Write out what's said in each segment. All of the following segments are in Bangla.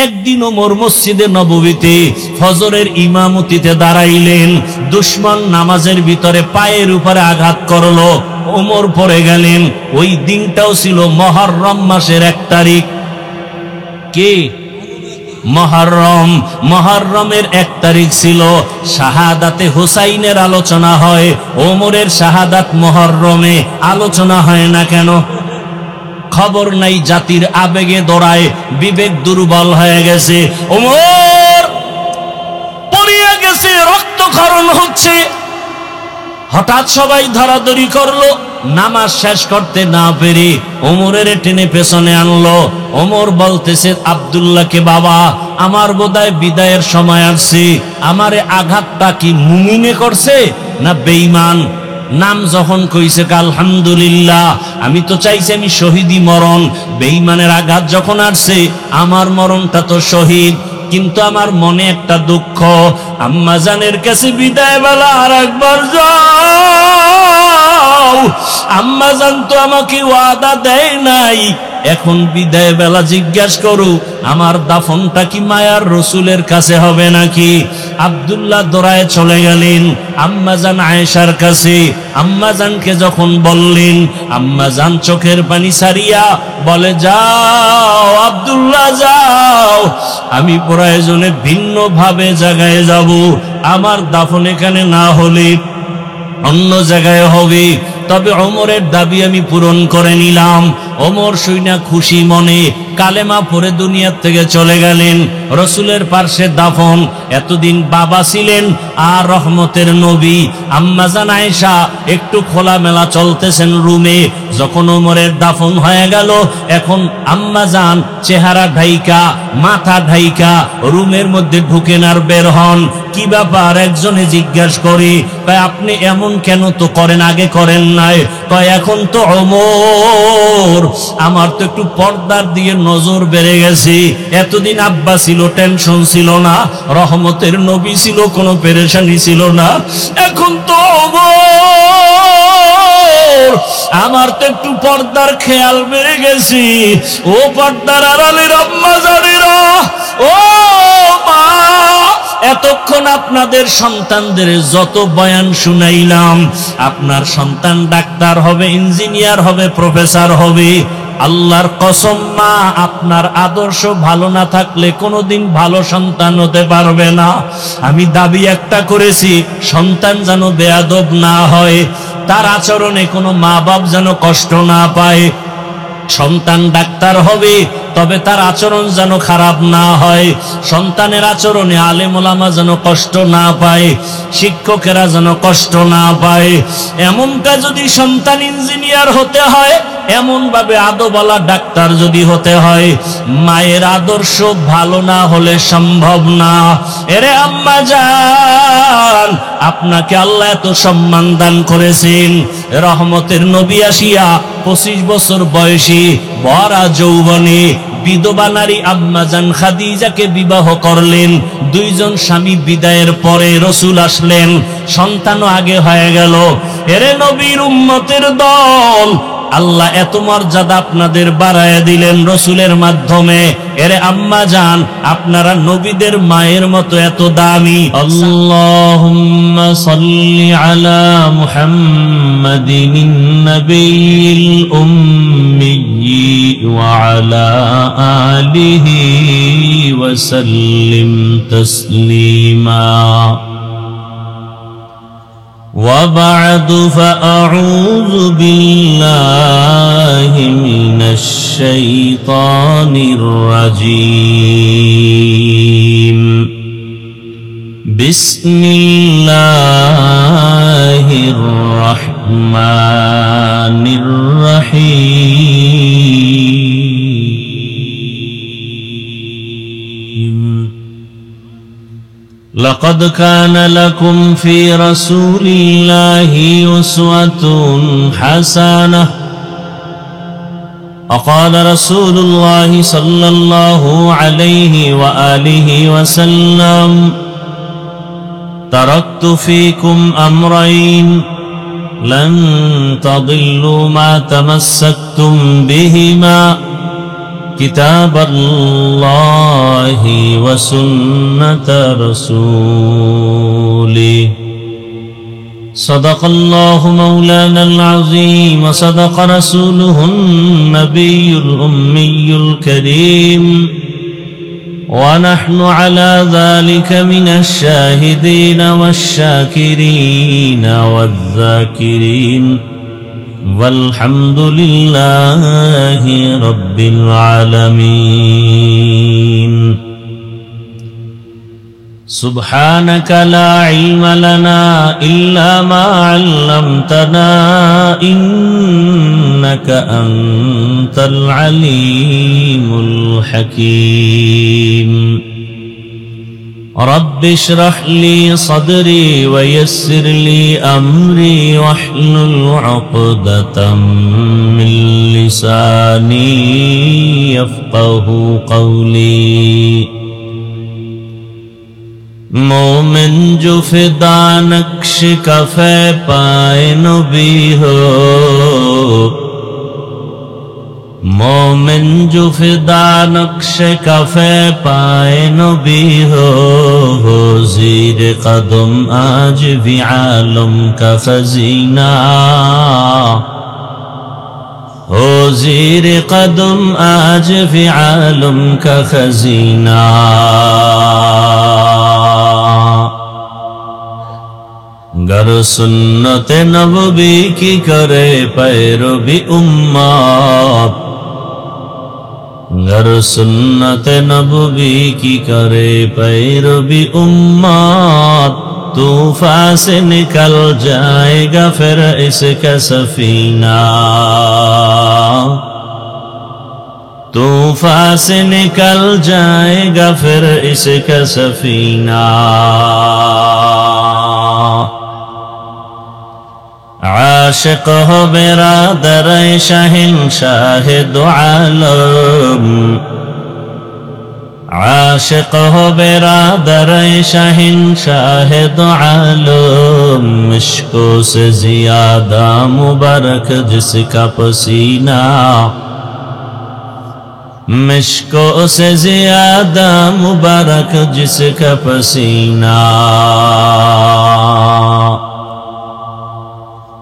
একদিন ওমর মসজিদে নববীতে ফজরের ইমামতিতে দাঁড়াইলেন। দুশমন নামাজের ভিতরে পায়ের উপরে আঘাত করলো, ওমর পড়ে গেলেন। ওই দিনটাও ছিল মুহররম মাসের 1 তারিখ। কে? মুহররমের 1 তারিখ ছিল। শাহাদাতে হুসাইনের আলোচনা হয়, ওমরের শাহাদাত মুহররমে আলোচনা হয় না কেন? খবর নাই, জাতির আবেগে দৌড়ায়, বিবেক দুর্বল হয়ে গেছে। ওমর পড়িয়া গেছে, রক্তক্ষরণ হচ্ছে। হঠাৎ সবাই ধরাধরি করলো, নামাজ শেষ করতে না পেরে ওমরের টেনে পেছনে আনলো। ওমর বলতেছে আব্দুল্লাহকে, বাবা আমার বোধহয় বিদায়ের সময় আসছে, আমারে আঘাতটা কি মুমিনে করছে না বেঈমান? নাম যখন কইছে আলহামদুলিল্লাহ, আমি তো চাইছি আমি শহীদি মরণ। বেঈমানের আঘাত যখন আসছে, আমার মরণটা তো শহীদ। কিন্তু আমার মনে একটা দুঃখ, আম্মাজানের কাছে বিদায় বেলা আর একবার যাও। আম্মাজান তো আমাকে ওয়াদা দেয় নাই, এখন বিদায় বেলা জিজ্ঞাসা করু আমার দাফনটা কি মায়ার রসুলের কাছে হবে নাকি? আব্দুল্লাহ দৌড়ায় চলে গেলেন আম্মাজান আয়েশার কাছে। আম্মাজানকে যখন বললেন, আম্মাজান চোখের পানি ছাড়িয়া বলে, যাও আব্দুল্লাহ যাও, আমি প্রয়োজনে ভিন্ন ভাবে জায়গায় যাব, আমার দাফন এখানে না হলে অন্য জায়গায় হবে, তবে ওমরের দাবি আমি পূরণ করে নিলাম। ওমর শুইনা খুশি মনে কালেমা পড়ে দুনিয়ার থেকে চলে গেলেন। রসুলের পার্শ্বে দাফন। এতদিন বাবা ছিলেন আর রহমতের নবী। আম্মাজান আয়েশা একটু খোলামেলা চলতেছেন রুমে। যখন ওমরের দাফন হয়ে গেল, এখন আম্মাজান চেহারা ঢাইকা, মাথা ঢাইকা রুমের মধ্যে ঢুকেন আর বের হন। কি ব্যাপার? একজনে জিজ্ঞাসা করে, কয় আপনি এমন কেন, তো করেন আগে করেন নাই? কয় এখন তো ওমর, আমার তো একটু পর্দার দিয়ে নজর বেড়ে গেছে। এতদিন আব্বা ছিল, টেনশন ছিল না, রহমতের নবী ছিল, কোনো পেরেশানি ছিল না। এখন তো ওমর, আমার তো একটু পর্দার খেয়াল বেড়ে গেছে। ও পর্দার আড়ালের আম্মা জানেরা, ও মা, এতক্ষণ আপনাদের সন্তানদের যত বয়ান শুনাইলাম, আপনার সন্তান ডাক্তার হবে, ইঞ্জিনিয়ার হবে, প্রফেসর হবে। আল্লাহর কসম মা, আপনার আদর্শ ভালো না থাকলে কোনোদিন ভালো সন্তান হতে পারবে না। আমি দাবি একটা করেছি, সন্তান যেন বেয়াদব না হয়, তার আচরণে কোনো মা বাপ যেন কষ্ট না পায়। সন্তান ডাক্তার হবে, তবে তার আচরণ যেন খারাপ না হয়। সন্তানের আচরণে আলেম ওলামা যেন কষ্ট না পায়, শিক্ষকেরা যেন কষ্ট না পায়। এমনটা যদি সন্তান ইঞ্জিনিয়ার হতে হয়, এমন ভাবে আদবওয়ালা ডাক্তার যদি হতে হয়, মায়ের আদর্শ ভালো না হলে সম্ভব না। এরে আম্মা জান, আপনাকে আল্লাহ এত সম্মান দান করেছেন। রহমতের নবী আসিয়া 25 বছর বয়সী ভরা যৌবনে বিধবা নারী আম্মাজান খাদিজাকে বিবাহ করলেন। 2 জন স্বামী বিদায়ের পরে রসুল আসলেন, সন্তানও আগে হয়ে গেল। এরে নবীর উম্মতের দল, আল্লাহ এত মর্যাদা আপনাদের বাড়ায় দিলেন রসুলের মাধ্যমে। এরে আম্মা জান, আপনারা নবীদের মায়ের মতো এত দামি। আল্লাহুম্মা সাল্লি আলা মুহাম্মাদিন নবিয়্যিল উম্মি ওয়া আলা আলিহি ওয়া সাল্লিম তাসলিমা। وبعد فأعوذ بالله من الشيطان الرجيم. بسم الله الرحمن الرحيم. لقد كان لكم في رسول الله أسوة حسنة. وقال رسول الله صلى الله عليه وآله وسلم: تركت فيكم أمرين لن تضلوا ما تمسكتم بهما كتاب الله وسنة رسوله. صدق الله مولانا العظيم وصدق رسوله النبي الأمي الكريم، ونحن على ذلك من الشاهدين والشاكرين والذاكرين، والحمد لله رب العالمين. سبحانك لا علم لنا إلا ما علمتنا إنك أنت العليم الحكيم. رب اشرح لي صدري ويسر لي أمري واحلل عقدة من لساني يفقه قولي. مومن جو فدا نقش کفے پائے نبی ہو، مومن جو فدا نقش کفے پائے نبی ہو، زیر قدم آج بھی عالم کا خزینہ، ہو زیر قدم آج بھی عالم کا خزینہ. گر سنت نبوی کی کرے پیروی امت، گر سنت نبوی کی کرے پیروی امت، طوفان سے نکل جائے گا پھر اس کا سفینہ، طوفان سے نکل جائے گا پھر اس کا سفینہ. عاشق ہو برادر شہنشاہ دو عالم، عاشق ہو برادر شہنشاہ دو عالم، مشکوں سے زیادہ مبارک جس کا پسینہ، مشکوں سے زیادہ مبارک جس کا پسینہ.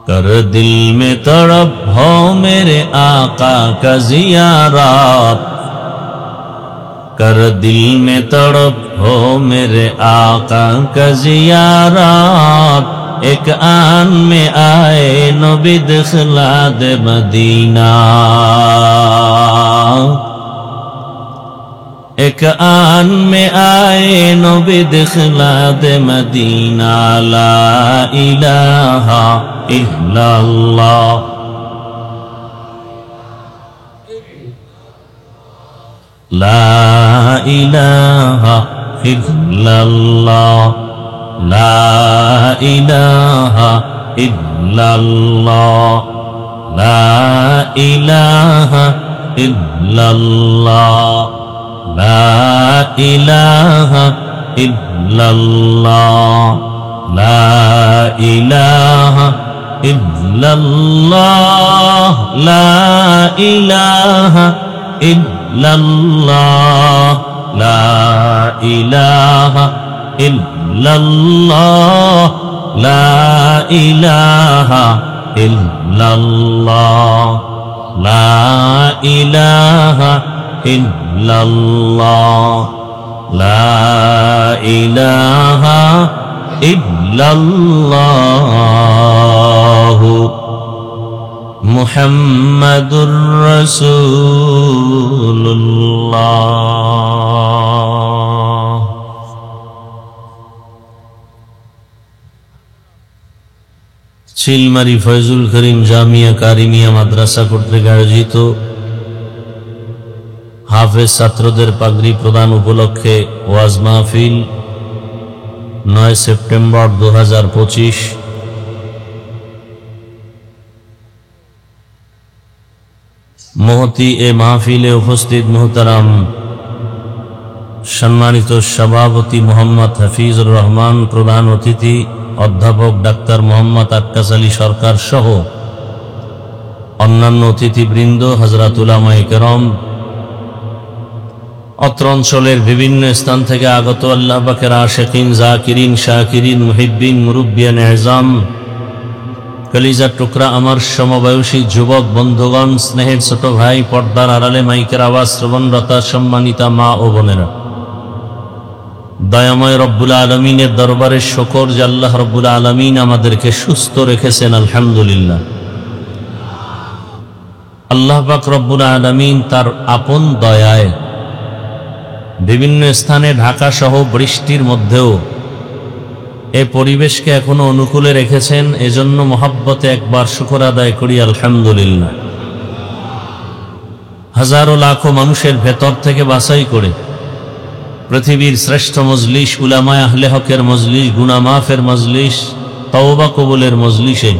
کر دل میں تڑپ ہو میرے آقا کا زیارت، کر دل میں تڑپ ہو میرے آقا کا زیارت، ایک آن میں آئے نبی دخلا دے مدینہ، ایک آن میں آئے نبی دخلا دے مدینہ. لا الہ الا اللہ، لا الہ الا اللہ، لا الہ الا اللہ، لا الہ الا اللہ، لا الہ الا اللہ، لا الہ الا اللہ، لا الہ الا اللہ، لا الہ الا اللہ، لا الہ الا اللہ، لا الہ الا اللہ، لا الہ الا اللہ، محمد رسول اللہ. চিলমারি ফয়জুল করিম জামিয়া কারিমিয়া মাদ্রাসা কর্তৃক আয়োজিত হাফেজ ছাত্রদের পাগড়ি প্রদান উপলক্ষে ওয়াজ মাহফিল 9 সেপ্টেম্বর 2025। মহতি এ মাহফিলে উপস্থিত মোহতারাম সম্মানিত সভাপতি মোহাম্মদ হাফিজুর রহমান, প্রধান অতিথি অধ্যাপক ডাক্তার মোহাম্মদ আক্কাস আলী সরকার সহ অন্যান্য অতিথিবৃন্দ, হযরত উলামায়ে কেরাম, অত্র অঞ্চলের বিভিন্ন স্থান থেকে আগত আল্লাহ পাকের আশিকিন, জাকিরিন, শাকিরিন, মুহিব্বিন, মুরব্বিয়ান এজাম, কলিজার টুকরা আমার সমবয়সী যুবক বন্ধুগণ, স্নেহের ছোট ভাই, পর্দার আড়ালে মাইকের আওয়াজ শ্রবণরতা সম্মানিতা মা ও বোনেরা, দয়াময় রব্বুল আলমিনের দরবারে শুকর যে আল্লাহ রব্বুল আলমিন আমাদেরকে সুস্থ রেখেছেন, আলহামদুলিল্লাহ। আল্লাহ পাক রব্বুল আলমিন তার আপন দয়ায় বিভিন্ন স্থানে ঢাকা সহ বৃষ্টির মধ্যেও এই পরিবেশকে এখনো অনুকূলে রেখেছেন। এজন্য মহব্বতে একবার শুকর আদায় করি, আলহামদুলিল্লাহ। হাজারো লাখো মানুষের ভেতর থেকে বাছাই করে পৃথিবীর শ্রেষ্ঠ মজলিস, উলামায়ে আহলে হকের মজলিস, গুনাহ মাফের মজলিস, তওবা কবুলের মজলিসে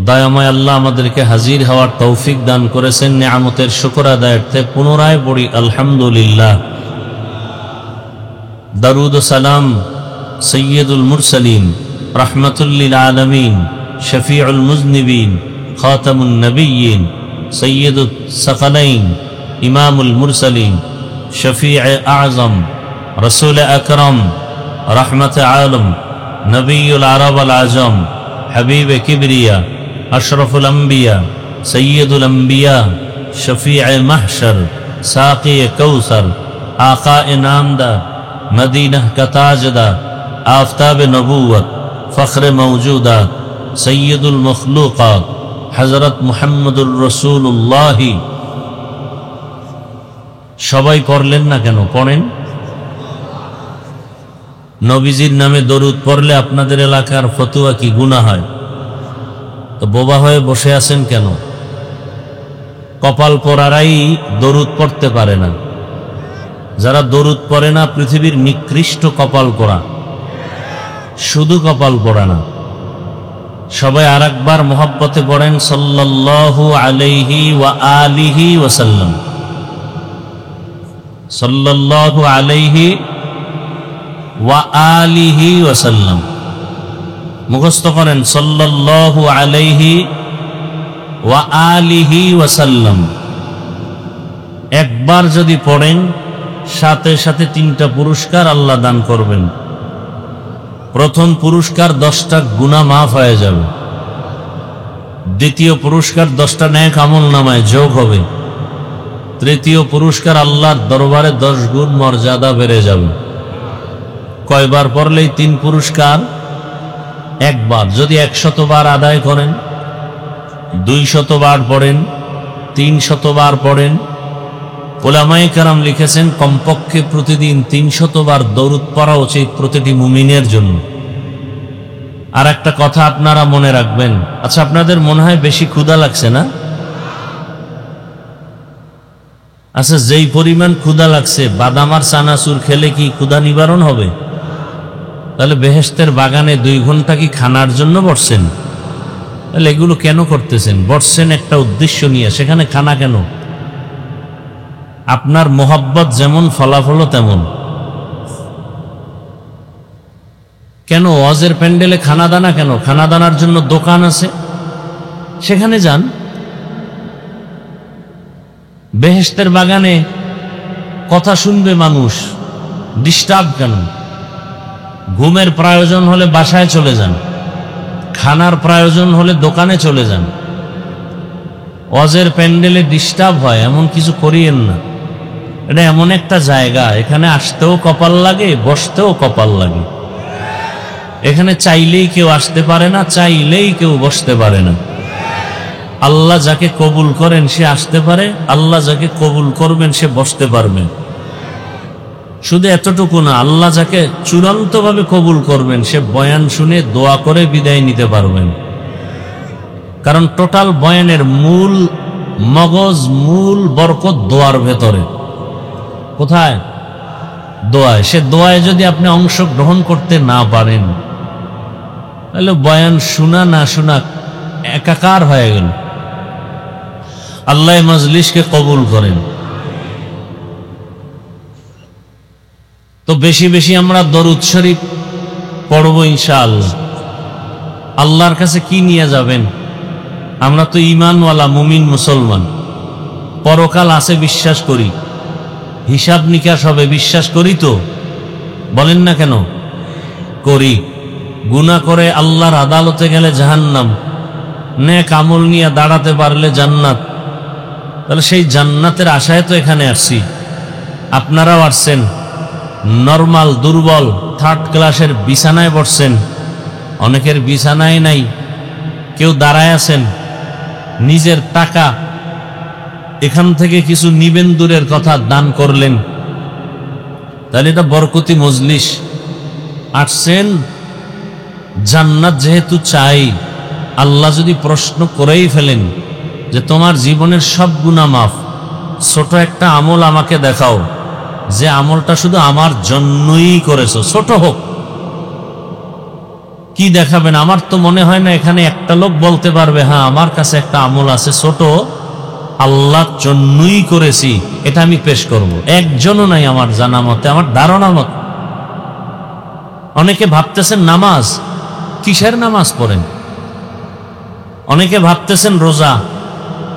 দয়াময় আল্লাহ আমাদেরকে হাজির হওয়ার তৌফিক দান করেছেন। নিয়ামতের শুকর আদায়ার্থে পুনরায় পড়ি আলহামদুলিল্লাহ। দরুদ ও সালাম সৈয়দুল মুরসালিন, রাহমাতুল লিল আলামিন, শফিউল মুজনিবিন, খাতামুন নবিয়্যিন, সৈয়দুস সাকালাইন, ইমামুল মুরসালিন, শফিউ আযম, রাসূল আকরাম, রাহমাতে আলম, নবিয়ুল আরব আল আজম, হাবিব কিবরিয়া, আশরাফুল আম্বিয়া, সৈয়দুল আম্বিয়া, শফিউ মাহশর, সাকি কৌসর, আকা নামদার, মদিনা কা তাজদার, आफताब नबूवत, फ़ख्र मौजूदात, सैयदुल मखलूक़ात, हज़रत मुहम्मदुर रसूलुल्लाह। সবাই পড়লেন না কেন? পড়েন। নবীজির নামে দরুদ পড়লে আপনাদের এলাকার ফতুয়া কি গুনাহ হয়? তো বোবা হয়ে বসে আছেন কেন? কপাল পরারাই দরুদ পড়তে পারে না। যারা দরুদ পড়ে না পৃথিবীর নিকৃষ্ট কপাল পরা, শুধু কপাল পড়া না। সবাই আরেকবার মোহাব্বতে পড়েন সাল্লাল্লাহু আলাইহি ওয়া আলিহি ওয়াসাল্লাম, সাল্লাল্লাহু আলাইহি ওয়া আলিহি ওয়াসাল্লাম। মুখস্থ করেন সাল্লাল্লাহু আলাইহি ওয়া আলিহি ওয়াসাল্লাম। একবার যদি পড়েন সাথে সাথে 3টা পুরস্কার আল্লাহ দান করবেন। প্রথম পুরস্কার 10টা গুনাহ মাফ হয়ে যাবে। দ্বিতীয় পুরস্কার 10টা নেক আমল নামায় যোগ হবে। তৃতীয় পুরস্কার আল্লাহর দরবারে 10 গুণ মর্যাদা বেড়ে যাবে। কয়বার পড়লেই 3 পুরস্কার? একবার। যদি 100 বার আদায় করেন, 200 বার পড়েন, 300 বার পড়েন, উলামায়ে কেরাম লিখেছেন কমপক্ষে প্রতিদিন 300 বার দরুদ পড়া উচিত প্রতিটি মুমিনের জন্য। আর একটা কথা আপনারা মনে রাখবেন, আচ্ছা আপনাদের মনে হয় বেশি ক্ষুধা লাগছে না? আচ্ছা, যেই পরিমাণ ক্ষুধা লাগছে বাদাম আর চানাচুর খেলে কি ক্ষুধা নিবারণ হবে? তাহলে বেহেশতের বাগানে 2 ঘন্টা কি খানার জন্য বসছেন? তাহলে এগুলো কেন করতেছেন? বসছেন একটা উদ্দেশ্য নিয়ে, সেখানে খানা কেন? আপনার মোহাব্বত যেমন ফলাফলও তেমন। কেন ওয়াজের প্যান্ডেলে খানা দানা কেন? খানা দানার জন্য দোকান আছে, সেখানে যান। বেহেশতের বাগানে কথা শুনবে মানুষ, ডিস্টার্ব কেন? ঘুমের প্রয়োজন হলে বাসায় চলে যান, খানার প্রয়োজন হলে দোকানে চলে যান। ওয়াজের প্যান্ডেলে ডিস্টার্ব হয় এমন কিছু করিয়েন না। এটা এমন একটা জায়গা, এখানে আসতেও কপাল লাগে, বসতেও কপাল লাগে। এখানে চাইলেই কেউ আসতে পারে না, চাইলেই কেউ বসতে পারে না। আল্লাহ যাকে কবুল করেন সে আসতে পারে, আল্লাহ যাকে কবুল করবেন সে বসতে পারবেন। শুধু এতটুকু না, আল্লাহ যাকে চূড়ান্তভাবে কবুল করবেন সে বয়ান শুনে দোয়া করে বিদায় নিতে পারবেন। কারণ টোটাল বয়ানের মূল মগজ, মূল বরকত দোয়ার ভেতরে। কোথায়? দোয়ায়। সে দোয়ায় যদি আপনি অংশগ্রহণ করতে না পারেন তাহলে বয়ান শোনা না শোনা একাকার হয়ে গেল। আল্লাহ মজলিসকে কবুল করেন। তো বেশি বেশি আমরা দরুদ শরীফ পড়ব ইনশাআল্লাহ। আল্লাহর কাছে কি নিয়ে যাবেন? আমরা তো ঈমানওয়ালা মুমিন মুসলমান, পরকাল আছে বিশ্বাস করি, হিসাব নিকাশ হবে, বিশ্বাস করি তো? বলেন না কেন? করি। গুনাহ করে আল্লাহর আদালতে গেলে জাহান্নাম, নেক আমল নিয়ে দাঁড়াতে পারলে জান্নাত। তাহলে সেই জান্নাতের আশায় তো এখানে আসছি। আপনারাও আসছেন, নরমাল দুর্বল থার্ড ক্লাসের বিছানায় বসছেন, অনেকের বিছানায় নাই, কেউ দাঁড়ায় আছেন, নিজের টাকা এখান থেকে কিছু নিবেন দূরের কথা দান করলেন, তাহলে এটা বরকতি মজলিস। আসছেন জান্নাত যেহেতু চাই, আল্লাহ যদি প্রশ্ন করেই ফেলেন যে তোমার জীবনের সব গুনাহ মাফ, ছোট একটা আমল আমাকে দেখাও, যে আমলটা শুধু আমার জন্যই করেছো, ছোট হোক, কি দেখাবেন? আমার তো মনে হয় না এখানে একটা লোক বলতে পারবে হ্যাঁ আমার কাছে একটা আমল আছে ছোট, আল্লাহর জন্যই করেছি, এটা আমি পেশ করব। একজনও নাই আমার জানা মতে, আমার ধারণা মতে। অনেকে ভাবতেছেন নামাজ, কিসের নামাজ পড়েন? অনেকে ভাবতেছেন রোজা,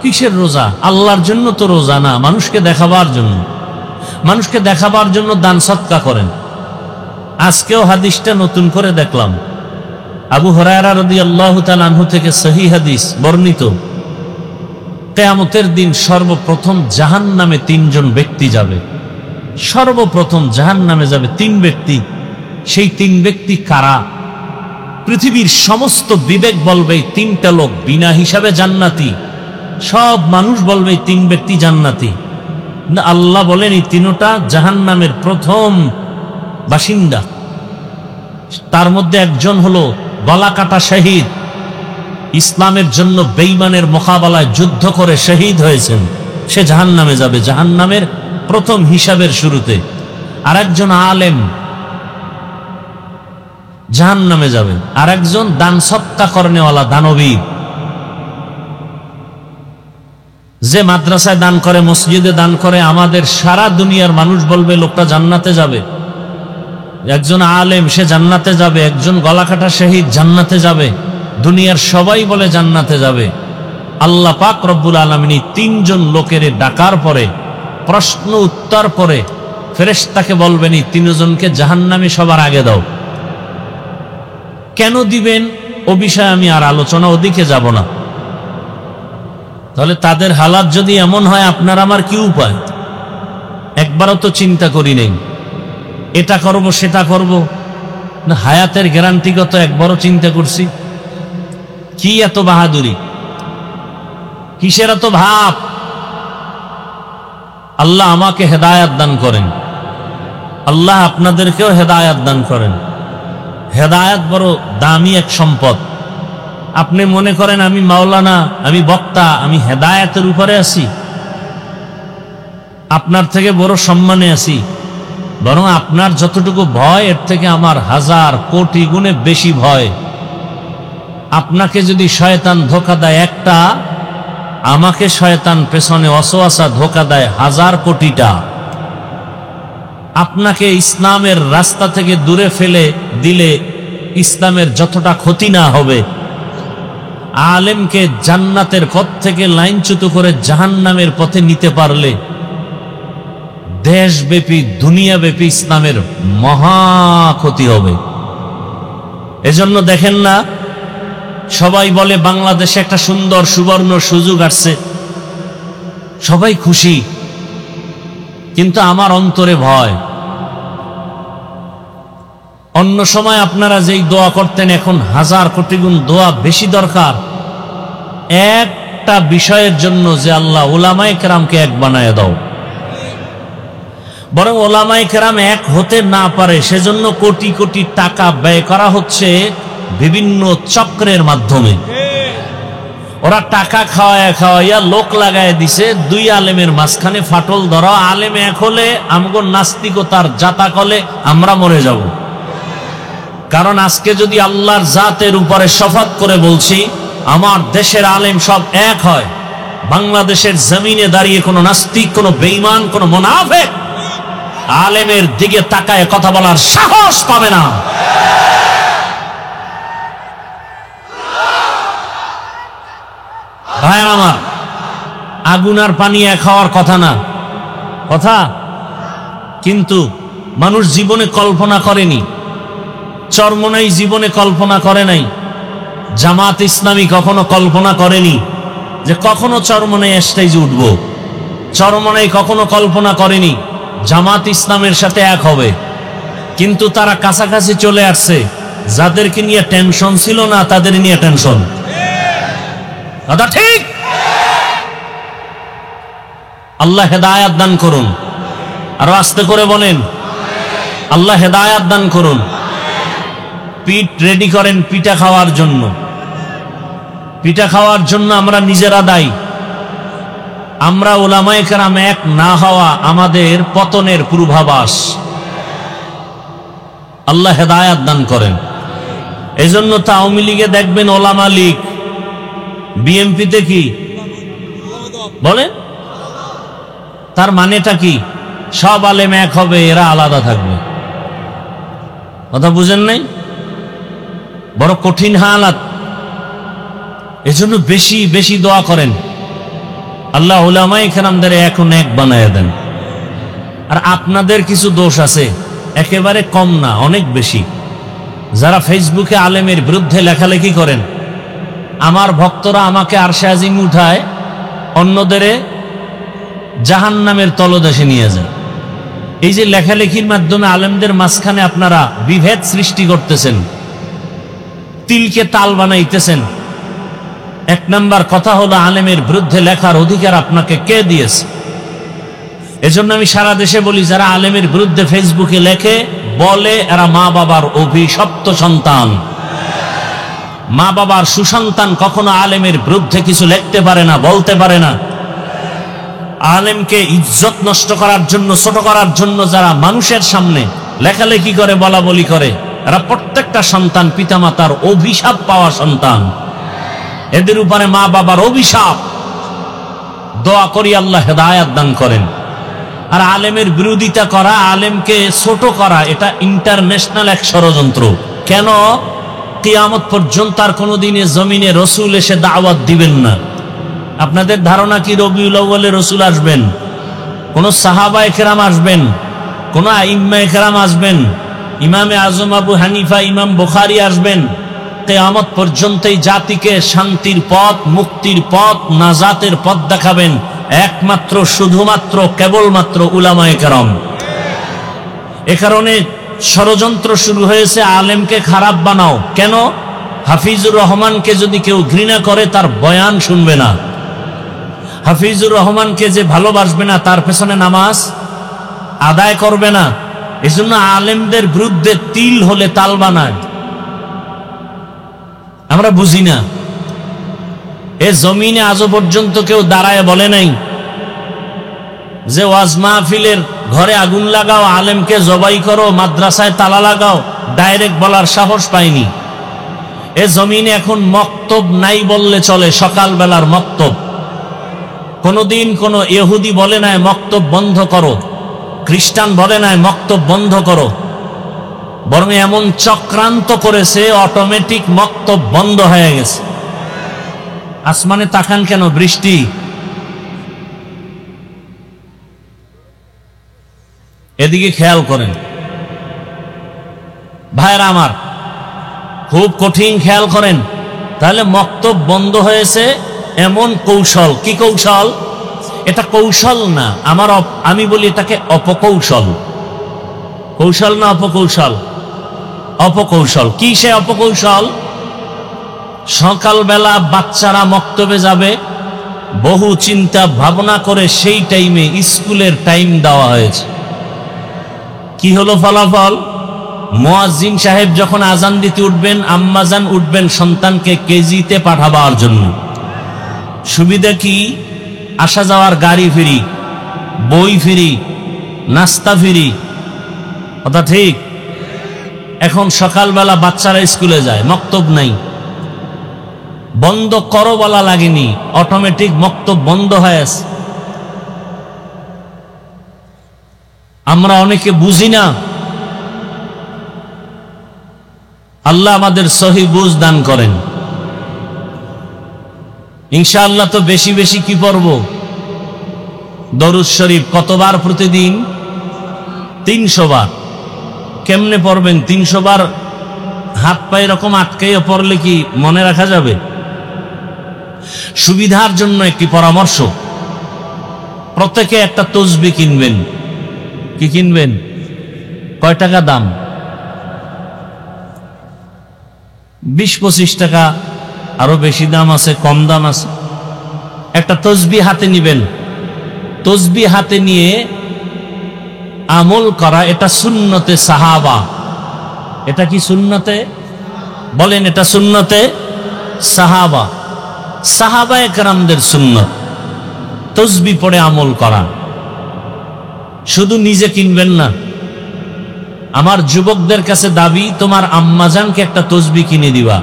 কিসের রোজা? আল্লাহর জন্য তো রোজা না, মানুষকে দেখাবার জন্য। মানুষকে দেখাবার জন্য দান সদকা করেন। আজকেও হাদিসটা নতুন করে দেখলাম, আবু হুরায়রা রাদিয়াল্লাহু তাআলা আনহু থেকে সহিহ হাদিস বর্ণিত, কিয়ামতের দিন সর্বপ্রথম জাহান্নামে 3 জন ব্যক্তি যাবে। সর্বপ্রথম জাহান্নামে যাবে 3 ব্যক্তি। সেই 3 ব্যক্তি কারা? পৃথিবীর সমস্ত বিবেক বলবে 3টা লোক বিনা হিসাবে জান্নাতি, সব মানুষ বলবে 3 ব্যক্তি জান্নাতি। না, আল্লাহ বলেন এই 3টা জাহান্নামের প্রথম বাসিন্দা। তার মধ্যে একজন হলো গলা কাটা শহীদ, ইসলামের জন্য বেঈমানের মোকাবেলায় যুদ্ধ করে শহীদ হয়েছেন, সে জাহান্নামে যাবে জাহান্নামের প্রথম হিসাবের শুরুতে। আর একজন আলেম জাহান্নামে যাবে, আর একজন দান সদকা করনেওয়ালা দানবীর, যে মাদ্রাসায় দান করে, মসজিদে দান করে, আমাদের সারা দুনিয়ার মানুষ বলবে লোকটা জান্নাতে যাবে। একজন আলেম সে জান্নাতে যাবে, একজন গলাকাটা শহীদ জান্নাতে যাবে, দুনিয়ার সবাই বলে জান্নাতে যাবে। আল্লাহ পাক রব্বুল আলামিন 3 জন লোকের ডাকার পরে, প্রশ্ন উত্তর করে ফেরেশতাকে বলবেন এই 3 জনকে জাহান্নামে সবার আগে দাও। কেন দিবেন ও বিষয়ে আমি আর আলোচনা, ওদিকে যাব না। তাহলে তাদের হালাত যদি এমন হয়, আপনার আমার কি উপায়? একবারও তো চিন্তা করি নেই, এটা করব সেটা করব না, হায়াতের গ্যারান্টিগত একবারও চিন্তা করছি? কি এত বাহাদুরি, কিসের এত ভাব? আল্লাহ আমাকে হেদায়াত দান করেন, আল্লাহ আপনাদেরকেও হেদায়াত দান করেন। হেদায়াত বড় দামি এক সম্পদ। আপনি মনে করেন আমি মাওলানা, আমি বক্তা, আমি হেদায়াতের উপরে আছি, আপনার থেকে বড় সম্মানে আছি। বরং আপনার যতটুকু ভয়, এর থেকে আমার 1000 কোটি গুণে বেশি ভয়। আপনাকে যদি শয়তান ধোঁকা দেয় একটা, আমাকে শয়তান পেছনে ওয়াসওয়াসা ধোঁকা দেয় 1000 কোটিটা। আপনাকে ইসলামের রাস্তা থেকে দূরে ফেলে দিলে ইসলামের যতটা ক্ষতি না হবে, আলেমকে জান্নাতের পথ থেকে লাইনচ্যুত করে জাহান্নামের পথে নিতে পারলে দেশব্যাপী দুনিয়াব্যাপী ইসলামের মহা ক্ষতি হবে। এজন্য দেখেন না, সবাই বলে বাংলাদেশে একটা সুন্দর সুবর্ণ সুযোগ আসছে, সবাই খুশি, কিন্তু আমার অন্তরে ভয়। অন্য সময় আপনারা যেই দোয়া করতেন, এখন 1000 কোটি গুণ দোয়া বেশি দরকার একটা বিষয়ের জন্য, যে আল্লাহ উলামায়ে কেরামকে এক বানায় দাও। বরং উলামায়ে কেরাম এক হতে না পারে সেজন্য কোটি কোটি টাকা ব্যয় করা হচ্ছে বিভিন্ন চক্রের মাধ্যমে। ওরা টাকা খাওয়াইয়া লোক লাগায় দিছে, 2 আলেমের মাঝখানে ফাটল ধরা। আলেম এক হলে আমগো নাস্তিকতার জাতা কলে আমরা মরে যাব। কারণ আজকে যদি আল্লাহর জাতের উপরে শপথ করে বলছি, আমার দেশের আলেম সব এক হয়, বাংলাদেশের জমিনে দাঁড়িয়ে কোনো নাস্তিক, কোনো বেঈমান, কোনো মুনাফিক আলেমের দিকে তাকায় কথা বলার সাহস পাবে না। ভাই আমার, আগুন আর পানি এক হওয়ার কথা না, কথা কিন্তু মানুষ জীবনে কল্পনা করেনি, চরমনাই জীবনে কল্পনা করে নাই, জামাত ইসলামী কখনো কল্পনা করেনি যে কখনো চরমনাই স্টেজে উঠব, চরমনাই কখনো কল্পনা করেনি জামাত ইসলামের সাথে এক হবে। কিন্তু তারা কাছাকাছি চলে আসছে, যাদেরকে নিয়ে টেনশন ছিল না তাদের নিয়ে টেনশন। কথা ঠিক? আল্লাহ হেদায়াত দান করুন। আরো আস্তে করে বলেন, আল্লাহ হেদায়াত দান করুন। পিঠ রেডি করেন পিঠা খাওয়ার জন্য। পিঠা খাওয়ার জন্য আমরা নিজেরা দায়ী। আমরা উলামায়ে কেরাম এক না হওয়া আমাদের পতনের পূর্বাভাস। আল্লাহ হেদায়াত দান করেন। এই জন্য তো আওয়ামী লীগে দেখবেন ওলামা লীগ, বিএনপিতে কি বলেন? তার মানেটা কি? সব আলেম এক হবে, এরা আলাদা থাকবে। কথা বুঝেন নাই? বড় কঠিন হালাত। এজন্য বেশি বেশি দোয়া করেন, আল্লাহ উলামায়ে কেরামদের এখন এক বানায় দেন। আর আপনাদের কিছু দোষ আছে, একেবারে কম না, অনেক বেশি। যারা ফেসবুকে আলেমের বিরুদ্ধে লেখালেখি করেন, আমার ভক্তরা আমাকে আরশে আজিম উঠায়, অন্যদের জাহান্নামের তলদেশে নিয়ে যায়। এই যে লেখালেখির মাধ্যমে আলেমদের মাঝখানে আপনারা বিভেদ সৃষ্টি করতেছেন, তিলকে তাল বানাইতেছেন। এক নাম্বার কথা হলো, আলেমের বিরুদ্ধে লেখার অধিকার আপনাকে কে দিয়েছে? এজন্য আমি সারা দেশে বলি, যারা আলেমের বিরুদ্ধে ফেসবুকে লেখে বলে এরা মা বাবার অভিশপ্ত সন্তান। মা বাবার সুসন্তান কখনো আলেমের বিরুদ্ধে কিছু লিখতে পারে না, বলতে পারে না। আলেমকে ইজ্জত নষ্ট করার জন্য, ছোট করার জন্য যারা মানুষের সামনে লেখালেখি করে, বলা বলি করে, এরা প্রত্যেকটা সন্তান পিতামাতার অভিশাপ পাওয়া সন্তান। এদের উপরে মা বাবার অভিশাপ। দোয়া করি আল্লাহ হেদায়াত দান করেন। আর আলেমের বিরোধিতা করা, আলেমকে ছোট করা, এটা ইন্টারন্যাশনাল এক ষড়যন্ত্র। কেন? কিয়ামত পর্যন্ত আর কোনোদিনে জমিনে রসুল এসে দাওয়াত দিবেন না। আপনাদের ধারণা কি রবিউল আউয়ালে রসুল আসবেন? কোন সাহাবায়ে কেরাম আসবেন? কোন আইম্মায়ে কেরাম আসবেন? ইমামে আজম আবু হানিফা, ইমাম বুখারী আসবেন? কিয়ামত পর্যন্ত এই জাতিকে শান্তির পথ, মুক্তির পথ, নাজাতের পথ দেখাবেন একমাত্র, শুধুমাত্র, কেবলমাত্র উলামায়ে কেরাম। এ কারণে ষড়যন্ত্র শুরু হয়েছে, আলেমকে খারাপ বানাও। কেন? হাফিজুর রহমানকে যদি কেউ ঘৃণা করে তার বয়ান শুনবে না। হাফিজুর রহমানকে যে ভালোবাসবে না তার পেছনে নামাজ আদায় করবে না। এজন্য আলেমদের বিরুদ্ধে তিল হলে তাল বানায়। আমরা বুঝি না। এ জমিনে আজও পর্যন্ত কেউ দাঁড়ায় বলে নাই যে ওয়াজ মাহফিলের ঘরে আগুন লাগাও, আলেমকে জবাই করো, মাদ্রাসায় তালা লাগাও। ডাইরেক্ট বলার সাহস পায়নি। এ জমিনে এখন মক্তব নাই বললে চলে, সকালবেলার মক্তব। কোনদিন কোন ইহুদি বলে নাই মক্তব বন্ধ করো, খ্রিস্টান বলে নাই মক্তব বন্ধ করো। বরং এমন চক্রান্ত করেছে, অটোমেটিক মক্তব বন্ধ হয়ে গেছে। আসমানে তাকান কেন? বৃষ্টি। এদিকে খেয়াল করেন ভাইরা আমার, খুব কঠিন খেয়াল করেন। তাহলে মক্তব বন্ধ হয়েছে, এমন কৌশল। কি কৌশল? এটা কৌশল না, আমি বলি এটাকে অপকৌশল। কৌশল না অপকৌশল? অপকৌশল। কি সে অপকৌশল? সকালবেলা বাচ্চারা মক্তবে যাবে, বহু চিন্তা ভাবনা করে সেই টাইমে স্কুলের টাইম দেওয়া হয়েছে। কি হলো ফলাফল? মুয়াজ্জিন সাহেব যখন আজান দিতে উঠবেন, আম্মাজান উঠবেন সন্তানকে কেজিতে পাঠাবার জন্য। সুবিধা কি? আসা যাওয়ার গাড়ি ফ্রি, বই ফ্রি, নাস্তা ফ্রি। কথা ঠিক? এখন সকালবেলা বাচ্চারা স্কুলে যায়, মক্তব নাই। বন্ধ করো বলা লাগেনি, অটোমেটিক মক্তব বন্ধ হয়ে আছে। আমরা অনেকে বুঝি না। আল্লাহ আমাদের সহি বুঝ দান করেন। ইনশাআল্লাহ তো বেশি বেশি কি পড়ব? দরুদ শরীফ কতবার প্রতিদিন? 300 বার। কেমনে পড়বেন 300 বার? হাত পায়ে এরকম আটকাইয়া পড়লে কি মনে রাখা যাবে? সুবিধার জন্য একটি পরামর্শ, প্রত্যেকে একটা তসবিহ কিনবেন। কি কিনবেন? কয় টাকা দাম? 20-25 টাকা, আরো বেশি দাম আছে, কম দাম আছে। একটা তসবিহ হাতে নিবেন। তসবিহ হাতে নিয়ে আমল করা, এটা সুন্নতে সাহাবা। এটা কি সুন্নতে? বলেন, এটা সুন্নতে সাহাবা। সাহাবায়ে কেরামদের সুন্নত তসবিহ পড়ে আমল করা। শুধু নিজে কিনবেন না, আমার যুবকদের কাছে দাবি, তোমার আম্মাজানকে একটা তসবিহ কিনে দিবা,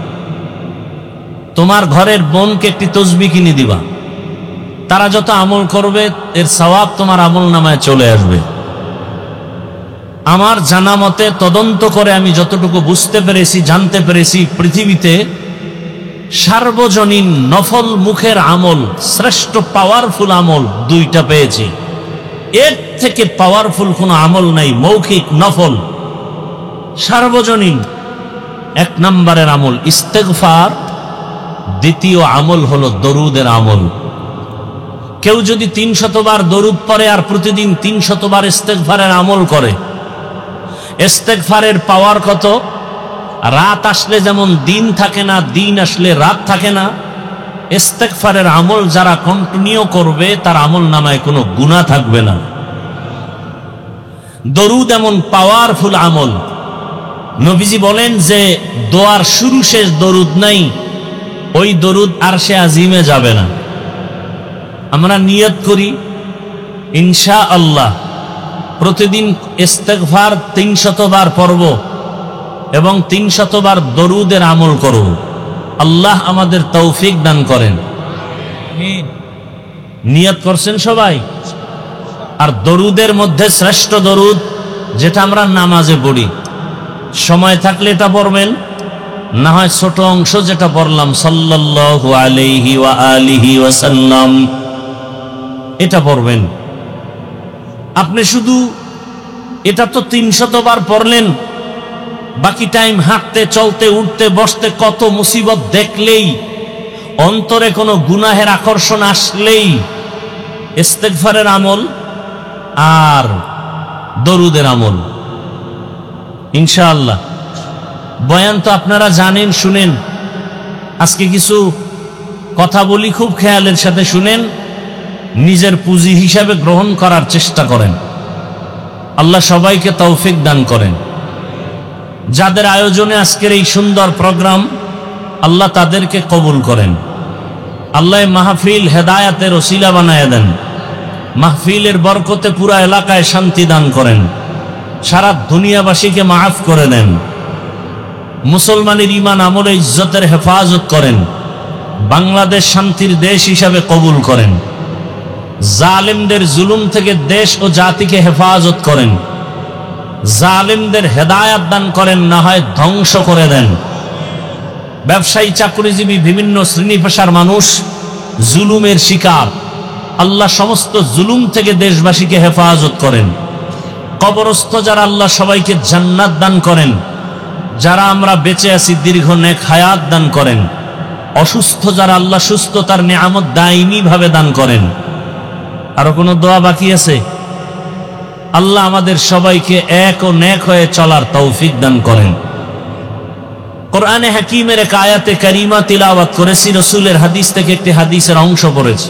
তোমার ঘরের বোনকে একটি তসবিহ কিনে দিবা। তারা যত আমল করবে এর সওয়াব তোমার আমল নামায় চলে আসবে। আমার জানা মতে, তদন্ত করে আমি যতটুকু বুঝতে পেরেছি, জানতে পেরেছি, পৃথিবীতে সার্বজনীন নফল মুখের আমল, শ্রেষ্ঠ পাওয়ারফুল আমল 2টা পেয়েছি। এর থেকে পাওয়ারফুল কোনো আমল নাই, মৌখিক নফল সার্বজনীন। 1 নম্বরের আমল ইস্তেগফার, দ্বিতীয় আমল হলো দরুদের আমল। কেউ যদি 300 বার দরুদ পড়ে আর প্রতিদিন 300 বার ইস্তেগফারের আমল করে, ইস্তেগফারের পাওয়ার কত! রাত আসলে যেমন দিন থাকে না, দিন আসলে রাত থাকে না, ইস্তেগফারের আমল যারা কন্টিনিউ করবে তার আমল নামায় কোনো গুনাহ থাকবে না। দরুদ এমন পাওয়ারফুল আমল, নবীজি বলেন যে দোয়ার শুরু শেষ দরুদ নাই, ওই দরুদ আরশে আজিমে যাবে না। আমরা নিয়ত করি ইনশাআল্লাহ প্রতিদিন ইস্তেগফার 300 বার পড়ব এবং 300 বার দরুদের আমল করব। আল্লাহ আমাদের তৌফিক দান করেন। নিয়ত করছেন সবাই? আর দরুদের মধ্যে শ্রেষ্ঠ দরুদ যেটা আমরা নামাজে পড়ি, সময় থাকলে এটা পড়বেন, না হয় ছোট অংশ যেটা পড়লাম সাল্লাল্লাহু আলাইহি ওয়া আলিহি ওয়াসাল্লাম, এটা পড়বেন। আপনি শুধু এটা তো 300 বার পড়লেন, বাকি টাইম হাঁটতে, চলতে, উঠতে, বসতে কত মুসিবত দেখলেই, অন্তরে কোনো গুনাহের আকর্ষণ আসলেই ইস্তেগফারের আমল আর দরুদের আমল ইনশাআল্লাহ। বয়ান তো আপনারা জানেন, শুনেন। আজকে কিছু কথা বলি, খুব খেয়ালের সাথে শুনেন, নিজের পুঁজি হিসাবে গ্রহণ করার চেষ্টা করেন। আল্লাহ সবাইকে তৌফিক দান করেন। যাদের আয়োজনে আজকের এই সুন্দর প্রোগ্রাম, আল্লাহ তাদেরকে কবুল করেন। আল্লাহ মাহফিল হেদায়াতের ওসিলা বানায় দেন। মাহফিলের বরকতে পুরা এলাকায় শান্তি দান করেন। সারা দুনিয়াবাসীকে মাফ করে দেন। মুসলমানের ঈমান আমলে ইজ্জতের হেফাজত করেন। বাংলাদেশ শান্তির দেশ হিসাবে কবুল করেন। জালেমদের জুলুম থেকে দেশ ও জাতিকে হেফাজত করেন। জালেমদের হেদায়াত দান করেন, না হয় ধ্বংস করে দেন। ব্যবসায়ী, চাকরিজীবী, বিভিন্ন শ্রেণী পেশার মানুষ জুলুমের শিকার, আল্লাহ সমস্ত জুলুম থেকে দেশবাসীকে হেফাজত করেন। কবরস্থ যারা, আল্লাহ সবাইকে জান্নাত দান করেন। যারা আমরা বেঁচে আছি দীর্ঘ নেক হায়াত দান করেন। অসুস্থ যারা, আল্লাহ সুস্থতার নিয়ামত দায়মি ভাবে দান করেন। আরো কোনো দোয়া বাকি আছে? আল্লাহ আমাদের সবাইকে এক ও নেক হয়ে চলার তৌফিক দান করেন। কোরআনে হাকিমের এক আয়াতে কারিমা তিলাওয়াত করেছি, রাসূলের হাদিস থেকে একটি হাদিসের অংশ পড়েছি।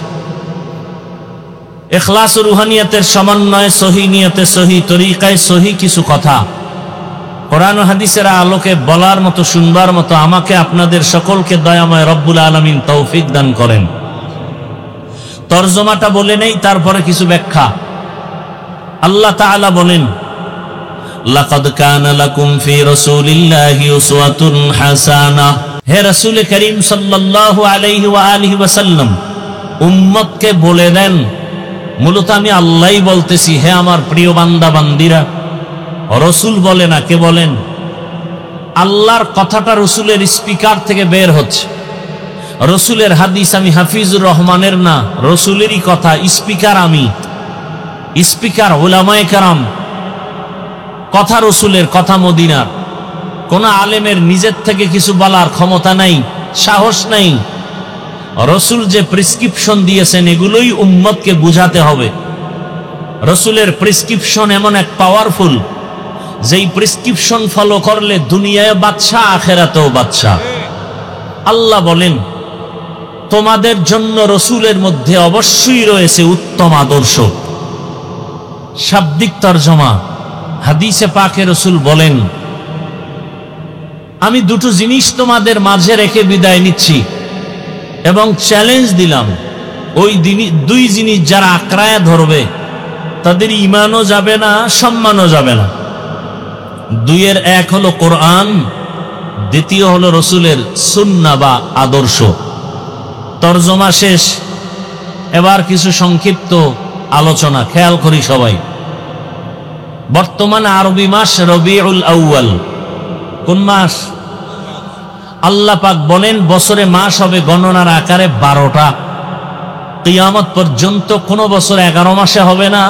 ইখলাস ও রুহানিয়াতের সমন্বয়ে সহি নিয়তে, সহি তরিকায়, সহি কিছু কথা কোরআন ও হাদিসের আলোকে বলার মতো, শুনবার মতো আমাকে আপনাদের সকলকে দয়াময় রব্বুল আলামিন তৌফিক দান করেন। তরজমাটা বলে নেই, তারপরে কিছু ব্যাখ্যা। আল্লাহ তাআলা বলেন, লাকাদ কানা লাকুম ফি রাসূলিল্লাহি উসওয়াতুন হাসানাহ। হে রাসূল করিম সাল্লাল্লাহু আলাইহি ওয়া আলিহি ওয়াসাল্লাম, উম্মতকে বলে দেন, মূলত আমি আল্লাহই বলতেছি, হে আমার প্রিয় বান্দা বান্দিরা। রাসূল বলে না, কে বলেন? আল্লাহর কথাটা রাসূলের স্পিকার থেকে বের হচ্ছে। রাসূলের হাদিস, আমি হাফিজুর রহমানের না, রাসূলেরই কথা। স্পিকার আমি, স্পিকার উলামায়ে কেরাম। কথা রসুলের, কথা মদিনার। কোন আলেমের নিজের থেকে কিছু বলার ক্ষমতা নাই, সাহস নাই। রসুল যে প্রেসক্রিপশন দিয়েছেন এগুলোই উম্মতকে বুঝাতে হবে। রসুলের প্রেসক্রিপশন এমন এক পাওয়ারফুল, যেই প্রেসক্রিপশন ফলো করলে দুনিয়ায় বাদশা, আখেরাতেও বাদশা। আল্লাহ বলেন, তোমাদের জন্য রসুলের মধ্যে অবশ্যই রয়েছে উত্তম আদর্শ। শাব্দিক তরজমা, হাদিসে পাকে রসুল বলেন, আমি দুটো জিনিস তোমাদের মাঝে রেখে বিদায় নিচ্ছি এবং চ্যালেঞ্জ দিলাম, ওই দুই জিনিস যারা আঁকড়ায় ধরবে তাদের ঈমানও যাবে না, সম্মানও যাবে না। দুইয়ের এক হলো কোরআন, দ্বিতীয় হলো রসুলের সুন্নাহ বা আদর্শ। তরজমা শেষ, এবার কিছু সংক্ষিপ্ত আলোচনা। খেয়াল করি সবাই, বর্তমানে আরবি মাস রবিউল আউয়াল। কোন মাস? আল্লাহ পাক বলেন বছরে মাস হবে গণনার আকারে 12টা। কিয়ামত পর্যন্ত কোন বছর 11 মাসে হবে না,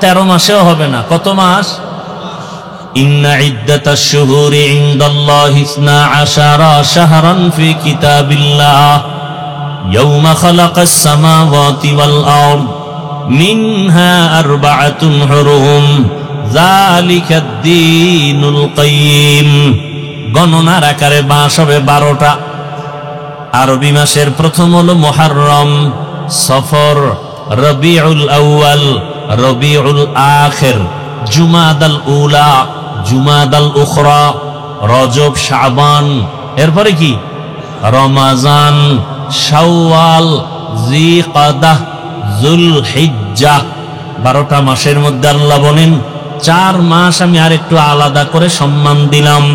13 মাসেও হবে না। কত মাস? ইন্না ইদ্দাতাশ শুহুরি ইনদাল্লাহি 12 শাহরান ফি কিতাবিল্লাহ ইয়াওমা খালাকাস সামাওয়াতি ওয়াল আরদ মিনহা আরবাআতুন হুরুম যালিকাদ দীনুল কাইয়্যিম। গণনার আকারে মাস হবে 12টা। আরবি মাসের প্রথম হলো মুহররম, সফর, রবিউল আউয়াল, রবিউল আখির, জুমাদাল উলা, জুমাদাল উখরা, রজব, শাবান, এরপরে কি? রমাজান, শাওয়াল, জিকাদাহ, যুলহিজ্জাহ। 12টা মাসের মধ্যে আল্লাহ বলেন 4 মাস আমি আরেকটু আলাদা করে সম্মান দিলাম।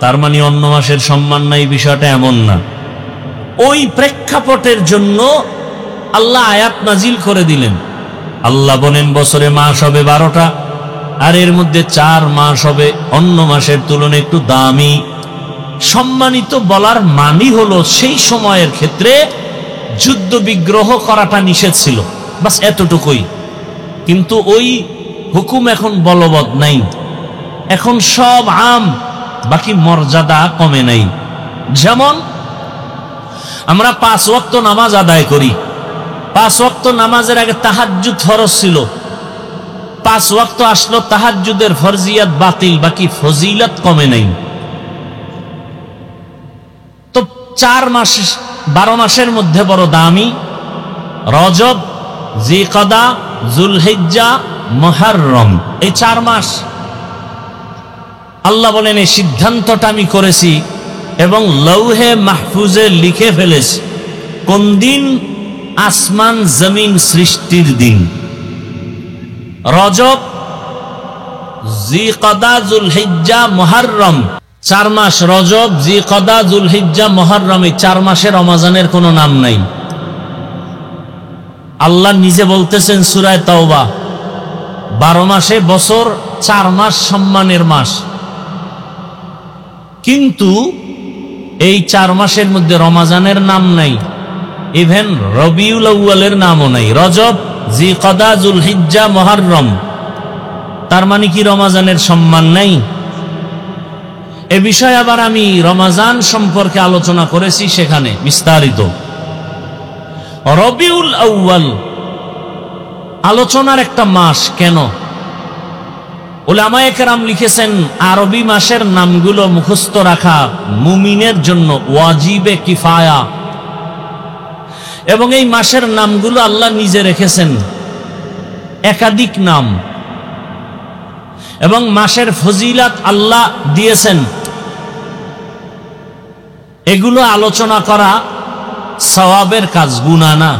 তার মানে অন্য মাসের সম্মান নাই, বিষয়টা এমন না। ওই প্রেক্ষাপটের জন্য আল্লাহ আয়াত নাজিল করে দিলেন। আল্লাহ বলেন বছরে মাস হবে 12টা, আর এর মধ্যে 4 মাস হবে অন্য মাসের তুলনায় একটু দামি, সম্মানিত। বলার মানি হলো সেই সময়ের ক্ষেত্রে যুদ্ধ বিগ্রহ করাটা নিষেধ ছিল, বাস এতটুকুই। কিন্তু ওই হুকুম এখন বলবৎ নাই, এখন সব আম, বাকি মর্যাদা কমে নাই। যেমন আমরা 5 ওয়াক্ত নামাজ আদায় করি, 5 ওয়াক্ত নামাজের আগে তাহাজ্জুদ ফরজ ছিল, 5 ওয়াক্ত আসলো, তাহাজ্জুদের ফরজিয়াত বাতিল, বাকি ফজিলত কমে নাই। তো 4 মাস, 12 মাসের মধ্যে বড় দামি রজব, জিকাদা, যুলহিজ্জা, মুহররম, এই 4 মাস। আল্লাহ বলেন এই সিদ্ধান্তটা আমি করেছি এবং লৌহে মাহফুজে লিখে ফেলেছি। কোন দিন? আসমান জমিন সৃষ্টির দিন। রজব, জিকাদা, যুলহিজ্জা, মুহররম, 4 মাস। রজব, জিকাদা, যুলহিজ্জা, মুহররম, এই 4 মাসে রমজানের কোনো নাম নাই। আল্লাহ নিজে বলতেছেন সূরা তাওবা, 12 মাসে বছর, 4 মাস সম্মানের মাস। কিন্তু এই 4 মাসের মধ্যে রমজানের নাম নাই, ইভেন রবিউল আউয়ালের নামও নাই। রজব, জিকাদা, যুলহিজ্জা, মুহররম, তার মানে কি রমজানের সম্মান নাই? এ বিষয়ে আবার আমি রমজান সম্পর্কে আলোচনা করেছি, সেখানে বিস্তারিত। রবিউল আউয়াল আলোচনার একটা মাস কেন? উলামায়ে কেরাম লিখেছেন আরবি মাসের নামগুলো মুখস্থ রাখা মুমিনের জন্য ওয়াজিবে কিফায়া, এবং এই মাসের নামগুলো আল্লাহ নিজে রেখেছেন, একাধিক নাম, এবং মাসের ফজিলাত আল্লাহ দিয়েছেন। এগুলো আলোচনা করা সওয়াবের কাজ, গুনাহ না।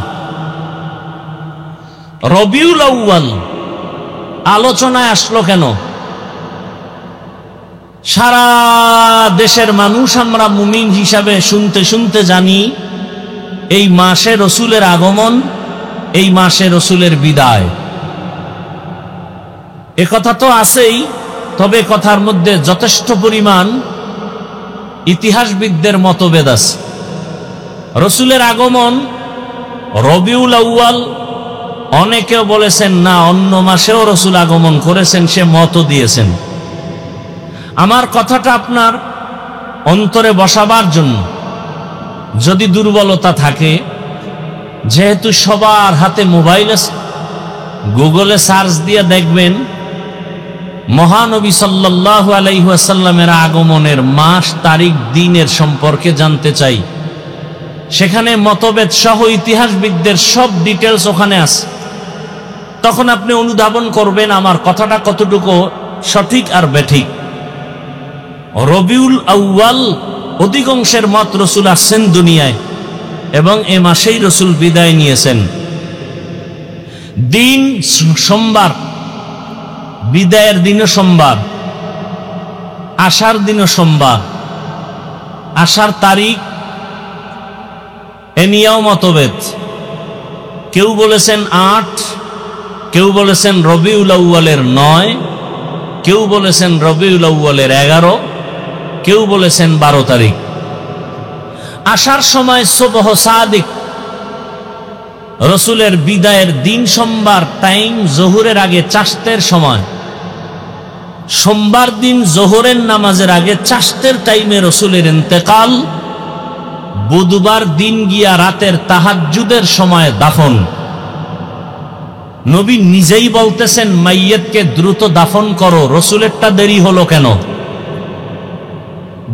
রবিউল আউয়াল আলোচনায় আসলো কেন? সারা দেশের মানুষ আমরা মুমিন হিসাবে শুনতে শুনতে জানি এই মাসে রসুলের আগমন, এই মাসে রসুলের বিদায়। এ কথা তো আছেই, তবে কথার মধ্যে যথেষ্ট পরিমাণ ইতিহাসবিদদের মতভেদ আছে। রসুলের আগমন রবিউল আউয়াল অনেকেও বলেছেন না, অন্য মাসেও রসুল আগমন করেছেন, সে মতও দিয়েছেন। আমার কথাটা আপনার অন্তরে বসাবার জন্য, যদি দুর্বলতা থাকে, যেহেতু সবার হাতে মোবাইল আছে, গুগলে সার্চ দিয়ে দেখবেন মহানবী সাল্লাল্লাহু আলাইহি ওয়াসাল্লামের আগমনের মাস, তারিখ, দিনের সম্পর্কে জানতে চাই, সেখানে মতভেদ সহ ইতিহাসবিদদের সব ডিটেলস ওখানে আছে। তখন আপনি অনুধাবন করবেন আমার কথাটা কতটুকু সঠিক আর বেঠিক। রবিউল আউয়াল অধিকাংশের মত রসুল আসছেন দুনিয়ায় এবং এ মাসেই রসুল বিদায় নিয়েছেন। দিন সোমবার, বিদায়ের দিনও সোমবার, আসার দিনও সোমবার। আসার তারিখ এ নিয়েও মতভেদ। কেউ বলেছেন ৮, কেউ বলেছেন রবিউল আউয়ালের ৯, কেউ বলেছেন রবিউল আউয়ালের ১১, কেউ বলেছেন ১২ তারিখ। আসার সময় সুবহ সাদিক, রসুলের বিদায়ের দিন সোমবার, টাইম জোহরের আগে চাষতের সময়। সোমবার দিন জোহরের নামাজের আগে চাষতের টাইমে রসুলের ইন্তেকাল। বুধবার দিন গিয়া রাতের তাহাজ্জুদের সময় দাফন। নবী নিজেই বলতেছেন মাইয়্যিতকে দ্রুত দাফন করো, রসুলেরটা দেরি হলো কেন?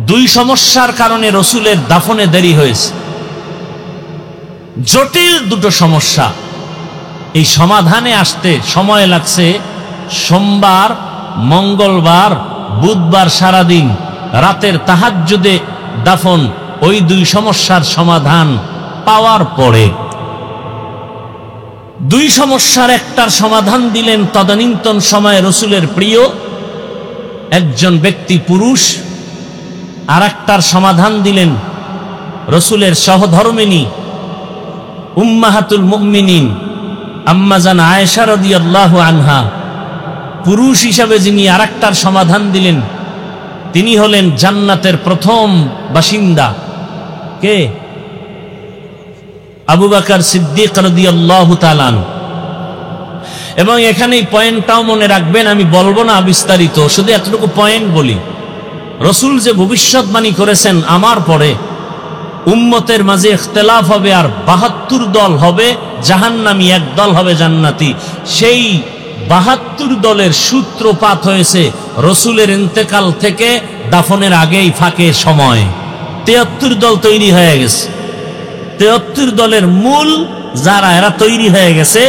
দুই সমস্যার কারণে রসুলের দাফনে দেরি হয়েছে। জটিল দুটো সমস্যা, এই সমাধানে আসতে সময় লাগছে সোমবার, মঙ্গলবার, বুধবার সারাদিন, রাতের তাহাজ্জুদে দাফন। ওই দুই সমস্যার সমাধান পাওয়ার পরে দুই সমস্যার একটার সমাধান দিলেন তদানীন্তন সময়ে রসুলের প্রিয় একজন ব্যক্তি পুরুষ, আর একটার সমাধান দিলেন রসুলের সহধর্মিণী উম্মাহাতুল মুমিনিন আম্মাজান আয়েশা রাদিয়াল্লাহু আনহা। পুরুষ হিসাবে যিনি আর একটার সমাধান দিলেন, তিনি হলেন জান্নাতের প্রথম বাসিন্দা। কে? আবু বকর সিদ্দিক রাদিয়াল্লাহু তাআলা। এবং এখানে এই পয়েন্টটাও মনে রাখবেন, আমি বলবো না বিস্তারিত, শুধু এতটুকু পয়েন্ট বলি। রসুল যে ভবিষ্যৎবাণী করেছেন আমার পরে উম্মতের মাঝে ইখতিলাফ হবে আর ৭২ দল হবে জাহান্নামী, এক দল হবে জান্নাতি। সেই ৭২ দলের সূত্রপাত হয়েছে রসুলের ইন্তেকাল থেকে দাফনের আগেই ফাঁকে সময়। ৭৩ দল তৈরি হয়ে গেছে। ৭৩ দলের মূল যারা, এরা তৈরি হয়ে গেছে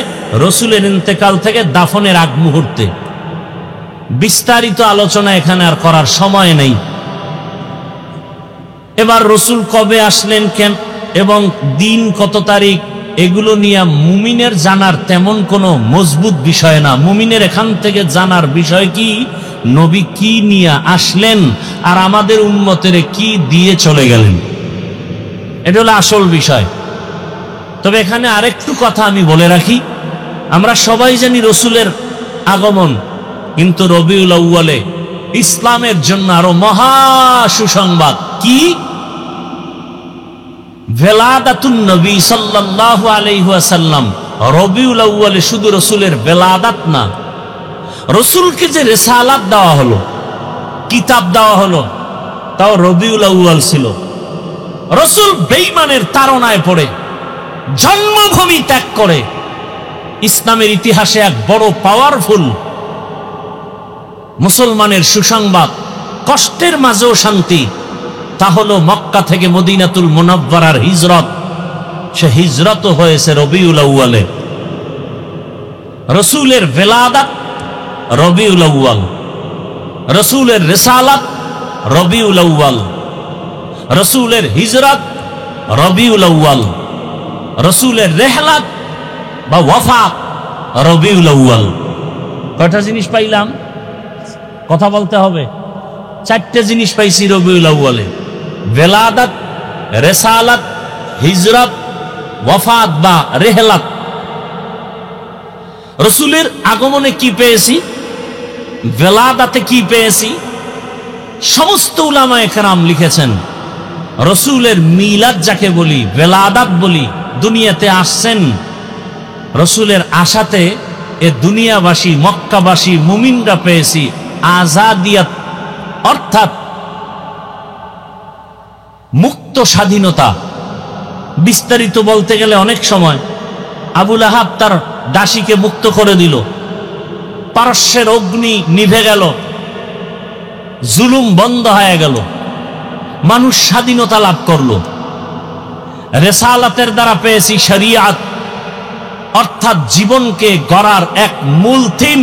রসুলের ইন্তেকাল থেকে দাফনের আগ মুহূর্তে। বিস্তারিত আলোচনা এখানে আর করার সময় নেই। এবার রসুল কবে আসলেন কেন এবং দিন কত তারিখ, এগুলো নিয়ে মুমিনের জানার তেমন কোনো মজবুত বিষয় না। মুমিনের এখান থেকে জানার বিষয় কি, নবী কি নিয়ে আসলেন আর আমাদের উম্মতের কি দিয়ে চলে গেলেন, এটা হলো আসল বিষয়। তবে এখানে আরেকটু কথা আমি বলে রাখি, আমরা সবাই জানি রসুলের আগমন, কিন্তু রবিউল আউয়ালে ইসলামের জন্য আরো মহা সুসংবাদ। কি? ভেলাদাতুন নবী সাল্লাল্লাহু আলাইহি ওয়াসাল্লাম। রবিউল আউয়ালে শুধু রসুলের ভেলাদাত না, রসুলকে যে রিসালাত দেওয়া হলো, কিতাব দেওয়া হলো, তাও রবিউল আউয়াল ছিল। রসুল বেঈমানের তাড়নায় পড়ে জন্মভূমি ত্যাগ করে ইসলামের ইতিহাসে এক বড় পাওয়ারফুল মুসলমানের সুসংবাদ, কষ্টের মাঝেও শান্তি, তা হলো মক্কা থেকে মদিনাতুল মুনাওয়ারার হিজরত। সে হিজরত হয়েছে রবিউল আউয়ালে। রসুলের ভেলাদাত রবিউল আউয়াল, রসুলের রিসালাত রবিউল আউয়াল, রসুলের হিজরত রবিউল আউয়াল, রসুলের রেহলাত বা ওয়াফাত রবিউল আউয়াল। কয়টা জিনিস পাইলাম? কথা বলতে হবে। 4টে জিনিস পাইছি রবিউল আউয়ালে: ভেলাদাত, রিসালাত, হিজরত, ওয়াফাত বা রেহলাত। রসুলের আগমনে কি পেয়েছি, ভেলাদাতে কি পেয়েছি? সমস্ত উলামায়ে কেরাম লিখেছেন রসুলের মিলাদ যাকে বলি, ভেলাদাত বলি, দুনিয়াতে আসছেন রসুলের আশাতে এ দুনিয়াবাসী মক্কাবাসী মুমিনরা পেয়েছি আজাদিয়াত, অর্থাৎ মুক্ত স্বাধীনতা। বিস্তারিত বলতে গেলে অনেক সময় আবু লাহাব তার দাসীকে মুক্ত করে দিল, পারস্যের অগ্নি নিভে গেল, জুলুম বন্ধ হয়ে গেল, মানুষ স্বাধীনতা লাভ করলো। রেসালাতের দ্বারা পেয়েছি শরিয়াত, অর্থাৎ জীবনকে গড়ার এক মূল থিম।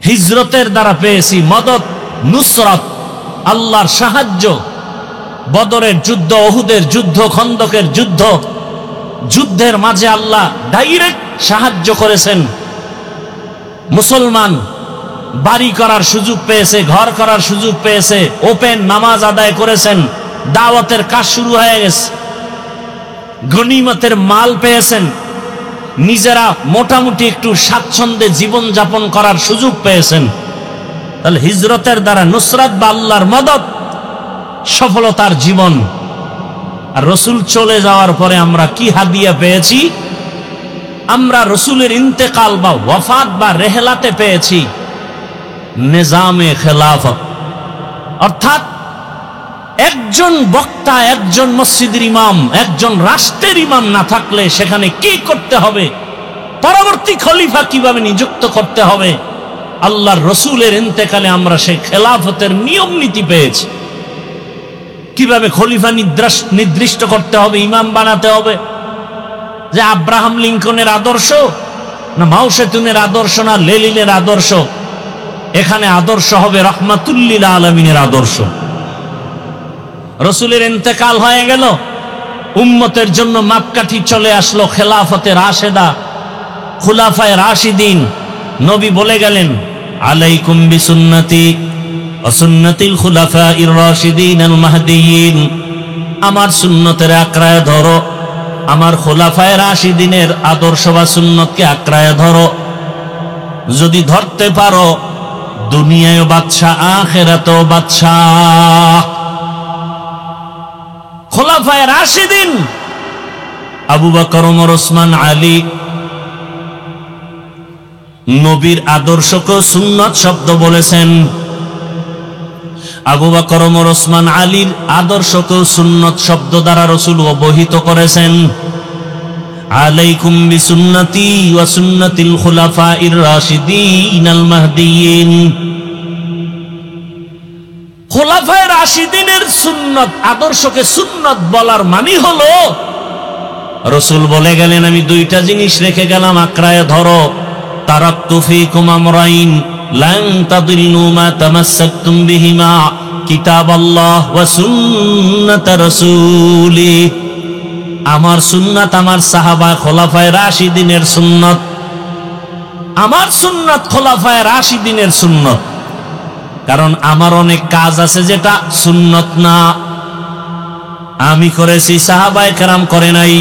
হিজরতের দ্বারা পেয়েছি মদদ, নুসরত, আল্লাহর সাহায্য। বদরের যুদ্ধ, ওহুদের যুদ্ধ, খন্দকের যুদ্ধ, যুদ্ধের মাঝে আল্লাহ ডাইরেক্ট সাহায্য করেছেন। মুসলমান বাড়ি করার সুযোগ পেয়েছে, ঘর করার সুযোগ পেয়েছে, ওপেন নামাজ আদায় করেছেন, দাওয়াতের কাজ শুরু হয়ে গেছে, গনিমতের মাল পেয়েছেন, নিজেরা মোটামুটি একটু স্বাচ্ছন্দ্যে জীবন যাপন করার সুযোগ পেয়েছেন। তাহলে হিজরতের দ্বারা নুসরাত বা আল্লাহর মদদ, সফলতার জীবন। আর রসুল চলে যাওয়ার পরে আমরা কি হাদিয়া পেয়েছি? আমরা রসুলের ইন্তেকাল বা ওয়াফাত বা রেহলাতে পেয়েছি নিজামে খেলাফত, অর্থাৎ একজন বক্তা, একজন মসজিদের ইমাম, একজন রাষ্ট্রের ইমাম না থাকলে সেখানে কি করতে হবে, পরবর্তী খলিফা কিভাবে নিযুক্ত করতে হবে, আল্লাহর রসুলের ইন্তেকালে আমরা সেই খেলাফতের নিয়ম নীতি পেয়েছি। কিভাবে খলিফা নির্দিষ্ট করতে হবে, ইমাম বানাতে হবে, যে আব্রাহাম লিঙ্কনের আদর্শ না মাও সেতুনের আদর্শ না লেনিনের আদর্শ। এখানে আদর্শ হবে রহমাতুল্লিল আলামিনের আদর্শ। রসুলের ইন্তেকাল হয়ে গেল, উম্মতের জন্য মাপকাঠি চলে আসলো খেলাফতে রাশেদা, খুলাফায়ে রাশিদিন। নবী বলে গেলেন, আলাইকুম বিসুন্নতি ওয়া সুন্নাতিল খুলাফাইর রাশিদিন আল মাহদিয়িন, আমার সুন্নতের আঁকড়ায় ধরো, আমার খুলাফায়ে রাশিদিনের আদর্শ বা সুন্নতকে আঁকড়ায় ধরো। যদি ধরতে পারো দুনিয়ায় বাদশাহ, আখিরাতেও বাদশাহ। খুলাফায়ে রাশিদিন আবু বকর, ওমর, ওসমান, আলী, নবীর আদর্শকে সুন্নত শব্দ বলেছেন। আবু বকর, ওমর, ওসমান, আলীর আদর্শকে সুন্নত শব্দ দ্বারা রাসূল অবহিত করেছেন। আলাইকুম বিসুন্নতি ওয়া সুন্নাতিল খুলাফাইর রাশিদিন আল মাহদিয়িন। খুলাফায়ে রাশিদিনের সুন্নত, আদর্শকে সুন্নত বলার মানে হলো রাসূল বলে গেলেন, আমি দুইটা জিনিস রেখে গেলাম, আঁকড়ায় ধরো। তারাকতু ফীকুম আমরাইন লান তাদিল্লু মা তামাসসাকতুম বিহিমা, কিতাবাল্লাহ ওয়া সুন্নাত রাসূলি। আমার সুন্নাত, আমার সাহাবা খোলাফায়ে রাশিদিনের সুন্নত, আমার সুন্নাত খোলাফায়ে রাশিদিনের সুন্নত। কারণ আমার অনেক কাজ আছে যেটা সুন্নত না, আমি করেছি সাহাবায়ে কেরাম করে নাই,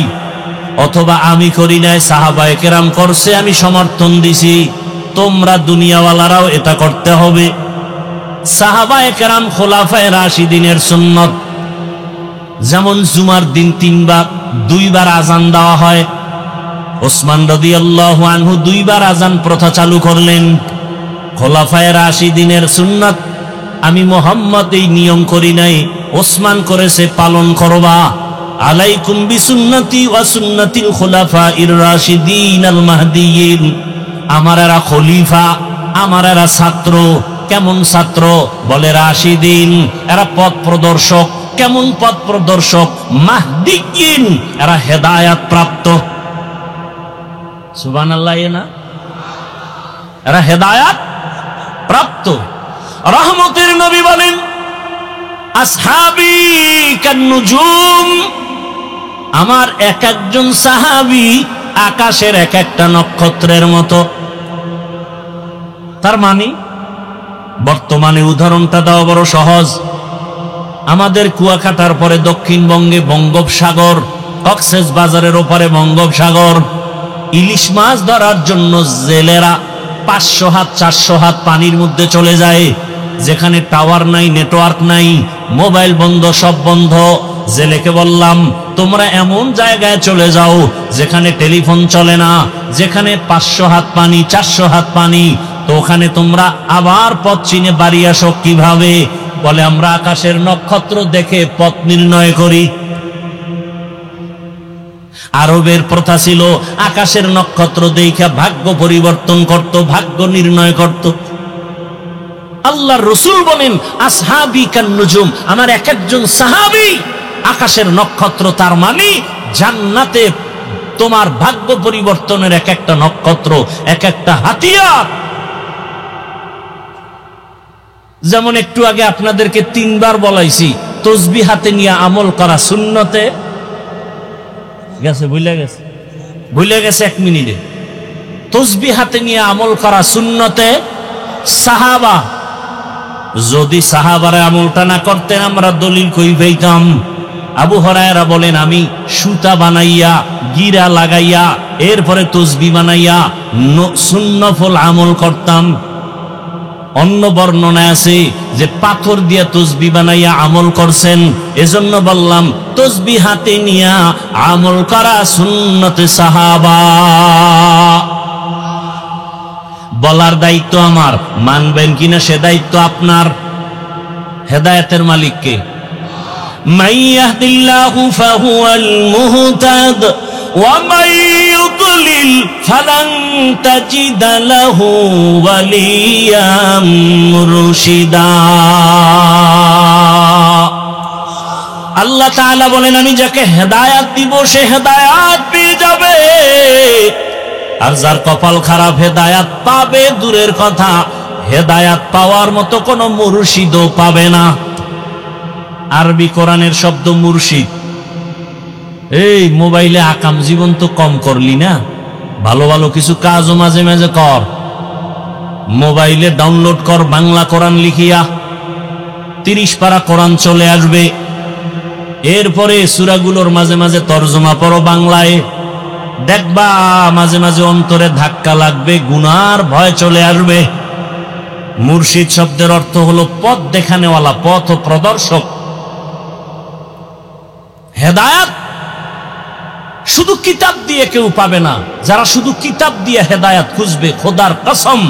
অথবা আমি করি নাই সাহাবায়ে কেরাম করছে, আমি সমর্থন দিছি। তোমরা দুনিয়াওয়ালারাও এটা করতে হবে। সাহাবায়ে কেরাম খোলাফায়ে রাশিদিনের সুন্নত, যেমন জুমার দিন 2বার আজান দেওয়া হয়। ওসমান রাদিয়াল্লাহু আনহু 2বার আজান প্রথা চালু করলেন। খোলাফায়ে রাশিদিনের সুন্নাত, আমি মুহাম্মদ এই নিয়ম করি নাই, ওসমান করেছে, পালন করবা। আলাইকুম বিসুন্নতি ওয়া সুন্নাতিল খুলাফাইর রাশিদিন আল মাহদিয়িন। আমার এরা খলিফা, আমার এরা ছাত্র। কেমন ছাত্র? বলে রাশিদিন, এরা পথ প্রদর্শক। কেমন পথ প্রদর্শক? মাহদিয়িন, এরা হেদায়েত প্রাপ্ত। সুবহানাল্লাহ, না এরা হেদায়েত প্রাপ্ত। রহমতের নবী বলেন, আসহাবী কান্নুজুম, আমার এক একজন সাহাবী আকাশের এক একটা নক্ষত্রের মতো। তার মানে বর্তমানে উদাহরণটা দেওয়া বড় সহজ। আমাদের কুয়াকাটার পরে দক্ষিণবঙ্গে বঙ্গোপসাগর, কক্সেস বাজারের ওপারে বঙ্গোপসাগর। ইলিশ মাছ ধরার জন্য জেলেরা 500 হাত 400 হাত পানির মধ্যে চলে যায়, যেখানে টাওয়ার নাই, নেটওয়ার্ক নাই, মোবাইল বন্ধ, সব বন্ধ। জেলেকে বললাম, তোমরা এমন জায়গায় চলে যাও যেখানে টেলিফোন চলে না, যেখানে 500 হাত পানি, 400 হাত পানি, তো ওখানে তোমরা আবার পথ চিনে বাড়ি আসো কিভাবে? বলে আমরা আকাশের নক্ষত্র দেখে পথ নির্ণয় করি। আরবের প্রথা ছিল আকাশের নক্ষত্র দেখে ভাগ্য পরিবর্তন করত, ভাগ্য নির্ণয় করত। আল্লাহর রাসূল বলেন আসহাবী কান নুজুম, আমার এক একজন সাহাবী আকাশের নক্ষত্র, তার মানে জান্নাতে তোমার ভাগ্য পরিবর্তনের এক একটা নক্ষত্র, এক একটা হাতিয়ার। যেমন একটু আগে আপনাদেরকে 3 বার বলাইছি তসবিহ হাতে নিয়ে আমল করা সুন্নতে গেছে, ভুলে গেছে 1 মিনিটে। তসবিহ হাতে নিয়ে আমল করা সুন্নতে সাহাবা, যদি সাহাবারা আমলটা না করতেন আমরা দলিল কই পাইতাম? আবু হুরায়রা বলেন আমি সুতা বানাইয়া গিরা লাগাইয়া এরপরে তসবিহ বানাইয়া সুন্নফল আমল করতাম। অন্য বর্ণনায় আছে যে পাথর দিয়া তসবিহ বানাইয়া আমল করছেন, এজন্য বললাম তসবিহ হাতে নিয়া আমল করা সুন্নতে সাহাবা। বলার দায়িত্ব আমার, মানবেন কিনা সে দায়িত্ব আপনার। হেদায়েতের মালিক কে? মান ইয়াহদিল্লাহু ফাহুয়াল মুহতাদ ওয়া মান ইউদ্লিল ফালান তাজিদা লাহু ওয়ালিয়াম মুরশিদা। আল্লাহ তাআলা বলেন আমি যাকে হেদায়েত দিব সে হেদায়েত পেয়ে যাবে, আর যার কপাল খারাপ হেদায়েত পাবে দূরের কথা, হেদায়েত পাওয়ার মতো কোনো মুর্শিদও পাবে না। আরবি কোরআনের শব্দ মুর্শিদ। এই মোবাইলে আকাম জীবন তো কম করলি না, ভালো ভালো কিছু কাজও মাঝে মাঝে কর। মোবাইলে ডাউনলোড কর বাংলা কোরআন লিখিয়া, 30 পারা কোরআন চলে আসবে। এরপরে সূরাগুলোর মাঝে মাঝে তরজমা পড়ো বাংলায়, দেখবা মাঝে মাঝে অন্তরে ধাক্কা লাগবে, গুনার ভয় চলে আসবে। মুর্শিদ শব্দের অর্থ হলো পথ দেখানেওয়ালা, পথ প্রদর্শক। হেদায়েত শুধু কিতাব দিয়ে কেউ পাবে না। যারা শুধু কিতাব দিয়ে হেদায়েত খুঁজবে, খোদার কসম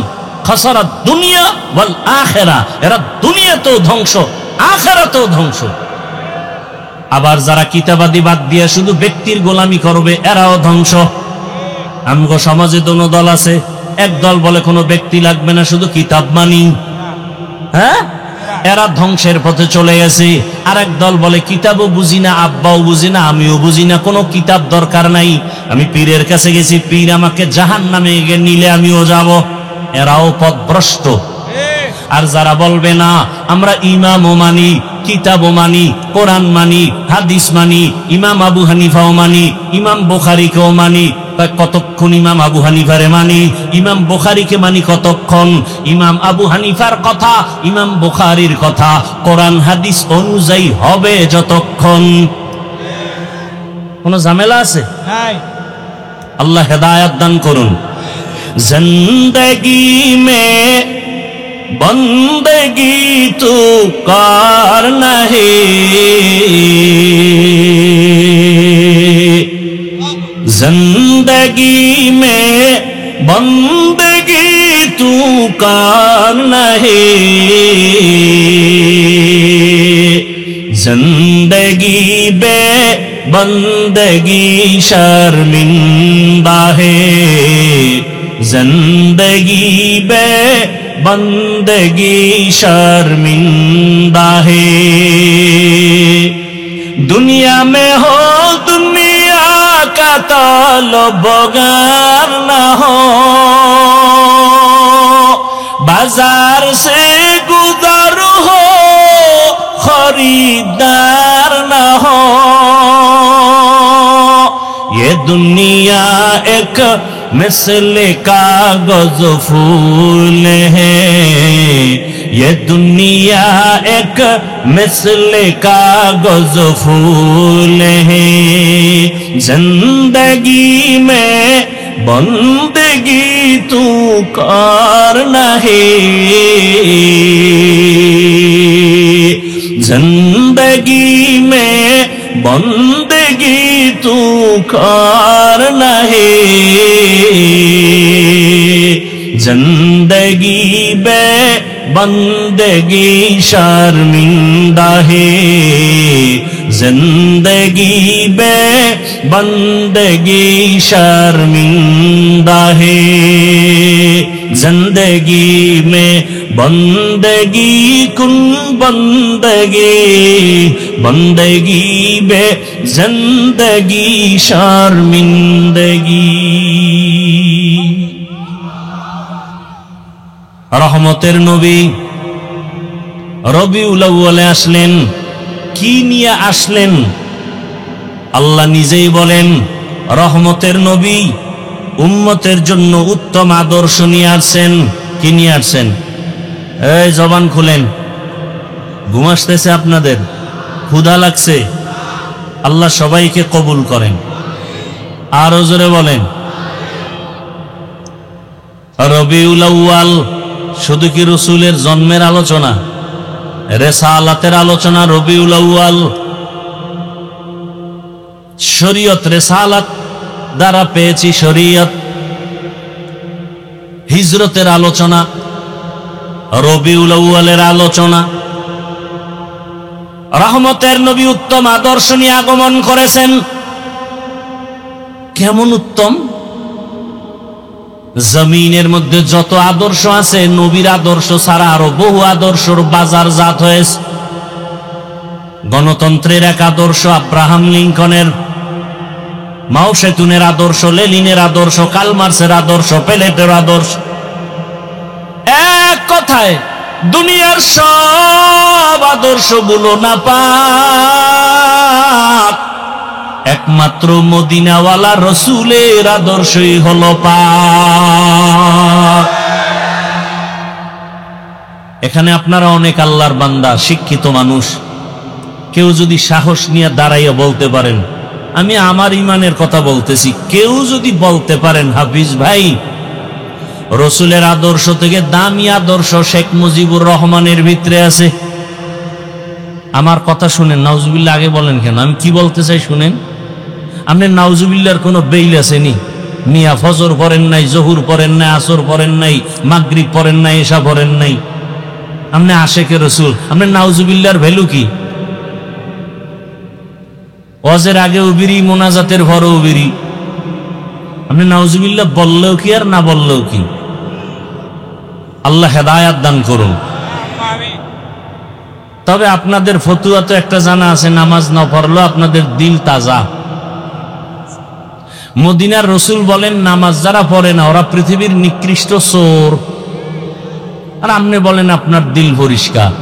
খাসারাত দুনিয়া ওয়াল আখিরা, এরা দুনিয়াতেও ধ্বংস আখিরাতেও ধ্বংস। আবার যারা কিতাবাদি বাদ দিয়ে শুধু ব্যক্তির গোলামি করবে, এরাও ধ্বংস। আমগো সমাজে দোনো দল আছে, এক দল বলে কোনো ব্যক্তি লাগবে না, শুধু কিতাব মানি, হ্যাঁ, এরা ধ্বংসের পথে চলে গেছে। আর এক দল বলে কিতাবও বুঝি না, আব্বাও বুঝি না, আমিও বুঝি না, কোনো কিতাব দরকার নাই, আমি পীরের কাছে গেছি, পীর আমাকে জাহান্নামে নিলে আমিও যাব, এরাও পথভ্রষ্ট। আর যারা বলবে না আমরা ইমামও মানি, কিতাবও মানি, কোরআন মানি, হাদিস মানি, ইমাম আবু হানিফাও মানি, ইমাম বুখারীকেও মানি, কতক্ষণ ইমাম আবু হানিফারে মানি, ইমাম বুখারীকে মানি কতক্ষণ? ইমাম আবু হানিফার কথা, ইমাম বুখারীর কথা কোরআন হাদিস অনুযায়ী হবে যতক্ষণ। কোন ঝামেলা আছে? আল্লাহ হেদায়েত দান করুন। জিন্দেগি মে बंदगी तू करना है, जिंदगी में बंदगी तू करना है, जिंदगी बे बंदगी शर्मिंदा है, जिंदगी बे बंदगी शर्मिंदा है। दुनिया में हो दुनिया का तलबगार न हो, बाजार से गुजर हो खरीदार न हो, ये दुनिया एक मिसले कागज फूल है, ये दुनिया एक मिसले कागज फूल है, जिंदगी में बंदगी तू करना है, जिंदगी में बंदगी जिंदगी तू करना है, जिंदगी बे बंदगी शर्मिंदा है, जिंदगी बे बंदगी शर्मिंदा है, जिंदगी में बंदगी कुन बंदगी, बंदगी बे जिंदगी शर्मिंदगी। रहमतेर नबी रबिउल आव्वाले আসলেন। কি নিয়ে আসলেন? আল্লাহ নিজেই বলেন রহমতের নবী উম্মতের জন্য উত্তম আদর্শ নিয়ে আসছেন। কি নিয়ে আসছেন? এই জবান খুলেন, ঘুম আসতেছে আপনাদের, ক্ষুধা লাগছে? আল্লাহ সবাইকে কবুল করেন। আরো জোরে বলেন। রবিউল আউয়াল শুধু কি রসুলের জন্মের আলোচনা, রেসালাতের আলোচনা? রবিউল আউয়াল শরীয়ত, রেসালাত দ্বারা পেয়েছি শরীয়ত, হিজরতের আলোচনা, রবিউল আউয়ালের আলোচনা। রহমতের নবী উত্তম আদর্শ নিয়ে আগমন করেছেন। কেমন উত্তম? জমিনের মধ্যে যত আদর্শ আছে নবীর আদর্শ ছাড়া আরো বহু আদর্শর বাজার জাত হয়েছে। গণতন্ত্রের এক আদর্শ আব্রাহাম লিঙ্কনের, মাও সেতুনের আদর্শ, লেনিনের আদর্শ, কালমার্সের আদর্শ, পেলেটের আদর্শ। এক কথায় দুনিয়ার সব আদর্শগুলো নাপাক, একমাত্র মদিনাওয়ালা রসুলের আদর্শই হলো পাক। এখানে আপনারা অনেক আল্লাহর বান্দা, শিক্ষিত মানুষ, কেউ যদি সাহস নিয়ে দাঁড়াইয়া বলতে পারেন, আমি আমার ইমানের কথা বলতেছি, কেউ যদি বলতে পারেন হাফিজ ভাই রসুলের আদর্শ থেকে দামি আদর্শ শেখ মুজিবুর রহমানের ভিতরে আছে, আমার কথা শুনেন। নাউজুবিল্লাহ আগে বলেন কেন? আমি কি বলতে চাই শুনেন। আপনি নাউজুবিল্লাহর কোনো বেইল আসেনি? মিয়া ফজর পড়েন নাই, জহুর পড়েন নাই, আসর পড়েন নাই, মাগরিব পড়েন নাই, এশা পড়েন নাই, আপনি আশেকে রসুল, আপনি নাউজুবিল্লাহর ভ্যালু কি? ওয়াজের আগে উবিরি, মোনাজাতের পরে উবিরি, আপনি নাউজুবিল্লাহ বললেও কি আর না বললেও কি? আল্লাহ হেদায়াত দান করুন। তবে আপনাদের ফতুয়া তো একটা জানা আছে, নামাজ না পড়লেও আপনাদের দিল তাজা। মদিনার রসুল বলেন নামাজ যারা পড়ে না ওরা পৃথিবীর নিকৃষ্ট চোর, আর আপনি বলেন আপনার দিল পরিষ্কার।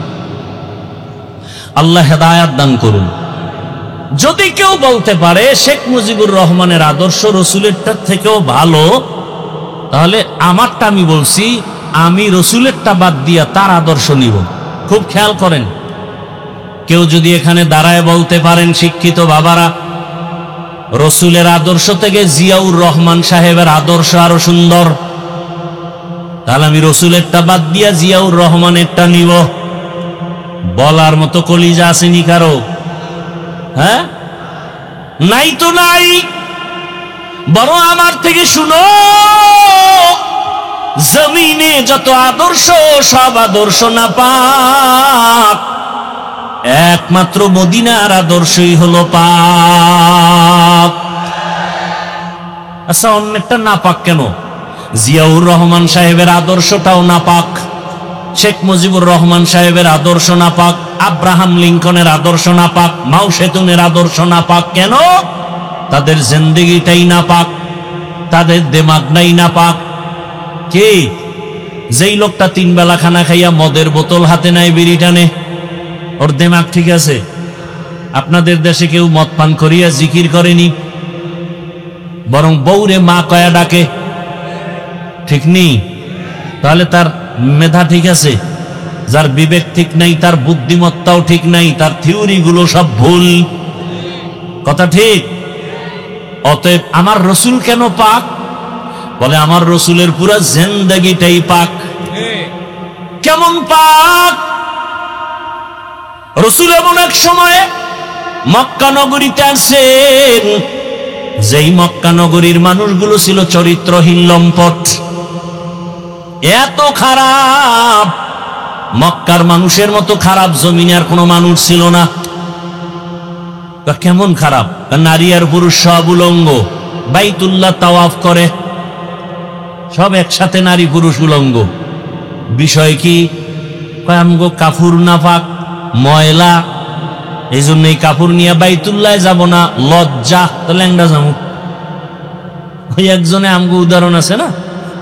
আল্লাহ হেদায়াত দান করুন। যদি কেউ বলতে পারে শেখ মুজিবুর রহমানের আদর্শ রসুলেরটা থেকেও ভালো, তাহলে আমারটা আমি বলছি, আমি রসুলেরটা বাদ দিয়া তার আদর্শ নিব। খুব খেয়াল করেন, কেউ যদি এখানে দাঁড়ায় বলতে পারেন শিক্ষিত বাবারা রসুলের আদর্শ থেকে জিয়াউর রহমান সাহেবের আদর্শ আরো সুন্দর, তাহলে আমি রসুলেরটা বাদ দিয়া জিয়াউর রহমানেরটা নিব। বলার মতো কলিজা আসেনি কারো? হ্যাঁ, নাই তো নাই। বড় আমার থেকে শুনো, জমিনে যত আদর্শ সব আদর্শ নাপাক, একমাত্র মদিনার আদর্শই হলো পাক। আচ্ছা, অন্যটা নাপাক কেন? জিয়াউর রহমান সাহেবের আদর্শটাও নাপাক, শেখ মুজিবুর রহমান সাহেবের আদর্শ নাপাক, আব্রাহাম লিঙ্কনের আদর্শ নাপাক, মাও সেতুনের আদর্শ নাপাক। কেন? তাদের জিন্দেগিটাই নাপাক, তাদের দেমাগটাই নাপাক। কে? যেই লোকটা 3 বেলা খানা খাইয়া মদের বোতল হাতে নাই, বিড়ি টানে, ওর দেমাগ ঠিক আছে? আপনাদের দেশে কেউ মদ পান করিয়া জিকির করেনি, বরং বউরে মা কয়া ডাকে, ঠিক নেই? তাহলে তার মেধা ঠিক আছে? যার বিবেক ঠিক নাই তার বুদ্ধিমত্তাও ঠিক নাই, তার থিওরি গুলো সব ভুল। কথা ঠিক? অতএব আমার রসুল কেন পাক? বলে আমার রসুলের পুরা জিন্দেগিটাই পাক। কেমন পাক? রসুল এমন এক সময়ে মক্কা নগরীতে আসেন, যেই মক্কা নগরীর মানুষগুলো ছিল চরিত্রহীন, লম্পট, এত খারাপ, মক্কার মানুষের মতো খারাপ জমিনে আর কোনো মানুষ ছিল না। কেমন খারাপ? নারী আর পুরুষ সব উলঙ্গ, বাইতুল্লাহ তাওয়াফ করে, সব একসাথে নারী পুরুষ উলঙ্গ। বিষয় কি? আমগো কাফুর নাপাক, ময়লা, এই জন্য এই কাপড় নিয়ে বাইতুল্লাহ যাব না, লজ্জা, তো ল্যাংড়া যাবো। ওই একজনে আমগো উদাহরণ আছে না,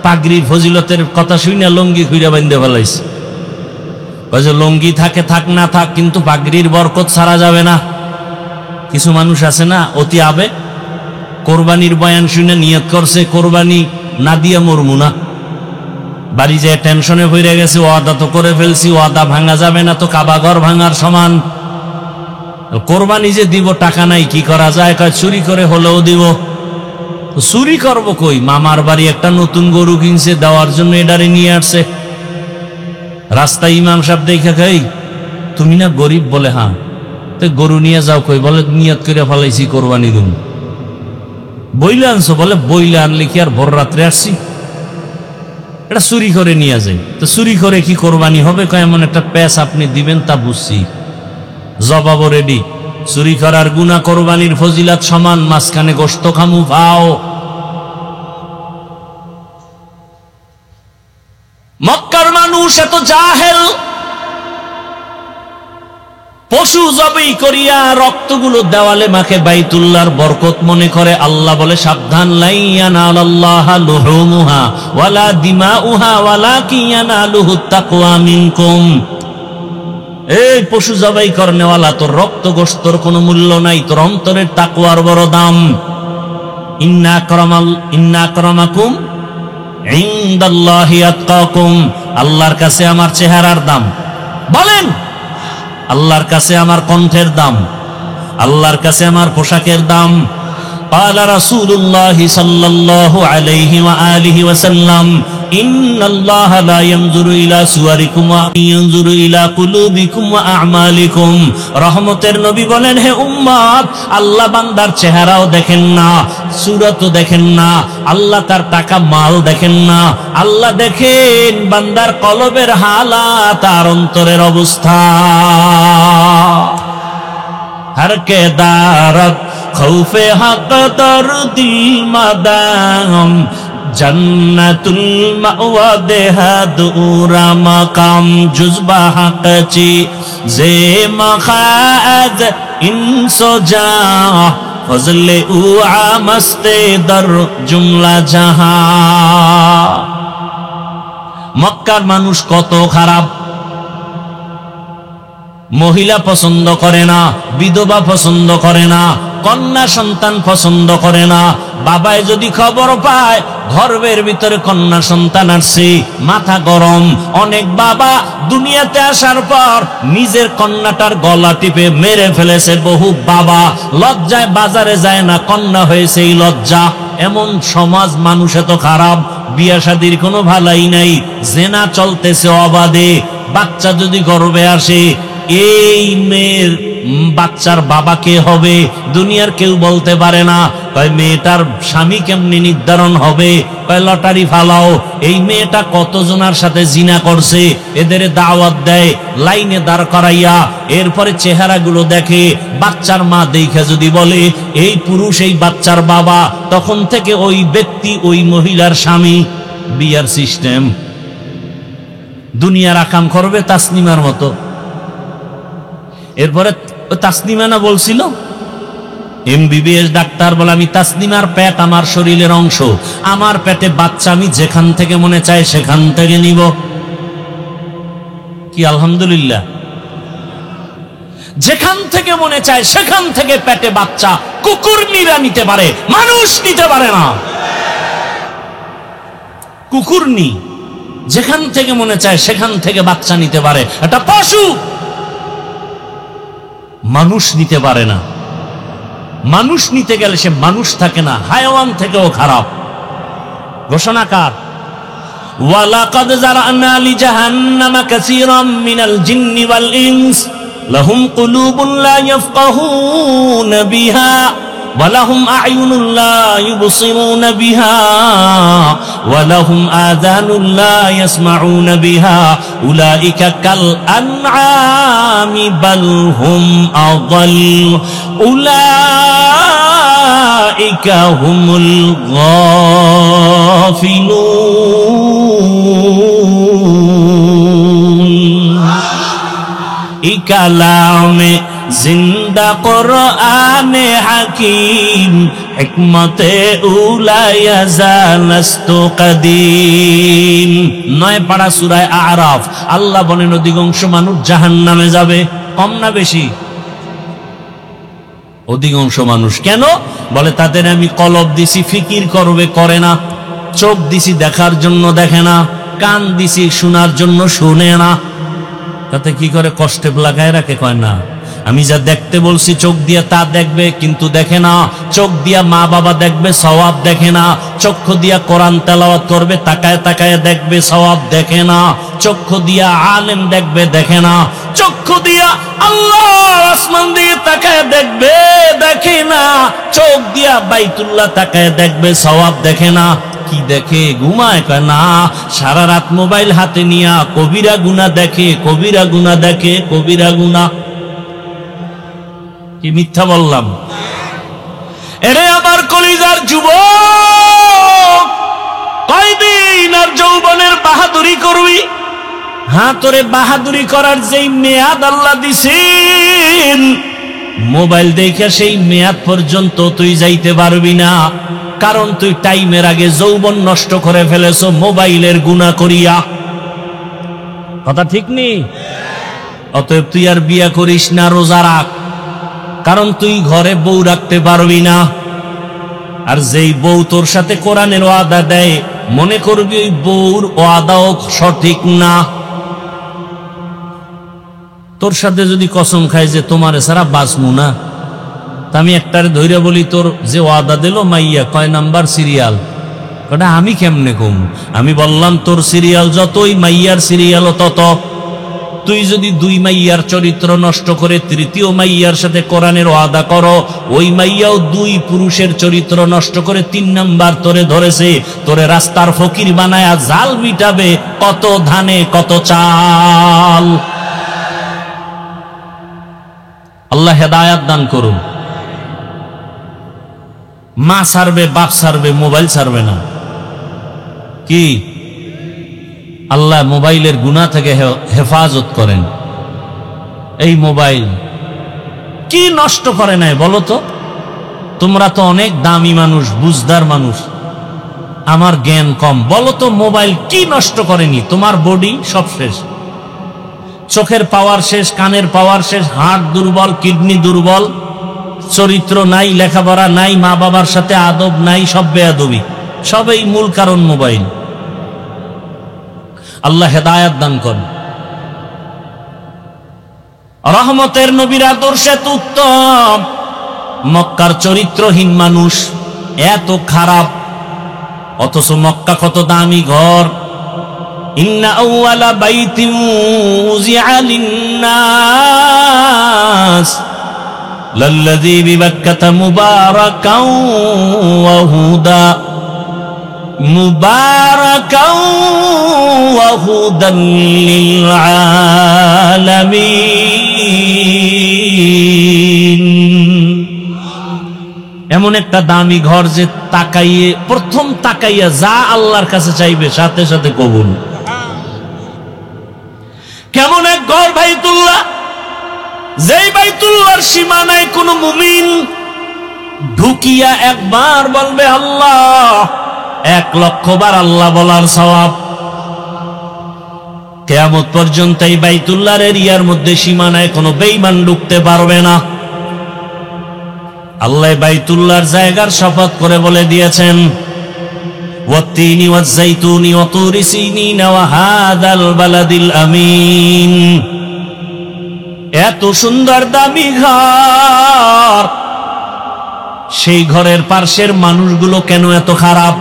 পাগড়ির ফজিলতের কথা শুনে লঙ্গি খুইরা বান্ধে ফেলাইছে। লঙ্গি থাকে থাক না থাক, কিন্তু পাগড়ির বরকত ছাড়া যাবে না। কিছু মানুষ আছে না অতি আবেগ, কোরবানির বয়ান শুনে নিয়ত করছে কোরবানি না দিয়ে মরমু না, বাড়ি যায় টেনশনে পড়ে গেছে, ওয়াদা তো করে ফেলছি, ওয়াদা ভাঙা যাবে না, তো কাবা ঘর ভাঙার সমান। কোরবানি যে দিব টাকা নাই, কি করা যায়? কয় চুরি করে হলেও দিব। চুরি করবো কই? মামার বাড়ি একটা নতুন গরু কিনছে, দেওয়ার জন্য এডারে নিয়ে আসছে। রাস্তায় ইমাম সাহেব দেখে, খাই তুমি না গরিব? বলে হ্যাঁ। তো গরু নিয়ে যাও কই? বলে নিয়ত করে ফেলাইছি কোরবানি দিব। বইলে আনছো? বলে বইলে আনলে কি আর ভোর রাত্রে আসছি? এটা চুরি করে নিয়ে যাই। তো চুরি করে কি কোরবানি হবে? কয় এমন একটা প্যাচ আপনি দিবেন তা বুঝছি, জবাব রেডি। চুরি করার গুনাহ কোরবানির ফজিলাত সমান, মাঝখানে গোশত খামু ভাও। মক্কার মানুষ এত জাহেল, পশু জবাই করিয়া রক্তগুলো দেওয়ালে মাখে বাইতুল্লাহর বরকত মনে করে। আল্লাহ বলে সাবধান, লা ইয়ানালাল্লাহা লুহুমুহা ওয়ালা দিমাউহা ওয়ালাকিন ইয়ানালুহুত তাকওয়া মিনকুম। এই পশু জবাই করনেওয়ালা, তোর রক্ত গোশতর কোনো মূল্য নাই, তোর অন্তরের তাকওয়ার বড় দাম। ইন্না আকরামাকুম ইনদাল্লাহি আতকাকুম। আল্লাহর কাছে আমার চেহারার দাম, বলেন আল্লাহর কাছে আমার কণ্ঠের দাম, আল্লাহর কাছে আমার পোশাকের দাম। قال رسول الله صلى الله عليه وآله وسلم إن الله لا ينظر إلى صوركم وينظر إلى قلوبكم وأعمالكم। রহমতের নবী বলেন, হে উম্মত, আল্লাহ বান্দার চেহারাও দেখেন না, সূরতও দেখেন না, আল্লাহ তার টাকা মাল দেখেন না, আল্লাহ দেখেন বান্দার কলবের হালাত আর অন্তরের অবস্থা। हर के दारत खौफे हक दर्दी मदाम जन्नतुल मावा देहदूरा मकाम जुज़बा हक़ची जे मखाज इंसो जा फजले उआ मस्ते दर जुमला जहां। মক্কার মানুষ কত খারাপ! মহিলা পছন্দ করে না, বিধবা পছন্দ করে না, কন্যা সন্তান পছন্দ করে না। বাবায় যদি খবর পায় গর্ভের ভিতরে কন্যা সন্তান আসছে, মাথা গরম। অনেক বাবা দুনিয়াতে আসার পর নিজের কন্যাটার গলা টিপে মেরে ফেলেছে। বহু বাবা লজ্জায় বাজারে যায় না, কন্যা হয়েছে এই লজ্জা। এমন সমাজ, মানুষ এত খারাপ, বিয়া শাদির কোনো ভালাই নাই, জেনা চলতেছে অবাধে। বাচ্চা যদি গর্ভে আসে, এই মেয়ের বাচ্চার বাবা কে হবে দুনিয়ার কেউ বলতে পারে না। কয় মেয়েটার স্বামী কেমনি নির্ধারণ হবে? কয় লটারি ফালাও। এই মেয়েটা কতজনের সাথে জিনা করছে, এদের দাওয়াত দেয়, লাইনে দাঁড় করাইয়া, এরপরে চেহারাগুলো দেখে। বাচ্চার মা দেখে যদি বলে এই পুরুষ এই বাচ্চার বাবা, তখন থেকে ওই ব্যক্তি ওই মহিলার স্বামী। বিয়ার সিস্টেম, দুনিয়ার আকাম করবে তাসনিমার মতো। এরপরে তাসনিমা না বলছিল, এমবিবিএস ডাক্তার বলে আমি তাসনিমার পেট আমার শরীরের অংশ, আমার পেটে বাচ্চা, আমি যেখান থেকে মনে চায় সেখান থেকে নিব। কি আলহামদুলিল্লাহ! যেখান থেকে মনে চায় সেখান থেকে পেটে বাচ্চা। কুকুরনিরা নিতে পারে, মানুষ নিতে পারে না। কুকুরনি যেখান থেকে মনে চায় সেখান থেকে বাচ্চা নিতে পারে, এটা পশু। মানুষ নিতে পারে না। মানুষ নিতে গেলে সে মানুষ থাকে না, হায়াওয়ান থেকেও খারাপ। ঘোষণাকার, ওয়ালাকাদ জারানা লি জাহান্নামা কাসীরাম মিনাল জিন্নি ওয়াল ইনস লাহুম কুলুবুন লা ইয়াফকাহুনা বিহা ওয়ালাহুম আ'য়ুনুন লা ইউবসিরুনা বিহা ওয়ালাহুম আযানুন লা ইয়াসমাউনা বিহা উলাইকা কাল আনআমি বাল হুম আযাল উলাইকা হুমুল গাফিলুন। কালামে জিন্দা কোরআনে হাকিম হিকমতে উলায়া জালাস্তু কাদিম। 9 পারা সূরা আরাফ। আল্লাহ বলেন অধিকাংশ মানুষ জাহান্নামে যাবে। কম না বেশি? অধিকাংশ মানুষ। কেন? বলে তাদের আমি কলব দিছি ফিকির করবে, করে না। চোখ দিছি দেখার জন্য, দেখে না। কান দিছি শোনার জন্য, শুনে না। তাতে কি করে? কষ্টে লাগায় রাখে। কয় না, আমি যা দেখতে বলছি চোখ দিয়া তা দেখবে, কিন্তু দেখে না। চোখ দিয়া মা বাবা দেখবে, সওয়াব দেখে না। চক্ষু দিয়া কোরআন তেলাওয়াত করবে, তাকায় তাকায় দেখবে, সওয়াব দেখে না। চক্ষু দিয়া আলেম দেখবে, দেখে না। চক্ষু দিয়া আল্লাহ আসমান দিয়ে তাকায় দেখবে, দেখে না। চোখ দিয়া বাইতুল্লাহ তাকায় দেখবে, সওয়াব দেখে না। কি দেখে? ঘুমায়। কয় না, সারা রাত মোবাইল হাতে নিয়া কবিরা গুনাহ দেখে, কবিরা গুনাহ দেখে, কবিরা গুনাহ। কি মিথ্যা বললাম? এরে আমার কলিজার যুবক, কয়দিন আর যৌবনের বাহাদুরি করবি? হ্যাঁ, তোরে বাহাদুরি করার যেই মেয়াদ আল্লাহ দিছেন, মোবাইল দেখে সেই মেয়াদ পর্যন্ত তুই যাইতে পারবি না। কারণ তুই টাইমের আগে যৌবন নষ্ট করে ফেলেছো মোবাইলের গুনাহ করিয়া। কথা ঠিক নেই? অতএব তুই আর বিয়া করিস না, রোজা রাখ। কারণ তুই ঘরে বউ রাখতে পারবি না। আর যেই বউ তোর সাথে কোরআনের ওয়াদা দেয়, মনে করবি ওই বউর ওয়াদাও সঠিক না। তোর সাথে যদি কসম খায় যে তোমারে ছাড়া বাঁচমু না, তা আমি একটারে ধৈর্য বলি, তোর যে ওয়াদা দিল মাইয়া কয় নাম্বার সিরিয়াল? কটা আমি কেমনে কম? আমি বললাম তোর সিরিয়াল যতই, মাইয়ার সিরিয়ালও তত। তুই যদি 2 মাইয়ার চরিত্র নষ্ট করে 3য় মাইয়ার সাথে কোরআনের ওয়াদা করো, ওই মাইয়াও 2 পুরুষের চরিত্র নষ্ট করে 3 নাম্বার তোরে ধরেছে। তোরে রাস্তার ফকির বানায়া জাল মিটাবে, কত ধানে কত চাল। আল্লাহ হেদায়াত দান করুন। মা ছাড়বে, বাপ ছাড়বে, মোবাইল ছাড়বে না। কি? আল্লাহ মোবাইলের গুনাহ থেকে হেফাজত করেন। এই মোবাইল কি নষ্ট করে নাই বলো তো? তোমরা তো অনেক দামি মানুষ, বুঝদার মানুষ, আমার জ্ঞান কম। বলো তো মোবাইল কি নষ্ট করেনি? তোমার বডি সব শেষ, চোখের পাওয়ার শেষ, কানের পাওয়ার শেষ, হার্ট দুর্বল, কিডনি দুর্বল, চরিত্র নাই, লেখাপড়া নাই, মা বাবার সাথে আদব নাই, সব বেয়াদবি। সবই মূল কারণ মোবাইল। আল্লাহ হেদায়াত দান করেন। রহমতের নবীর আদর্শে উত্তম, মক্কার চরিত্রহীন মানুষ এত খারাপ, অথচ মক্কা কত দামি ঘর। ইন্না আউয়ালা বাইতিন উযিআ লিন-নাস লাল্লাযী বিবাক্কাতা মুবারাকাও ওয়া হুদা মুবারাকাও ওয়া হুদান লিল আলামিন। এমন একটা দামি ঘর যে তাকাইয়ে, প্রথম তাকাইয়া যা আল্লাহর কাছে চাইবে সাথে সাথে কবুল। কেমন এক ঘর বাইতুল্লাহ, যেই বাইতুল্লাহর সীমানায় কোন মুমিন ঢুকিয়া একবার বলবে আল্লাহ, 1,00,000 বার আল্লাহ বলার সওয়াব। কিয়ামত পর্যন্ত এই বাইতুল্লাহর এরিয়ার মধ্যে সীমানায় কোনো বেঈমান ঢুকতে পারবে না। আল্লাহ বাইতুল্লাহর জায়গার শপথ করে বলে দিয়েছেন, ওয়াত্তিনি ওয়াজ্জাইতুনি ওয়া তুরি সিনিন ওয়া হাযাল বালাদিল আমিন। এত সুন্দর দামি ঘর, সেই ঘরের পাশের মানুষগুলো কেন এত খারাপ?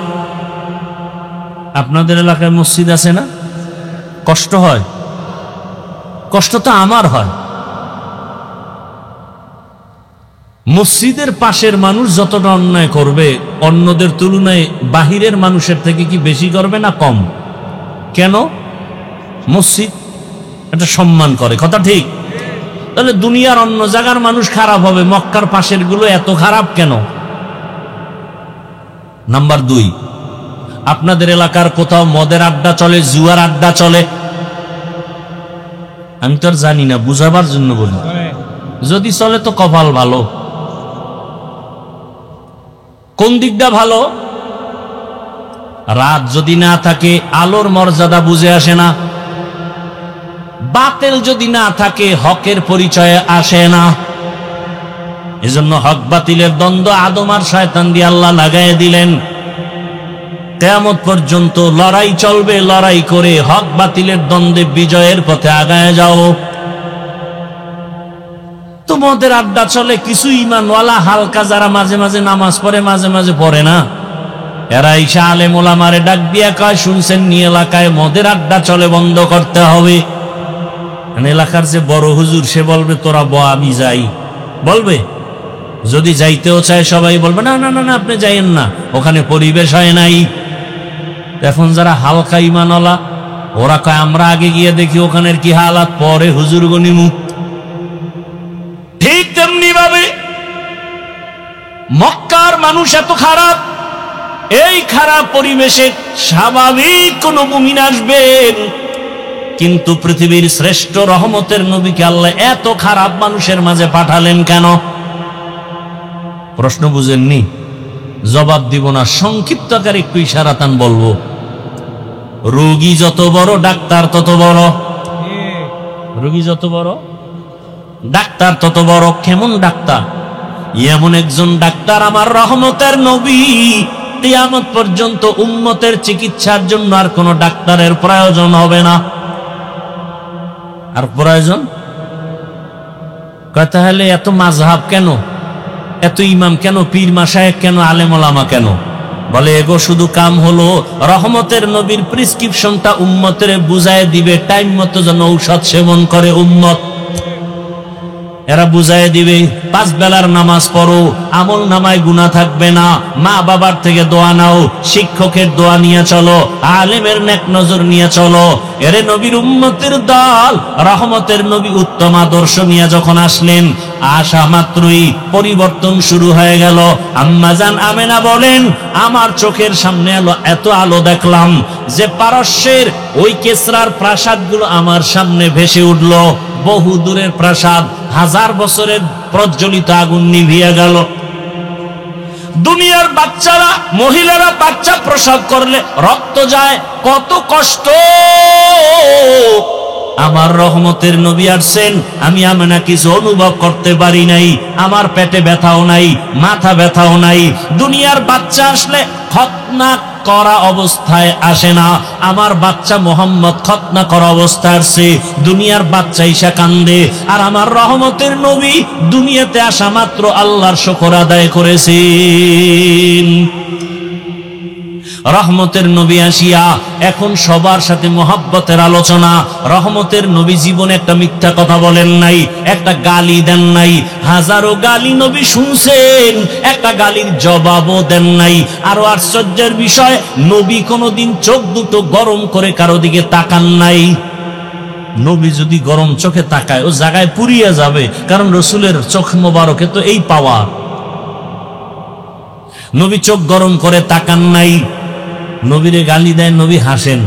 আপনাদের এলাকায় মসজিদ আছে না? কষ্ট হয়? কষ্ট তো আমার হয়। মসজিদের পাশের মানুষ যতটা অন্যায় করবে অন্যদের তুলনায় বাহিরের মানুষের থেকে কি বেশি করবে না কম? কেন? মসজিদ এটা সম্মান করে, কথা ঠিক? তাহলে দুনিয়ার অন্য জায়গার মানুষ খারাপ হবে, মক্কার পাশের গুলো এত খারাপ কেন? নাম্বার 2, আপনাদের এলাকার কোথাও মদের আড্ডা চলে, জুয়ার আড্ডা চলে? আমি তো আর জানি না, বুঝাবার জন্য বলি। যদি চলে তো কপাল ভালো। কোন দিকটা ভালো? রাত যদি না থাকে আলোর মর্যাদা বুঝে আসে না, বাতিল যদি না থাকে হকের পরিচয়ে আসে না। এজন্য হক বাতিলের দ্বন্দ্ব আদম আর শয়তান দিয়ে আল্লাহ লাগাই দিলেন। কিয়ামত পর্যন্ত লড়াই চলবে, লড়াই করে হক বাতিলের দ্বন্দ্বে বিজয়ের পথে আগায় যাও। তো মদের আড্ডা চলে, কিছু ঈমানওয়ালা হালকা যারা মাঝে মাঝে নামাজ পড়ে মাঝে মাঝে পড়ে না, এরা ঈশা আলেম ওলামারে ডাক দিয়া কয়, শুনছেন নি এলাকায় মদের আড্ডা চলে, বন্ধ করতে হবে। এলাকার যে বড় হুজুর সে বলবে তোরা ব, আমি যাই, বলবে। যদি যাইতেও চায় সবাই বলবে না না না না আপনি যাইয়েন না, ওখানে পরিবেশ হয় নাই। এখন যারা হালকা ঈমানওয়ালা ওরা কয় আমরা আগে গিয়ে দেখি ওখানের কি হালাত, পরে হুজুর গনিমু। ঠিক তেমনি ভাবে মক্কার মানুষ এত খারাপ, এই খারাপ পরিবেশে স্বাভাবিক কোন মুমিন আসবেন, কিন্তু পৃথিবীর শ্রেষ্ঠ রহমতের নবীকে আল্লাহ এত খারাপ মানুষের মাঝে পাঠালেন কেন? প্রশ্ন বুঝেননি? জবাব দিব না, সংক্ষিপ্ত আকারে একটু ইশারাতান বলবো। রোগী যত বড় ডাক্তার তত বড়, রোগী যত বড় ডাক্তার তত বড়। কেমন ডাক্তার? এমন একজন ডাক্তার আমার রহমতের নবী কিয়ামত পর্যন্ত উম্মতের চিকিৎসার জন্য আর কোন ডাক্তারের প্রয়োজন হবে না। আর প্রয়োজন কথা হলে এত মাযহাব কেন, এত ইমাম কেন, পীর মাশায়েখ কেন, আলেম ওলামা কেন? বলে এগো শুধু কাম হলো রহমতের নবীর প্রেসক্রিপশনটা উম্মতের বুঝায় দিবে, টাইম মতো যেন ঔষধ সেবন করে উম্মত। এরা বুঝায় দিবে 5 বেলার নামাজ পড়ো, আমল নামায় গুনাহ থাকবে না, মা বাবার থেকে দোয়া নাও, শিক্ষকের দোয়া নিয়ে চলো, আলেমের নেক নজর নিয়ে চলো। এরে নবীর উম্মতের দল রহমতের নবী উত্তম আদর্শ নিয়ে যখন আসলেন, আসা মাত্রই পরিবর্তন শুরু হয়ে গেল। আম্মা জান আমেনা বলেন, আমার চোখের সামনে এত আলো দেখলাম যে পারস্যের ওই কেসরার প্রাসাদগুলো আমার সামনে ভেসে উঠল। বহু দূরের প্রাসাদ, 1000 বছরের প্রজ্বলিত আগুন নিভিয়ে গেল। দুনিয়ার বাচ্চারা, মহিলারা বাচ্চা প্রসব করলে রক্ত যায়, কত কষ্ট। আমার রহমতের নবী আসছেন, আমি আমেনা কিছু অনুভব করতে পারি নাই, আমার পেটে ব্যথাও নাই, মাথা ব্যথাও নাই। দুনিয়ার বাচ্চা আসলে খতনা করা অবস্থায় আসে না, আমার বাচ্চা মোহাম্মদ খতনা করা অবস্থায় আসছে। দুনিয়ার বাচ্চা ঈশা কান্দে, আর আমার রহমতের নবী দুনিয়াতে আসা মাত্র আল্লাহর শুকর আদায় করেছেন। রহমতের নবী আসিয়া এখন সবার সাথে মহব্বতের আলোচনা। রহমতের নবী জীবনে একটা মিথ্যা কথা বলেন নাই, একটা গালি দেন নাই। হাজারো গালি নবী শুনছেন, একটা গালির জবাবও দেন নাই। আরো আশ্চর্যের বিষয়, নবী কোনোদিন চোখ দুটো গরম করে কারো দিকে তাকান নাই। নবী যদি গরম চোখে তাকায় ও জায়গায় পুড়িয়ে যাবে, কারণ রসুলের চোখ মোবারকে তো এই পাওয়ার। নবী চোখ গরম করে তাকান নাই। নবীরে গালি দেয়, নবী হাসেন,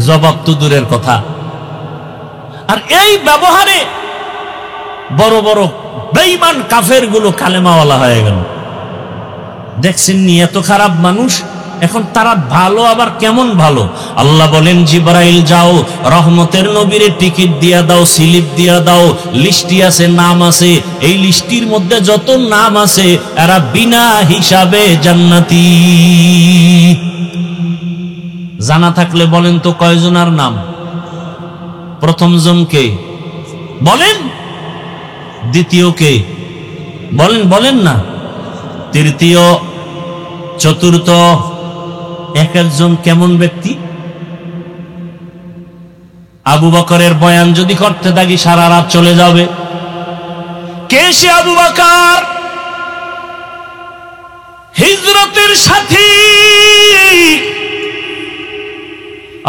জবাব তো দূরের কথা। আর এই ব্যবহারে বড় বড় বেঈমান কাফের গুলো কালেমাওয়ালা হয়ে গেল। দেখছেন নি এত খারাপ মানুষ, এখন তারা ভালো আবার কেমন ভালো? আল্লাহ বলেন, জিবরাইল যাও রহমতের নবীরে টিকিট দিয়া দাও, স্লিপ দিয়া দাও, লিস্টি আছে, নাম আছে, এই লিস্টির মধ্যে যত নাম আছে এরা বিনা হিসাবে জান্নাতি। জানা থাকলে বলেন তো কয়জনার নাম? প্রথম জনকে বলেন, দ্বিতীয় কে বলেন, বলেন না, তৃতীয়, চতুর্থ, এক একজন কেমন ব্যক্তি? আবু বকরের বয়ান যদি করতে থাকি সারা রাত চলে যাবে। কে সে আবু বকর? হিজরতের সাথী,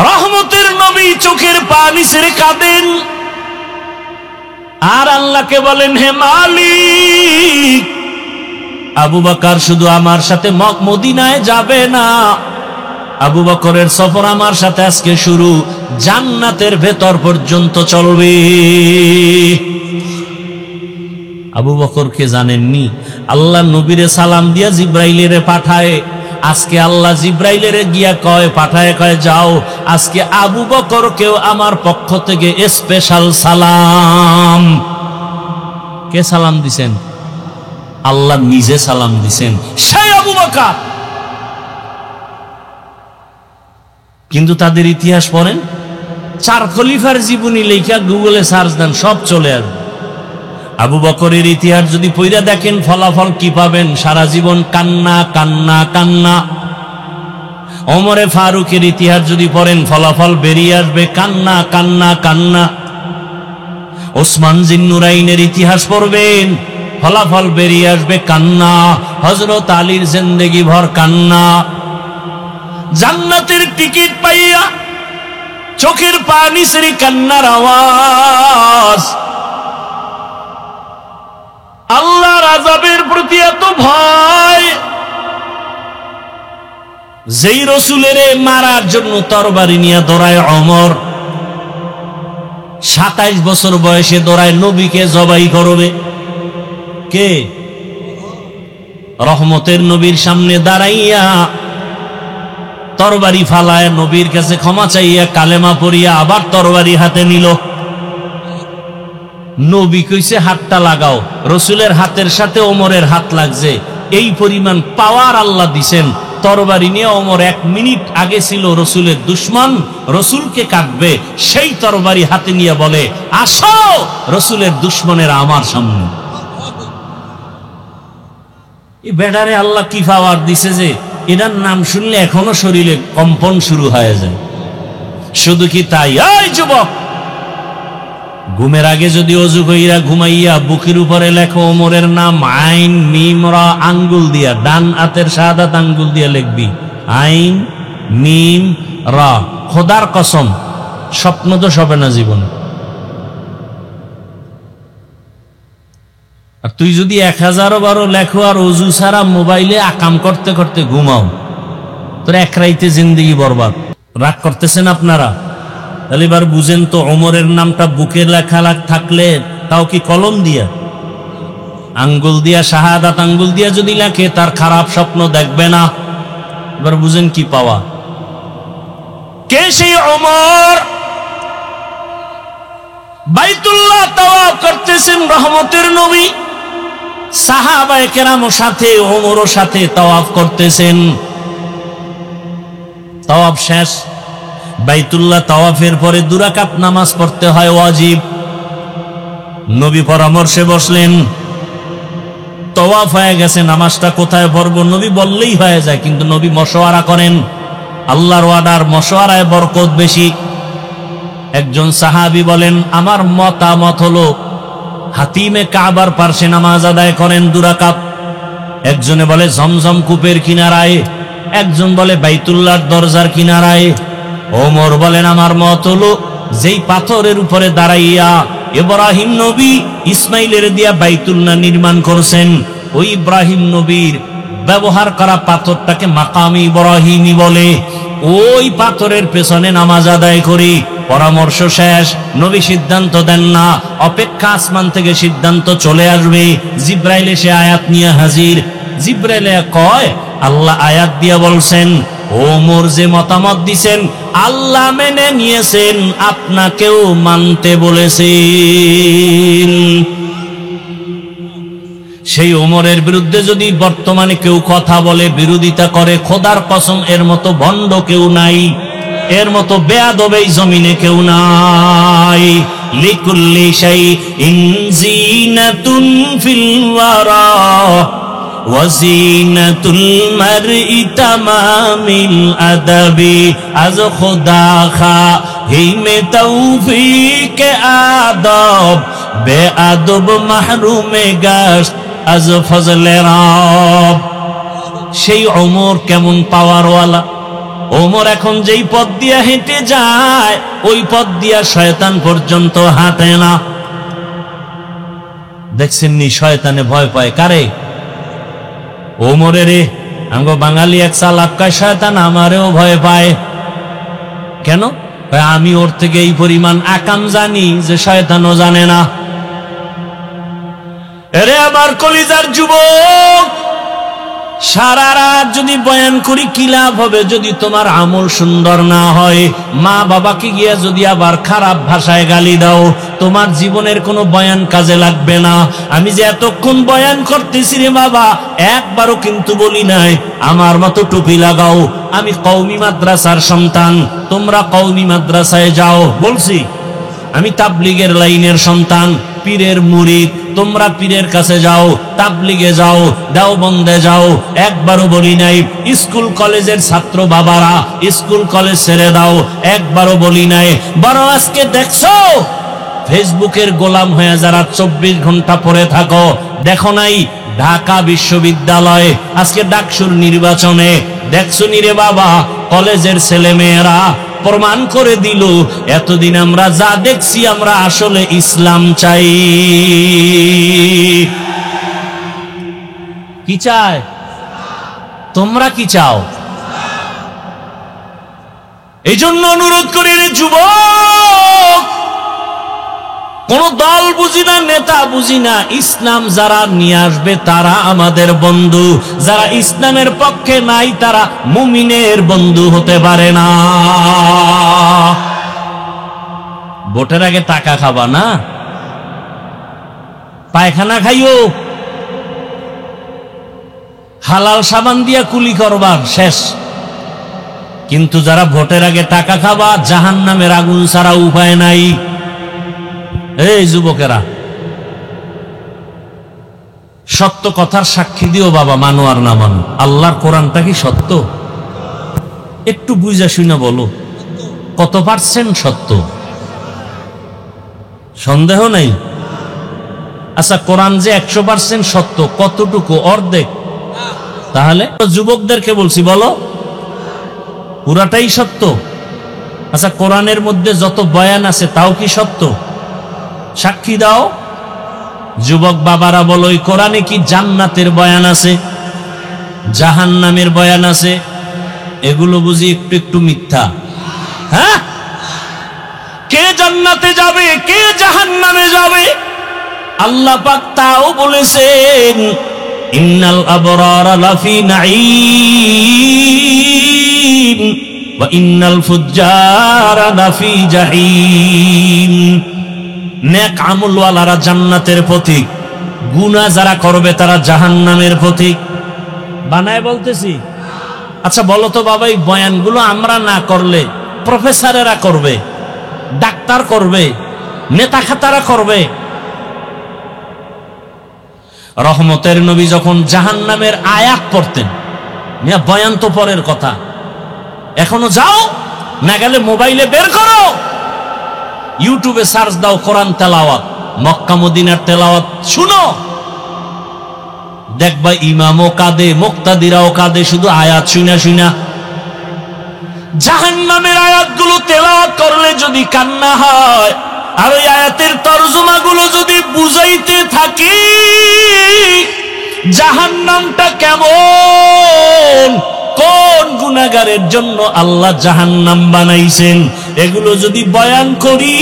রহমতের নবী চোখের পানি ছেড়ে কাঁদেন আর আল্লাহকে বলেন, হে মালিক, আবু বকর শুধু আমার সাথে মদিনায় যাবে না, আবু বকরের সফর আমার সাথে আজকে শুরু, জান্নাতের ভেতর পর্যন্ত চলবে। আবু বকরকে জানেননি? আল্লাহ নবীরে সালাম দিয়া জিব্রাইলের পাঠায়, আজকে আল্লাহ জিব্রাইলের গিয়া পাঠায় কয়, যাও আজকে আবু বকরকেও আমার পক্ষ থেকে স্পেশাল সালাম। কে সালাম দিছেন? আল্লাহ নিজে সালাম দিছেন, সেই আবু বকর। কিন্তু তাদের ইতিহাস পড়েন, 4 খলিফার জীবনী লেখা গুগলে সার্চ দেন, সব চলে আসবে। আবু বকরের ইতিহাস যদি পড়া দেখেন, ফলাফল কি পাবেন? সারা জীবন কান্না কান্না কান্না। ওমরে ফারুকের ইতিহাস যদি পড়েন, ফলাফল বেরিয়ে আসবে কান্না কান্না কান্না। ওসমান জিন্নুরাইনের ইতিহাস পড়বেন, ফলাফল বেরিয়ে আসবে কান্না। হযরত আলীর জিন্দেগি ভর কান্না। জান্নাতের টিকিট পাইয়া চোখের পানি ছেড়ে কান্নার আওয়াজ। আল্লাহর আযাবের প্রতি এত ভয়, যেই রসুলের মারার জন্য তরবারি নিয়ে দৌড়ায় ওমর, 27 বছর বয়সে দৌড়ায় নবীকে জবাই করবে। কে? রহমতের নবীর সামনে দাঁড়াইয়া তরবারি ফালায় নবীর কাছে ক্ষমা চাইয়া কালেমা পড়িয়া আবার তরবারি হাতে নিল। নবী কইছে হাতটা লাগাও, রসুলের হাতের সাথে ওমরের হাত লাগছে, এই পরিমাণ পাওয়ার আল্লাহ দিছেন। তরবারি নিয়ে ওমর 1 মিনিট আগে ছিল রসুলের দুশ্মন, রসুলকে কাটবে, সেই তরবারি হাতে নিয়ে বলে, আসো রসুলের দুশ্মনের আমার সামনে। এই বেডারে আল্লাহ কি পাওয়ার দিছে যে এটার নাম শুনলে এখনো শরীরে কম্পন শুরু হয়ে যায়। শুধু কি তাই? এই যুবক, ঘুমের আগে যদি অজু কইরা ঘুমাইয়া বুকের উপরে লেখো ওমরের নাম, আইন মিম রা আঙ্গুল দিয়া, ডান হাতের শাহাদাত আঙ্গুল দিয়া লিখবি আইন মিম রা। খোদার কসম, স্বপ্ন তো হবে না জীবনে। আর তুই যদি 1000 বারো লেখো আর অজু ছাড়া মোবাইলে আকাম করতে করতে ঘুমাও, তোর এক রাইতে জিন্দেগি বরবাদ। রাগ করতেছেন আপনারা? তাহলে এবার বুঝেন তো, ওমরের নামটা বুকে লেখা থাকলে তাও কি কলম দিয়া, আঙ্গুল দিয়া, শাহাদাত আঙ্গুল দিয়া যদি লেখে, তার খারাপ স্বপ্ন দেখবে না। এবার বুঝেন কি পাওয়া। কে সেই ওমর? বাইতুল্লাহ তাওয়াফ করতেছেন রহমতের নবী, সাহাবায়ে কেরামের সাথে ওমরও সাথে তাওয়াফ করতেছেন। তাওয়াফ শেষ, বাইতুল্লাহ তাওয়াফের পরে 2 রাকাত নামাজ পড়তে হয় ওয়াজিব। নবী পরামর্শে বসলেন, তাওয়াফ হয়ে গেছে, নামাজটা কোথায় পড়বো? নবী বললেই হয়ে যায়, কিন্তু নবী মশওয়ারা করেন। আল্লাহর ওয়াদার মশওয়ারায় বরকত বেশি। একজন সাহাবী বলেন, আমার মতামত হলো হাতিমে কাবার পার্শ্বে নামাজ আদায় করেন 2 রাকাত। একজনে বলে জমজম কূপের কিনারায়, একজন বলে বাইতুল্লাহর দরজার কিনারায়। ওমর বলেন, আমার মত হলো যেই পাথরের উপরে দাঁড়াইয়া ইব্রাহিম নবী ইসমাইলের দিয়া বাইতুল্লাহ নির্মাণ করছেন, ওই ইব্রাহিম নবীর ব্যবহার করা পাথরটাকে মাকামে ইব্রাহিমী বলে, ওই পাথরের পেছনে নামাজ আদায় করি। পরামর্শ শেষ, নবী সিদ্ধান্ত দেন না, অপেক্ষা আসমান থেকে সিদ্ধান্ত চলে আসবে। জিব্রাইল এসে আয়াত নিয়ে হাজির। জিব্রাইল কয়, আল্লাহ আয়াত দিয়া বলছেন, ওমর যে মতামত দিছেন আল্লাহ মেনে নিয়েছেন, আপনাকেও মানতে বলেছেন। সেই ওমরের বিরুদ্ধে যদি বর্তমানে কেউ কথা বলে, বিরোধিতা করে, খোদার কসম এর মতো ভণ্ড কেউ নাই, এর মতো বেয়াদব এই জমিনে কেউ নাই। লিকুল্লি শাইইন জিনাতুন ফিল ওয়ারা ওয়াজিনাতুল মারই তামামিল আদাবি, আজ খোদা খাহিমে তৌফিক আদব, বেআদব মাহরুমে গাশ আজ ফজলে রব। সেই ওমর কেমন পাওয়ারওয়ালা। ওমর এখন যেই পথ দিয়া হেঁটে যায় ওই পথ দিয়া শয়তান পর্যন্ত হাঁটে না। দেখছেন নি শয়তানে ভয় পায় কারে? ওমরে রে। আমগো বাঙালি এক চালাক শয়তান আমারেও ভয় পায়। কেন? আমি ওর থেকে এই পরিমাণ আকাম জানি যে শয়তানও জানে না। এরে আমার কলিজার যুবক, সারা রাত যদি বয়ান করি কি লাভ হবে যদি তোমার আমল সুন্দর না হয়? মা বাবাকে গিয়া যদি আবার খারাপ ভাষায় গালি দাও, তোমার জীবনের কোনো বয়ান কাজে লাগবে না। আমি যে এতক্ষণ বয়ান করতেছি রে বাবা, একবারও কিন্তু বলি নাই আমার মতো টুপি লাগাও। আমি কওমি মাদ্রাসার সন্তান, তোমরা কওমি মাদ্রাসায় যাও বলছি। আমি তাবলিগের লাইনের সন্তান, পীরের মুরিদ, তোমরা পীরের কাছে যাও, তাবলিগে যাও, দেওবন্দে যাও। একবারও বলি নাই স্কুল কলেজের ছাত্র বাবারা স্কুল কলেজ ছেড়ে দাও, একবারও বলি নাই। বড় আজকে দেখছো ফেসবুকের গোলাম হয়ে যারা 24 ঘন্টা পড়ে থাকো, দেখো নাই ঢাকা বিশ্ববিদ্যালয় আজকে ডাকসুর নির্বাচনে দেখছো নি রে বাবা, কলেজের ছেলে মেয়েরা প্রমাণ করে দিল এতদিন আমরা যা দেখছি আমরা আসলে ইসলাম চাই। কি চায়? তোমরা কি চাও? এই জন্য অনুরোধ করি রে যুবক, কোন দল বুঝি না, নেতা বুঝি না, ইসলাম যারা নিয়ে আসবে তারা আমাদের বন্ধু, যারা ইসলামের পক্ষে নাই তারা মুমিনের বন্ধু হতে পারে না। ভোটের আগে টাকা খাবা না, পায়খানা খাইও, হালাল সাবান দিয়া কুলি করবার শেষ। কিন্তু যারা ভোটের আগে টাকা খাবা জাহান্নামের আগুন ছাড়া উপায় নাই। এই যুবকেরা, সত্য কথার সাক্ষী দিও বাবা, মানো আর না মানো, আল্লাহর কোরআনটা কি সত্য? একটু বুঝা শুনে বলো কত পার্সেন্ট সত্য? সন্দেহ নেই। আচ্ছা, কোরআন যে 100% সত্য, কতটুকু? অর্ধেক। তাহলে যুবকদেরকে বলছি, বলো পুরাটাই সত্য? আচ্ছা, কোরআনের মধ্যে যত বয়ান আছে তাও কি সত্য? সাক্ষী দাও। যুবক বাবারা বলো, এই কোরআনে কি জান্নাতের বয়ান আছে, জাহান্নামের বয়ান আছে? এগুলো বুঝি একটু একটু মিথ্যা? হ্যাঁ, কে জান্নাতে যাবে কে জাহান্নামে যাবে আল্লাহ পাক তাও বলেছেন, ইন্নাল আবরারা লাফি নাঈম ওয়া ইন্নাল ফুজ্জারা লাফি জাহিম। নেক আমলওয়ালারা জান্নাতের পথিক, গুনাহ যারা করবে তারা জাহান্নামের পথিক। বানায় বলতেছি। আচ্ছা বলো তো বাবা, এই বয়ানগুলো আমরা না করলে প্রফেসরেরা করবে, ডাক্তার করবে, নেতা খাতারা করবে। রহমতের নবী যখন জাহান্নামের আয়াত পড়তেন, বয়ান তো পরের কথা, এখনো যাও না গেলে মোবাইলে বের করো, ইউটিউবে সার্চ দাও কোরআন তেলাওয়াত, মক্কা মদিনার তেলাওয়াত শুনো, দেখবা ইমামও কাঁদে, মুক্তাদিরাও কাঁদে, শুধু আয়াত শুনা শুনা। জাহান্নামের আয়াতগুলো তেলাওয়াত করলে যদি কান্না হয়, আর ওই আয়াতের তরজমাগুলো যদি বুঝাইতে থাকি জাহান্নামটা কেমন, কোন গুনাহগারের জন্য আল্লাহ জাহান্নাম বানাইছেন, এগুলো যদি বয়ান করি,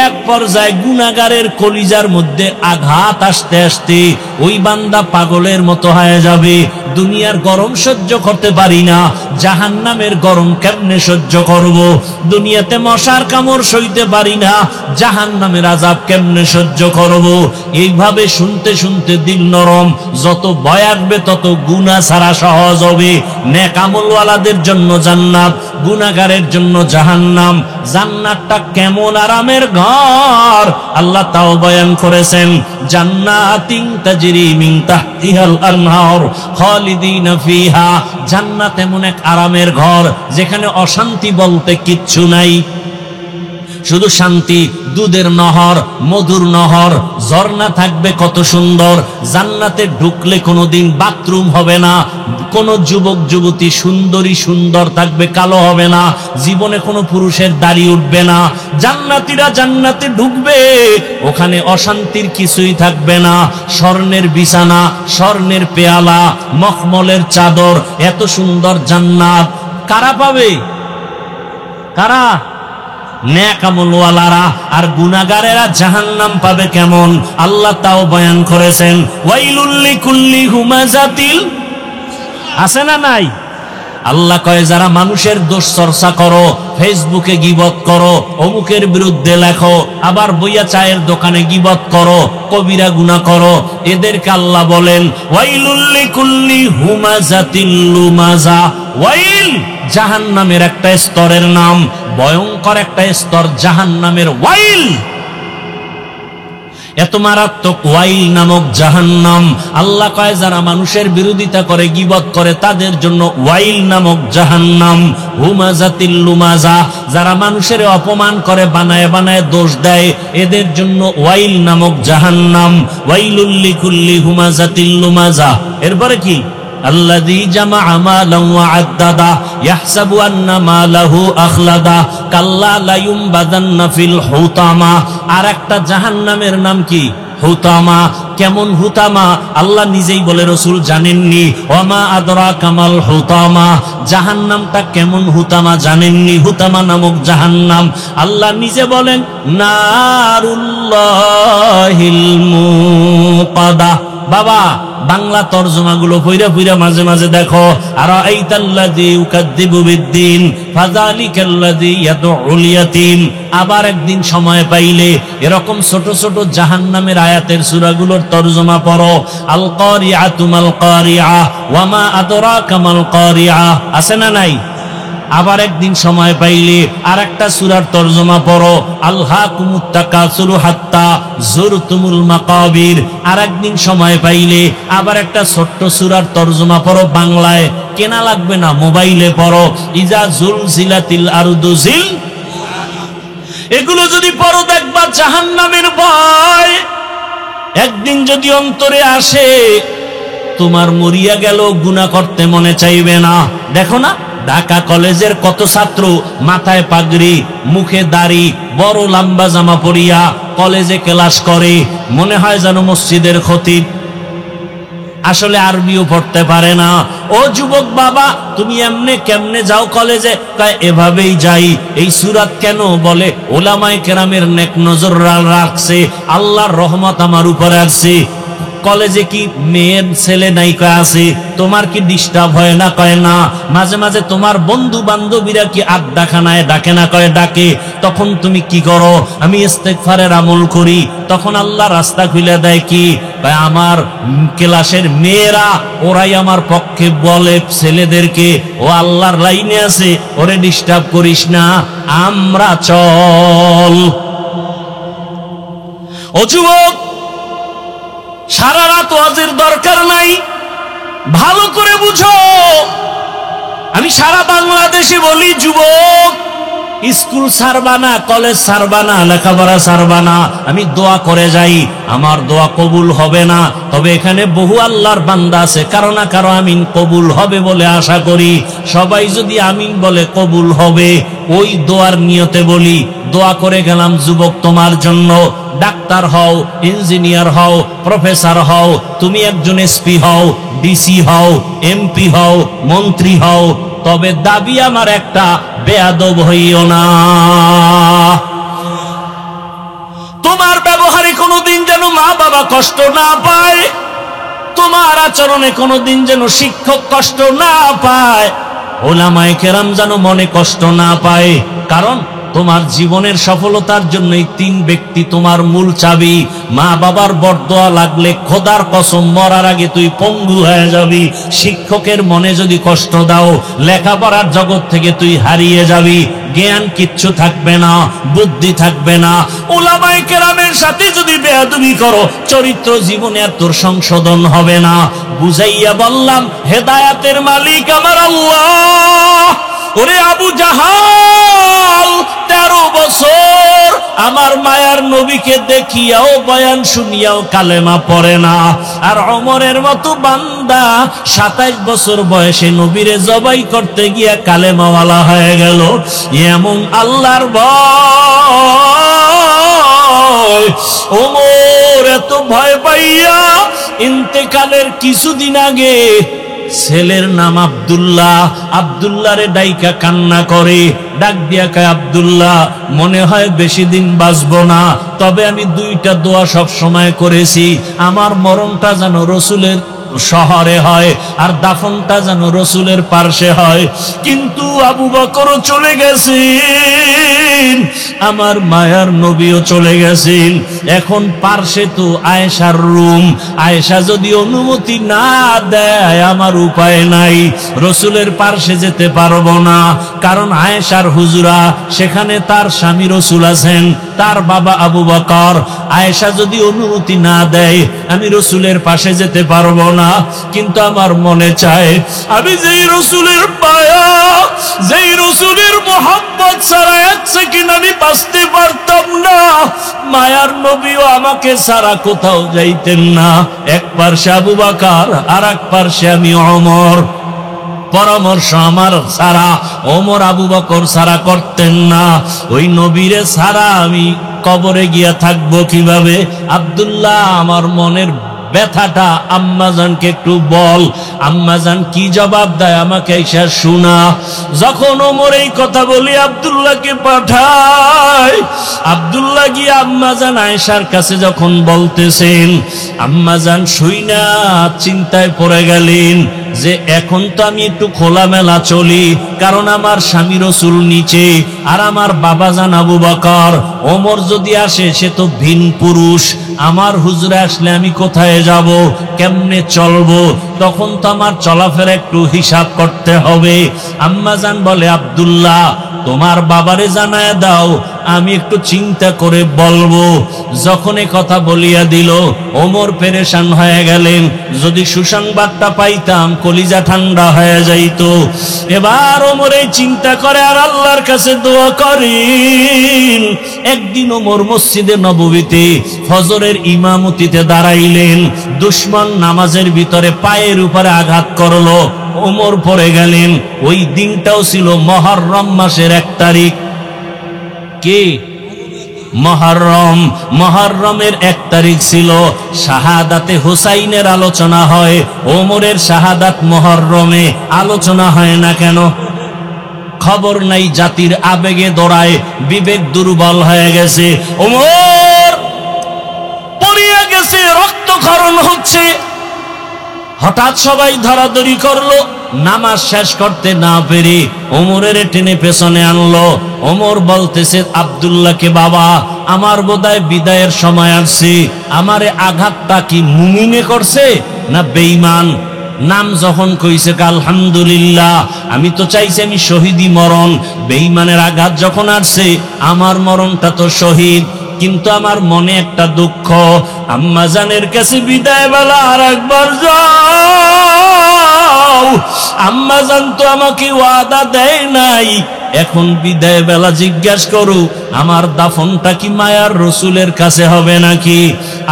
এক পর্যায়ে গুনাহগারের কলিজার মধ্যে আঘাত আসতে আসতে ওই বান্দা পাগলের মতো হয়ে যাবে। দুনিয়ার গরম সহ্য করতে পারি না, জাহান্নামের গরম কেমনে সহ্য করব? দুনিয়াতে মশার কামড় সইতে পারি না, জাহান্নামের আযাব কেমনে সহ্য করব? এইভাবে শুনতে শুনতে দিল নরম, যত ভয় আসবে তত গুনাহ ছাড়া সহজ হবে। নেক আমলওয়ালাদের জন্য জান্নাত, গুনাহগারের জন্য জাহান্নাম। জান্নাতটা কেমন আরামের ঘর আল্লাহ তাও বয়ান করেছেন, জান্নাতিন তাজরি মিন তাহতিহাল আনহার খালিদিনা ফিহা। জান্নাত এমন এক আরামের ঘর যেখানে অশান্তি বলতে কিচ্ছু নাই, শুধু শান্তি, দুধের নহর, মধুর নহর, ঝর্ণা থাকবে কত সুন্দর। জান্নাতে ঢুকলে কোনোদিন বাথরুম হবে না, কোন যুবক যুবতী সুন্দরী সুন্দর থাকবে, কালো হবে না, জীবনে কোনো পুরুষের দাড়ি উঠবে না। জান্নাতীরা জান্নাতে ঢুকবে, ওখানে অশান্তির কিছুই থাকবে না। স্বর্ণের বিছানা, স্বর্ণের পেয়ালা, মখমলের চাদর, এত সুন্দর জান্নাত কারা পাবে? কারা? নেক আমলওয়ালারা। আর গুনাহগারেরা জাহান্নাম পাবে কেমন? আল্লাহ তাও বয়ান করেছেন, ওয়াইলুল লিকুল্লি হুমাযাতিল, আছে না নাই? আল্লাহ কয় যারা মানুষের দোষ চর্চা করো, ফেসবুকে গীবত করো, অমুকের বিরুদ্ধে লেখো, আবার বইয়া চায়ের দোকানে গীবত করো, কবিরা গুনাহ করো, এদেরকে আল্লাহ বলেন ওয়াইলুল লিকুল্লি হুমাযাতিল লুমাযা। ওয়াইল জাহান্নামের একটা স্তরের নাম, ভয়ঙ্কর একটা স্তর জাহান্নামের ওয়াইল। এত মারাত্মক ওয়াইল নামক জাহান্নাম। আল্লাহ কয় যারা মানুষের বিরোধিতা করে, গীবত করে, তাদের জন্য ওয়াইল নামক জাহান্নাম। হুমাযাতিল লুমাযা, যারা মানুষের অপমান করে, বানায় বানায় দোষ দেয়, এদের জন্য ওয়াইল নামক জাহান্নাম। ওয়াইলুল লিকুল্লি হুমাযাতিল লুমাযা। এরপরে কি? আল্লাযী জামাআ মালান ওয়া আদ্দাদা ইয়াহসাবু আন্না মালাহু আখলাদা কাল্লা লা ইউমবাযান্না ফিল হুতামা। আর একটা জাহান্নামের নাম কি? হুতামা। কেমন হুতামা? আল্লাহ নিজেই বলে, রাসূল জানেননি। ওয়ামা আদরাকা মাল হুতামা, জাহান্নামটা কেমন হুতামা জানেননি? হুতামা নামক জাহান্নাম আল্লাহ নিজে বলেন নারুল্লাহিল মুকাদা। বাবা বাংলা তরজমাগুলো পইরা পইরা মাঝে মাঝে দেখো। আর আইতাল্লাযী ইউকাযযিবু বিদ্দীন ফাযালিকাল্লাযী ইয়াদউল ইয়াতীম। আবার একদিন সময় পাইলে এরকম ছোট ছোট জাহান্নামের আয়াতের সূরাগুলোর তরজমা পড়ো। আল কারিআতু মাল কারিআ ওয়া মা আদরাকা মাল কারিআ, আছে না নাই? আবার একদিন সময় পাইলে আর একটা সূরার তরজমা পড়ো, আলহাকুমুত তাকাসুরু হাত্তা যুরতুমুল মাকাবির। আর একদিন সময় পাইলে আবার একটা ছোট্ট সূরার তরজমা পড়ো বাংলায়, কেনা লাগবে না, মোবাইলে পড়ো, ইজা জুলজিলাতিল আরদু জিল। এগুলো যদি পড়ো দেখবা জাহান্নামের ভয় একদিন যদি অন্তরে আসে, তোমার মরিয়া গেল গুনাহ করতে মনে চাইবে না। দেখো না ঢাকা কলেজের কত ছাত্র মাথায় পাগড়ি, মুখে দাড়ি, বড় লম্বা জামা পরিয়া কলেজে ক্লাস করে, মনে হয় যেন মসজিদের খতিব, আসলে আরবিও পড়তে পারে না। ও যুবক বাবা, তুমি এমনে কেমনে যাও কলেজে? এভাবেই যাই। এই সূরাত কেন বলে? ওলামায়ে কেরামের নেক নজর রাখছে, আল্লাহর রহমত আমার উপরে আছে। কলেজে কি মেয়ের ছেলে নায়িকা আছে? তোমার কি ডিস্টার্ব হয় না? কয় না। মাঝে মাঝে তোমার বন্ধু বান্ধবীরা কি আড্ডাখানায় ডাকে না? কয় ডাকে। তখন তুমি কি করো? আমি ইস্তেগফারের আমল করি। তখন আল্লাহ রাস্তা খুলে দেয় কি? কয় আমার ক্লাসের মেয়েরা, ওরাই আমার পক্ষে বলে ছেলেদেরকে, ও আল্লাহর লাইনে আছে, ওরে ডিস্টার্ব করিস না, আমরা চল। ও যুবক, সারা রাত ওয়াজের দরকার নাই, ভালো করে বুঝো। আমি সারা বাংলাদেশে বলি, যুবক স্কুল ছাড়বা না, কলেজ ছাড়বা না, লেখাপড়া ছাড়বা না। আমি দোয়া করে যাই, আমার দোয়া কবুল হবে না, তবে এখানে বহু আল্লাহর বান্দা আছে, কারো না কারো আমিন কবুল হবে বলে আশা করি। সবাই যদি আমিন বলে কবুল হবে, ওই দোয়ার নিয়তে বলি, দোয়া করে গেলাম যুবক তোমার জন্য। ডাক্তার হও, ইঞ্জিনিয়ার হও, প্রফেসর হও, তুমি একজন এসপি হও, ডিসি হও, এমপি হও, মন্ত্রী হও, তবে দাবি আমার একটা, বেয়াদব হইও না। তোমার ব্যবহারে কোনোদিন যেন মা বাবা কষ্ট না পায়, তোমার আচরণে কোনোদিন যেন শিক্ষক কষ্ট না পায়, ওলামায়ে কেরাম যেন মনে কষ্ট না পায়। কারণ তোমার জীবনের সফলতার জন্য এই তিন ব্যক্তি তোমার মূল চাবি। মা বাবার বরদোয়া লাগলে খোদার কসম মরার আগে তুই পঙ্গু হয়ে যাবি। শিক্ষকের মনে যদি কষ্ট দাও, লেখাপড়ার জগৎ থেকে তুই হারিয়ে যাবি, জ্ঞান কিচ্ছু থাকবে না, বুদ্ধি থাকবে না। উলামায়ে কেরামের সাথে যদি বেয়াদবি করো, চরিত্র জীবনে আর তোর সংশোধন হবে না। বুঝাইয়া বললাম, হেদায়েতের মালিক আমার আল্লাহ। ওরে আবু জাহাল 13 বছর আমার মায়ার নবীকে দেখিয়াও বয়ান শুনিয়াও কালেমা পড়ে না, আর ওমরের মতো বান্দা 27 বছর বয়সে নবীরে জবাই করতে গিয়া কালেমাওয়ালা হয়ে গেল। এমন আল্লাহর ভয় ওমর এত ভয় পাইয়া ইন্তেকালের কিছুদিন আগে ছেলের নাম আব্দুল্লাহ, আব্দুল্লাহরে ডাইকা কান্না করে, ডাক দিয়া কয় আব্দুল্লাহ মনে হয় বেশি দিন বাঁচবো না, তবে আমি 2টা দোয়া সব সময় করেছি, আমার মরণটা যেন রসুলের শহরে হয় আর দাফনটা যেন রসুলের পার্শ্বে হয়। কিন্তু আবু বকরও চলে গেছেন, আমার মায়ার নবীও চলে গেছেন। এখন পার্শ্বে তো আয়েশার রুম, আয়েশা যদি অনুমতি না দেয় আমার উপায় নাই, রসুলের পার্শ্বে যেতে পারবো না, কারণ আয়েশার হুজুরা সেখানে তার স্বামী রসুল আছেন, তার বাবা আবু বকর। আয়েশা যদি অনুমতি না দেয় আমি রসুলের পাশে যেতে পারবো না। কিন্তু আমার মনে চায় আমি যেই রসুলের মায়া, যেই রসুলের মোহাম্মত ছাড়া 1 সেকেন্ড আমি বাঁচতে পারতাম না, মায়ার নবীও আমাকে ছাড়া কোথাও যাইতেন না। এক পার্শ্বে আবু বকর আর এক পার্শ্বে আমি ওমর। পরামর্শ আমার ছাড়া ওমর আবু বকর ছাড়া করতেন না। ওই নবীরে ছাড়া আমি কবরে গিয়া থাকবো কিভাবে? আব্দুল্লাহ আমার মনের ব্যথাটা আম্মাজানকে একটু বল। আম্মাজান কি জবাব দেয় আমাকে এসে শোনা। যখন ওমর এই কথা বলি আব্দুল্লাহকে পাঠায়, আব্দুল্লাহ গিয়ে আম্মাজান আয়েশার কাছে যখন বলতেছেন, আম্মাজান শুইনা চিন্তায় পড়ে গেলেন যে এখন তো আমি একটু খোলামেলা চলি, কারণ আমার স্বামী রসুল নিচে আর আমার বাবাজান আবু বকর। ওমর যদি আসে সে তো ভিন পুরুষ, আমার হুজুরে আসলে আমি কোথায় যাব, কেমনে চলবো? তখন তো আমার চলাফেরা একটু হিসাব করতে হবে। আম্মাজান বলে আব্দুল্লাহ তোমার বাবারে জানায় দাও, আমি একটু চিন্তা করে বলবো। যখন এ কথা বলিয়া দিল ওমর পেরেশান হয়ে গেলেন। যদি সুসংবাদটা পাইতাম কলিজা ঠান্ডা হয়ে যাইত। এবার ওমর এই চিন্তা করে আর আল্লাহর কাছে দোয়া করেন। একদিন ওমর মসজিদে নববীতে ফজরের ইমামতিতে দাঁড়াইলেন, দুশমন নামাজের ভিতরে পায়ের উপরে আঘাত করলো, ওমর পড়ে গেলেন। ওই দিনটাও ছিল মুহররম মাসের 1 তারিখ। কে? মুহররম। মুহররমের 1 তারিখ ছিল। শাহাদাতে হুসাইনের আলোচনা হয়, ওমরের শাহাদাত মুহররমে আলোচনা হয় না কেন? খবর নাই, জাতির আবেগে দৌড়ায়, বিবেক দুর্বল হয়ে গেছে। ওমর পড়িয়া গেছে, রক্তক্ষরণ হচ্ছে। হঠাৎ সবাই ধরাধরি করলো, নামাজ শেষ করতে না পেরে ওমরের টেনে পেছনে আনলো। ওমর বলতেছে আব্দুল্লাহকে, বাবা আমার বোধহয় বিদায়ের সময় আসছে, আমারে আঘাতটা কি মুমিনে করছে না বেঈমান? নাম যখন কইছে আলহামদুলিল্লাহ, আমি তো চাইছি আমি শহীদি মরণ। বেঈমানের আঘাত যখন আসছে আমার মরণটা তো শহীদ। কিন্তু আমার মনে একটা দুঃখ, আম্মাজানের কাছে বিদায় বেলা আর একবার যাও। আম্মাজান তো আমাকে ওয়াদা দেয় নাই, এখন বিদায় বেলা জিজ্ঞাসা করু আমার দাফনটা কি মায়ার রসুলের কাছে হবে নাকি?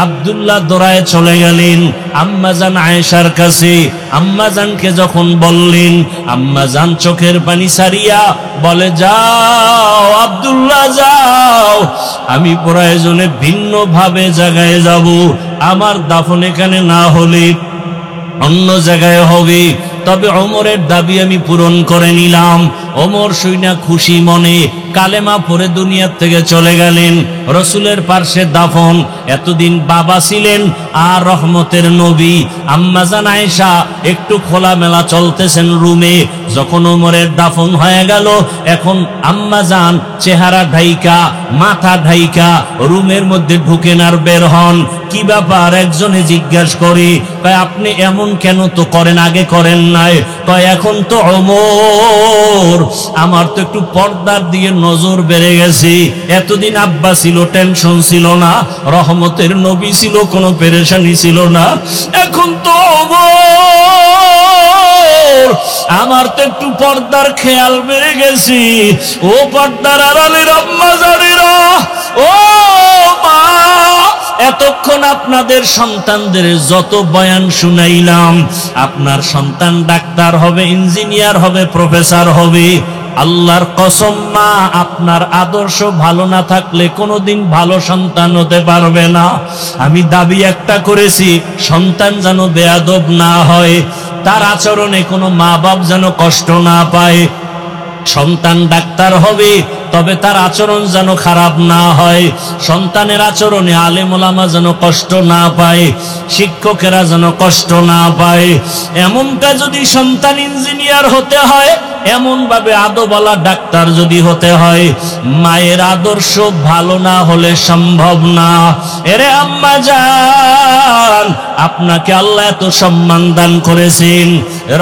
আব্দুল্লাহ দৌড়ায় চলে গেলেন আম্মাজান আয়েশার কাছে। আম্মাজানকে যখন বললেন, আম্মাজান চোখের পানি ছাড়িয়া বলে, যাও আব্দুল্লাহ যাও, আমি প্রয়োজনে ভিন্ন ভাবে জায়গায় যাব, আমার দাফন এখানে না হলে অন্য জায়গায় হবে। তবে ওমরের দাবি আমি পূরণ করে নিলাম। ওমর শুইনা খুশি মনে কালেমা পড়ে দুনিয়ার থেকে চলে গেলেন। রসুলের পার্শ্বে দাফন। এতদিন বাবা ছিলেন আর রহমতের নবী। আম্মাজান আয়েশা একটু খোলামেলা চলতেছেন রুমে। যখন ওমরের দাফন হয়ে গেল, এখন আম্মাজান চেহারা ঢাইকা, মাথা ঢাইকা রুমের মধ্যে ঢুকেন আর বের হন। কি ব্যাপার? একজনে জিজ্ঞাসা করে, কয় আপনি এমন কেন, তো করেন আগে করেন নাই? কয় এখন তো ওমর, আমার তো একটু পর্দার দিকে নজর বেড়ে গেছে। এতদিন আব্বা ছিল, টেনশন ছিল না, রহমতের নবী ছিল, কোনো পেরেশানি ছিল না। এখন তো ওমর আমার তো একটু পর্দার খেয়াল বেড়ে গেছি। ও পর্দার আড়ালের আম্মা জানেরা, ও মা, এতক্ষণ আপনাদের সন্তানদের যত বয়ান শুনাইলাম, আপনার সন্তান ডাক্তার হবে, ইঞ্জিনিয়ার হবে, প্রফেসর হবে। আল্লাহর কসম মা, আপনার আদর্শ ভালো না থাকলে কোনোদিন ভালো সন্তান হতে পারবে না। আমি দাবি একটা করেছি, সন্তান যেন বেয়াদব না হয়, তার আচরণে কোনো মা বাপ যেন কষ্ট না পায়। সন্তান ডাক্তার হবে, তবে তার আচরণ যেন খারাপ না হয়। সন্তানের আচরণে আলেম ওলামা যেন কষ্ট না পায়, শিক্ষকেরা যেন কষ্ট না পায়। এমনটা যদি সন্তান ইঞ্জিনিয়ার হতে হয়, এমন ভাবে আদবওয়ালা ডাক্তার যদি হতে হয়, মায়ের আদর্শ ভালো না হলে সম্ভব না। এরে আম্মা জান, আপনাকে আল্লাহ এত সম্মান দান করেছেন।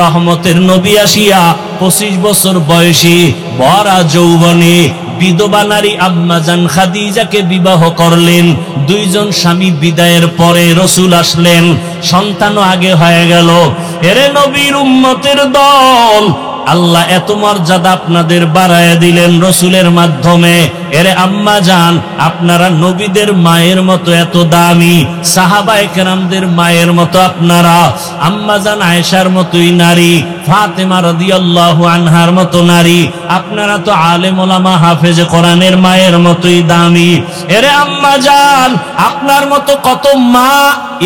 রহমতের নবী আসিয়া 25 বছর বয়সী ভরা যৌবনে বিধবা নারী আম্মা জান খাদিজাকে বিবাহ করলেন। 2 জন স্বামী বিদায়ের পরে রসুল আসলেন, সন্তানও আগে হয়ে গেল। এরে নবীর উম্মতের দল, আল্লাহ এত মর্যাদা আপনাদের বাড়ায় দিলেন রসুলের মাধ্যমে। এরে আম্মা জান, আপনারা নবীদের মায়ের মতো এত দামি, সাহাবায়ে কেরামদের মায়ের মতো আপনারা, আম্মা জান আয়েশার মতোই নারী, ফাতেমা রাদিয়াল্লাহু আনহার মতো নারী, আপনারা তো আলেম ওলামা হাফেজে কোরআনের মায়ের মতোই দামি। এরে আম্মা জান, আপনার মতো কত মা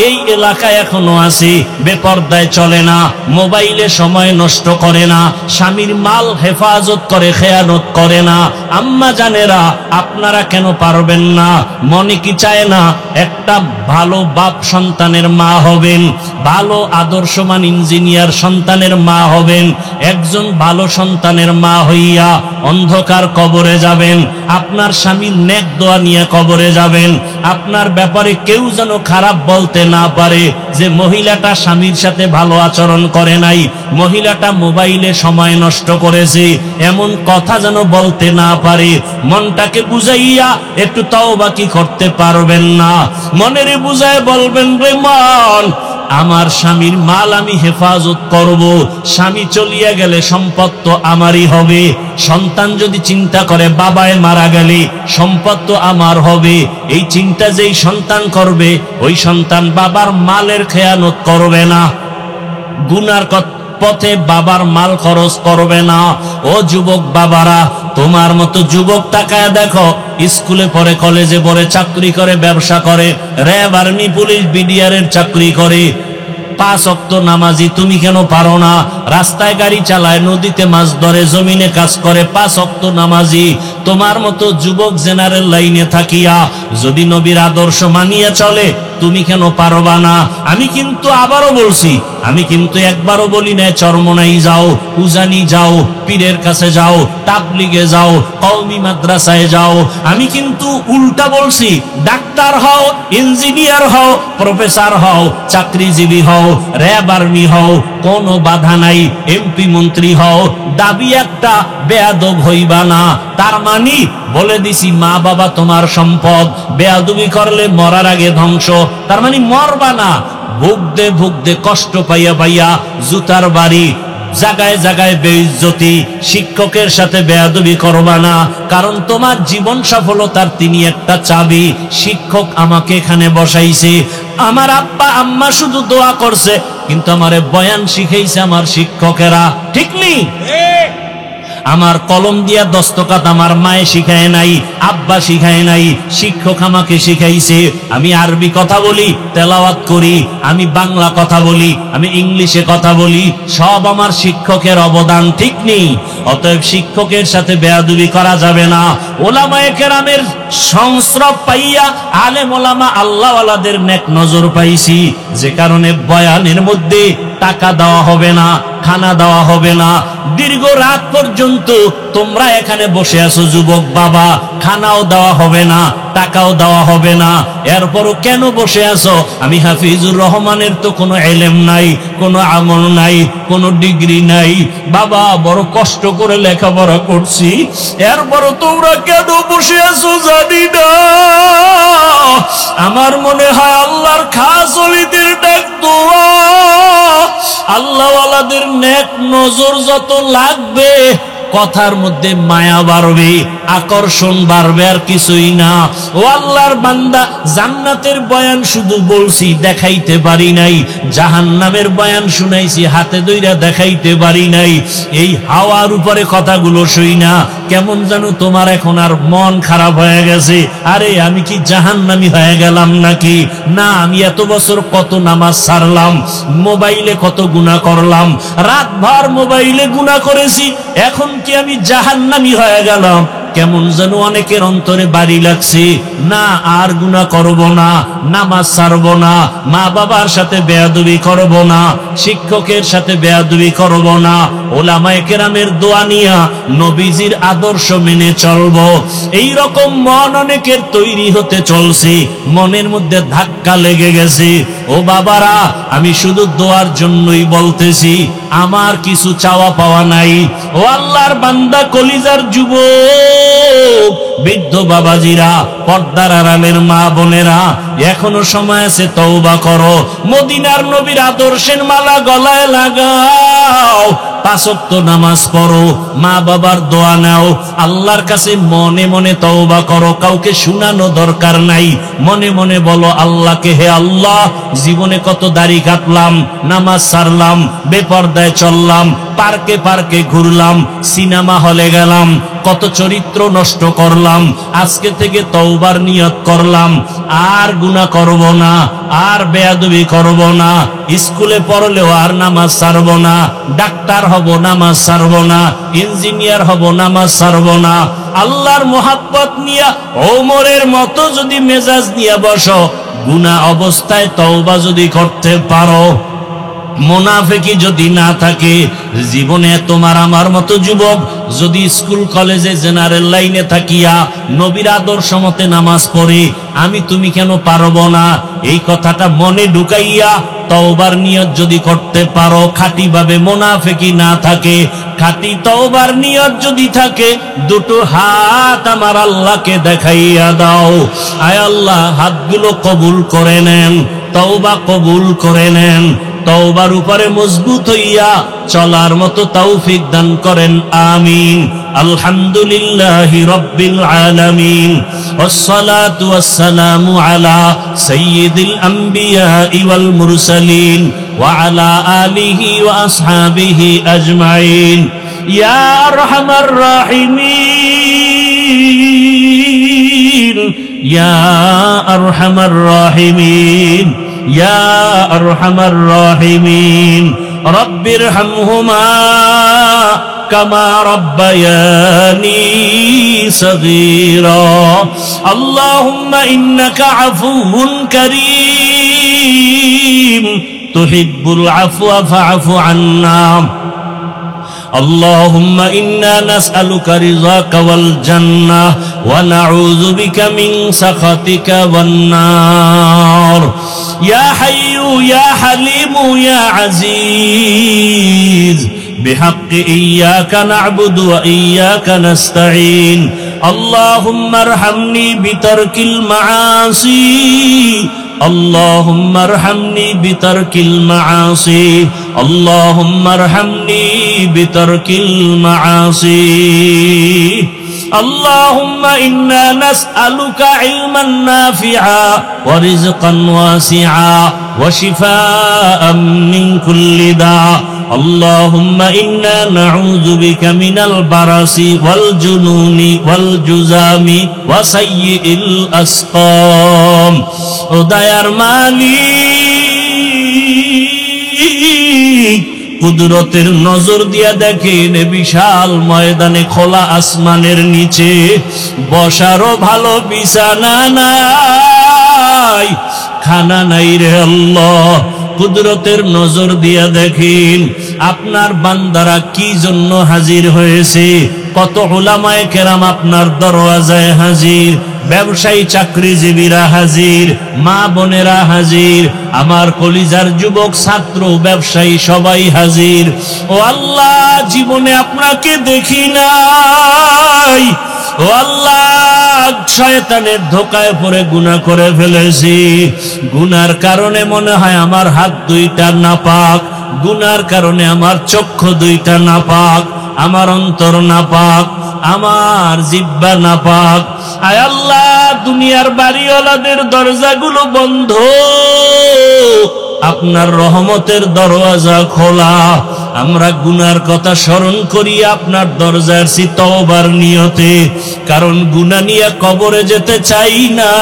এই এলাকায় এখনো আছে, বেপরদায় চলে না, মোবাইলে সময় নষ্ট করে না, স্বামীর মাল হেফাজত করে, খেয়ানত করে না। আম্মা জানেরা, আপনারা কেন পারবেন না? মনে কি চায় না একটা ভালো বাপ সন্তানের মা হবেন, ভালো আদর্শমান ইঞ্জিনিয়ার সন্তানের মা হবেন, একজন ভালো সন্তানের মা হইয়া অন্ধকার কবরে যাবেন, আপনার স্বামীর নেক দোয়া নিয়ে কবরে যাবেন। আপনার ব্যাপারে কেউ যেন খারাপ বলতে না পারে যে মহিলাটা স্বামীর সাথে ভালো আচরণ করে নাই, মহিলাটা মোবাইলে সময় নষ্ট করেছে, এমন কথা যেন বলতে না পারে। মনটাকে বুঝাইয়া একটু তওবা কি করতে পারবেন না? মনের বুঝায় বলবেন, রে মন, আমার স্বামীর মাল আমি হেফাজত করব, স্বামী চলিয়া গেলে সম্পদ তো আমারই হবে। সন্তান যদি চিন্তা করে বাবায় মারা গেলে সম্পদ তো আমার হবে, এই চিন্তা যেই সন্তান করবে, ওই সন্তান বাবার মালের খেয়ানত করবে না, গুনার পথে বাবার মাল খরচ করবে না। ও যুবক বাবারা, তোমার মতো যুবক তাকায় দেখো, স্কুলে পড়ে, কলেজে পড়ে, চাকরি করে, ব্যবসা করে, র্যাব, আর্মি, পুলিশ, বিডিআর এর চাকরি করে, 5 ওয়াক্ত নামাজি, তুমি কেন পারো না? রাস্তায় গাড়ি চালায়, নদীতে মাছ ধরে, জমিনে কাজ করে, 5 ওয়াক্ত নামাজি। তোমার মতো যুবক জেনারেল লাইনে থাকিয়া যদি নবীর আদর্শ মানিয়ে চলে, তুমি কেন পারবা না? আমি কিন্তু আবারও বলছি, আমি কিন্তু একবারও বলি না চরমনাই যাও, উজানি যাও, পীরের কাছে যাও, তাবলিগে যাও, কওমি মাদ্রাসায় যাও। আমি কিন্তু উল্টা বলছি, ডাক্তার হও, ইঞ্জিনিয়ার হও, প্রফেসর হও, চাকরিজীবী হও, র্যাব, আর্মি হও, কোনো বাধা নাই, এমপি মন্ত্রী হও, দাবি একটা, বেয়াদব হইবা না। তার মানে বলে দিছি, মা বাবা তোমার সম্পদ, বেয়াদবি করলে মরার আগে ধ্বংস। তার মানে মরবা না, ভুগতে ভুগতে, কষ্ট পাইয়া পাইয়া, জুতার বাড়ি, জায়গায় জায়গায় বেইজ্জতি। শিক্ষকের সাথে বেয়াদবি করবা না, কারণ তোমার জীবন সফলতার তিনি একটা চাবি। শিক্ষক আমাকে এখানে বসাইছে, আমার আব্বা আম্মা শুধু দোয়া করছে, কিন্তু আমারে বয়ান শিখাইছে আমার শিক্ষকেরা, ঠিক নেই? আমার কলম দিয়া দস্তকাত আমার মায়ে শিখায় নাই, আব্বা শিখায় নাই, শিক্ষক আমাকে শিখাইছে। আমি আরবি কথা বলি, তেলাওয়াত করি, আমি বাংলা কথা বলি, আমি ইংলিশে কথা বলি, সব আমার শিক্ষকের অবদান, ঠিক নেই? অতএব শিক্ষকের সাথে বেয়াদবি করা যাবে না। ওলামায়ে কেরামের সংস্রব পাইয়া আলেম ওলামা আল্লাহওয়ালাদের নেক নজর পাইছি, যে কারণে বয়ানের মধ্যে টাকা দেওয়া হবে না, খানা দেওয়া হবে না। দীর্ঘ রাত পর্যন্ত তোমরা এখানে বসে আছো যুবক বাবা, খানাও দেওয়া হবে না, টাকাও দেওয়া হবে না। এরপরও কেন বসে আছো? আমি হাফিজুর রহমানের তো কোনো ইলম নাই, কোনো আমল নাই, কোনো ডিগ্রি নাই, বাবা বড় কষ্ট করে লেখাপড়া করছি, এরপরও তোমরা কেন বসে আছো জানি না। আমার মনে হয় আল্লাহর খাস ওলিদের ডাক দোয়া, আল্লাহওয়ালা বান্দাদের নেক নজর যত লাগবে, কথার মধ্যে মায়া বাড়বে, আকর্ষণ বাড়বে, আর কিছুই না। ও আল্লাহর বান্দা, জান্নাতের বয়ান শুধু বলছি, দেখাইতে পারি নাই। জাহান্নামের বয়ান শুনাইছি, হাতে ধইরা দেখাইতে পারি নাই। এই হাওয়ার উপরে কথাগুলো শুই না, কেমন জানো তোমার এখন আর মন খারাপ হয়ে গেছে। আরে আমি কি জাহান্নামী হয়ে গেলাম নাকি? না, আমি এত বছর কত নামাজ ছাড়লাম, মোবাইলে কত গুনাহ করলাম, রাতভর মোবাইলে গুনাহ করেছি, এখন কি আমি জাহান্নামী হয়ে গেলাম? কেমন যেন অনেকের অন্তরে বাড়ি লাগছে। না, আর গুনাহ করব না, নামাজ ছাড়ব না, মা বাবার সাথে বেয়াদবি করব না, শিক্ষকের সাথে বেয়াদবি করব না, ওলামায়ে কেরামের দোয়া নিয়া নবীজির আদর্শ মেনে চলব। এই রকম মন অনেকের তৈরি হতে চলছে, মনের মধ্যে ধাক্কা লেগে গেছে। ও বাবারা, আমি শুধু দোয়ার জন্যই বলতেছি, আমার কিছু চাওয়া পাওয়া নাই। ও আল্লাহর বান্দা, কলিজার যুবক, বৃদ্ধ বাবাজিরা, পর্দার আড়ালের মা বোনেরা, এখনো সময় আছে, তওবা করো। মদিনার নবীর আদর্শের মালা গলায় লাগাও, 5 ওয়াক্ত নামাজ পড়ো, মা বাবার দোয়া নাও, আল্লাহর কাছে মনে মনে তওবা করো। কাউকে শুনানো দরকার নাই, মনে মনে বলো আল্লাহকে, হে আল্লাহ, জীবনে কত দাড়ি কাটলাম, নামাজ ছাড়লাম, বেপরদায় চললাম, পার্কে পার্কে ঘুরলাম, সিনেমা হলে গেলাম, কত চরিত্র নষ্ট করলাম। আজকে থেকে তওবার নিয়ত করলাম, আর গুনাহ করব না, আর বেয়াদবি করব না, স্কুলে পড়লেও আর নামাজ ছাড়ব না, ডাক্তার হব, নামাজ ছাড়ব না, ইঞ্জিনিয়ার হব, নামাজ ছাড়ব না। আল্লাহর মোহাব্বত নিয়া ওমরের মতো যদি মেজাজ নিয়ে বসো, গুনাহ অবস্থায় তওবা যদি করতে পারো, মুনাফিকি যদি না থাকে জীবনে, তোমার আমার মতো যুবক যদি স্কুল কলেজে জেনারেল লাইনে থাকিয়া নবীর আদর্শ মতে নামাজ পড়ে, আমি তুমি কেন পারবো না? এই কথাটা মনে ঢুকাইয়া তওবার নিয়ত যদি করতে পারো, খাঁটি ভাবে মুনাফিকি না থাকে, খাঁটি তওবার নিয়ত যদি থাকে, দুটো হাত আমার আল্লাহকে দেখাইয়া দাও। আয় আল্লাহ, হাতগুলো কবুল করে নেন, তওবা কবুল করে নেন, তওবার উপরে মজবুত হইয়া চলার মতো তৌফিক দান করেন, আমিন। আলহামদুলিল্লাহি রাব্বিল আলামিন, ওয়াসসালাতু ওয়াসসালামু আলা সাইয়্যিদিল আম্বিয়া ওয়াল মুরসালিন ওয়া আলা আলিহি ওয়া আসহাবিহি আজমাইন। ইয়া আরহামার রাহিমিন, ইয়া আরহামার রাহিমিন, ইয়া আরহামার রাহিমিন। রব্বিরহামহুমা কামা রব্বায়ানি সগীরা। আল্লাহুম্মা ইন্নাকা আফুউন কারীম, তুহিব্বুল আফওয়া ফা'ফু আন্না। اللهم إنا نسألك رضاك والجنة ونعوذ بك من سخطك والنار. يا حي يا حليم يا عزيز، بحق إياك نعبد وإياك نستعين. اللهم ارحمني بترك المعاصي، اللهم ارحمني بترك المعاصي، اللهم ارحمني بترك المعاصي. اللهم إنا نسألك علما نافعا ورزقا واسعا وشفاء من كل داء. اللهم إنا نعوذ بك من البرص والجنون والجذام وسيء الأسقام. উদয়ার মালিক, কুদরতের নজর দিয়া দেখেন বিশাল ময়দানে খোলা আসমানের নিচে বসারও ভালো বিছানা নাই, খানা নাই রে আল্লাহ। কুদরতের নজর দিয়া দেখেন আপনার বান্দারা কি জন্য হাজির হয়েছে। কত উলামায়ে কেরাম আপনার দরওয়াজায় হাজির, ব্যবসায়ী চাকরিজীবীরা হাজির, মা বোনেরা হাজির, আমার কলিজার যুবক ছাত্র ব্যবসায়ী সবাই হাজির। ও আল্লাহ, জীবনে আপনাকে দেখি নাই, ও আল্লাহ, শয়তানের ধোকায় পড়ে গুনাহ করে ফেলেছি। গুনার কারণে মনে হয় আমার হাত দুইটা নাপাক, গুনার কারণে আমার চক্ষু দুইটা নাপাক, আমার অন্তর নাপাক, আমার জিহ্বা নাপাক। আয় আল্লাহ, দুনিয়ার বাড়িওয়ালাদের দরজাগুলো বন্ধ, আপনার রহমতের দরওয়াজা খোলা। আমরা গুনার কথা স্মরণ করি আপনার দরজার তওবার নিয়তে, কারণ গুনাহ নিয়ে কবরে যেতে চাই না।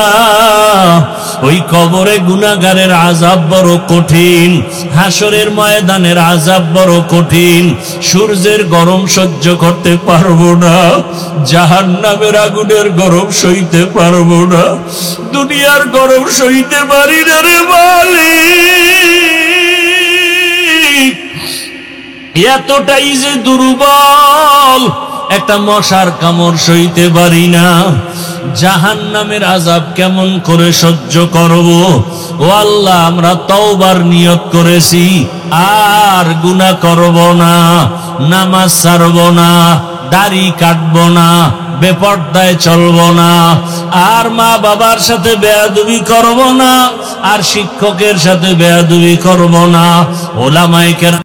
ওই কবরে গুনাহগারের আযাব বড় কঠিন, হাসরের ময়দানের আযাব বড় কঠিন। সূর্যের গরম সহ্য করতে পারবো না, জাহান্নামের আগুনের গরম সইতে পারবো না, দুনিয়ার গরম সইতে পারি না রে মালিক। এতটাই যে দুর্বল, একটা মশার কামড় সইতে পারি না, জাহান্নামের আযাব কেমন করে সহ্য করব। ও আল্লাহ, আমরা তওবার নিয়ত করেছি, আর গুনাহ করব না, নামাজ ছাড়ব না, দাড়ি কাটব না, বেপরদায় চলব না, আর মা বাবার সাথে বেয়াদবি করব না, আর শিক্ষকের সাথে বেয়াদবি করব না, ওলামায়ে কেরাম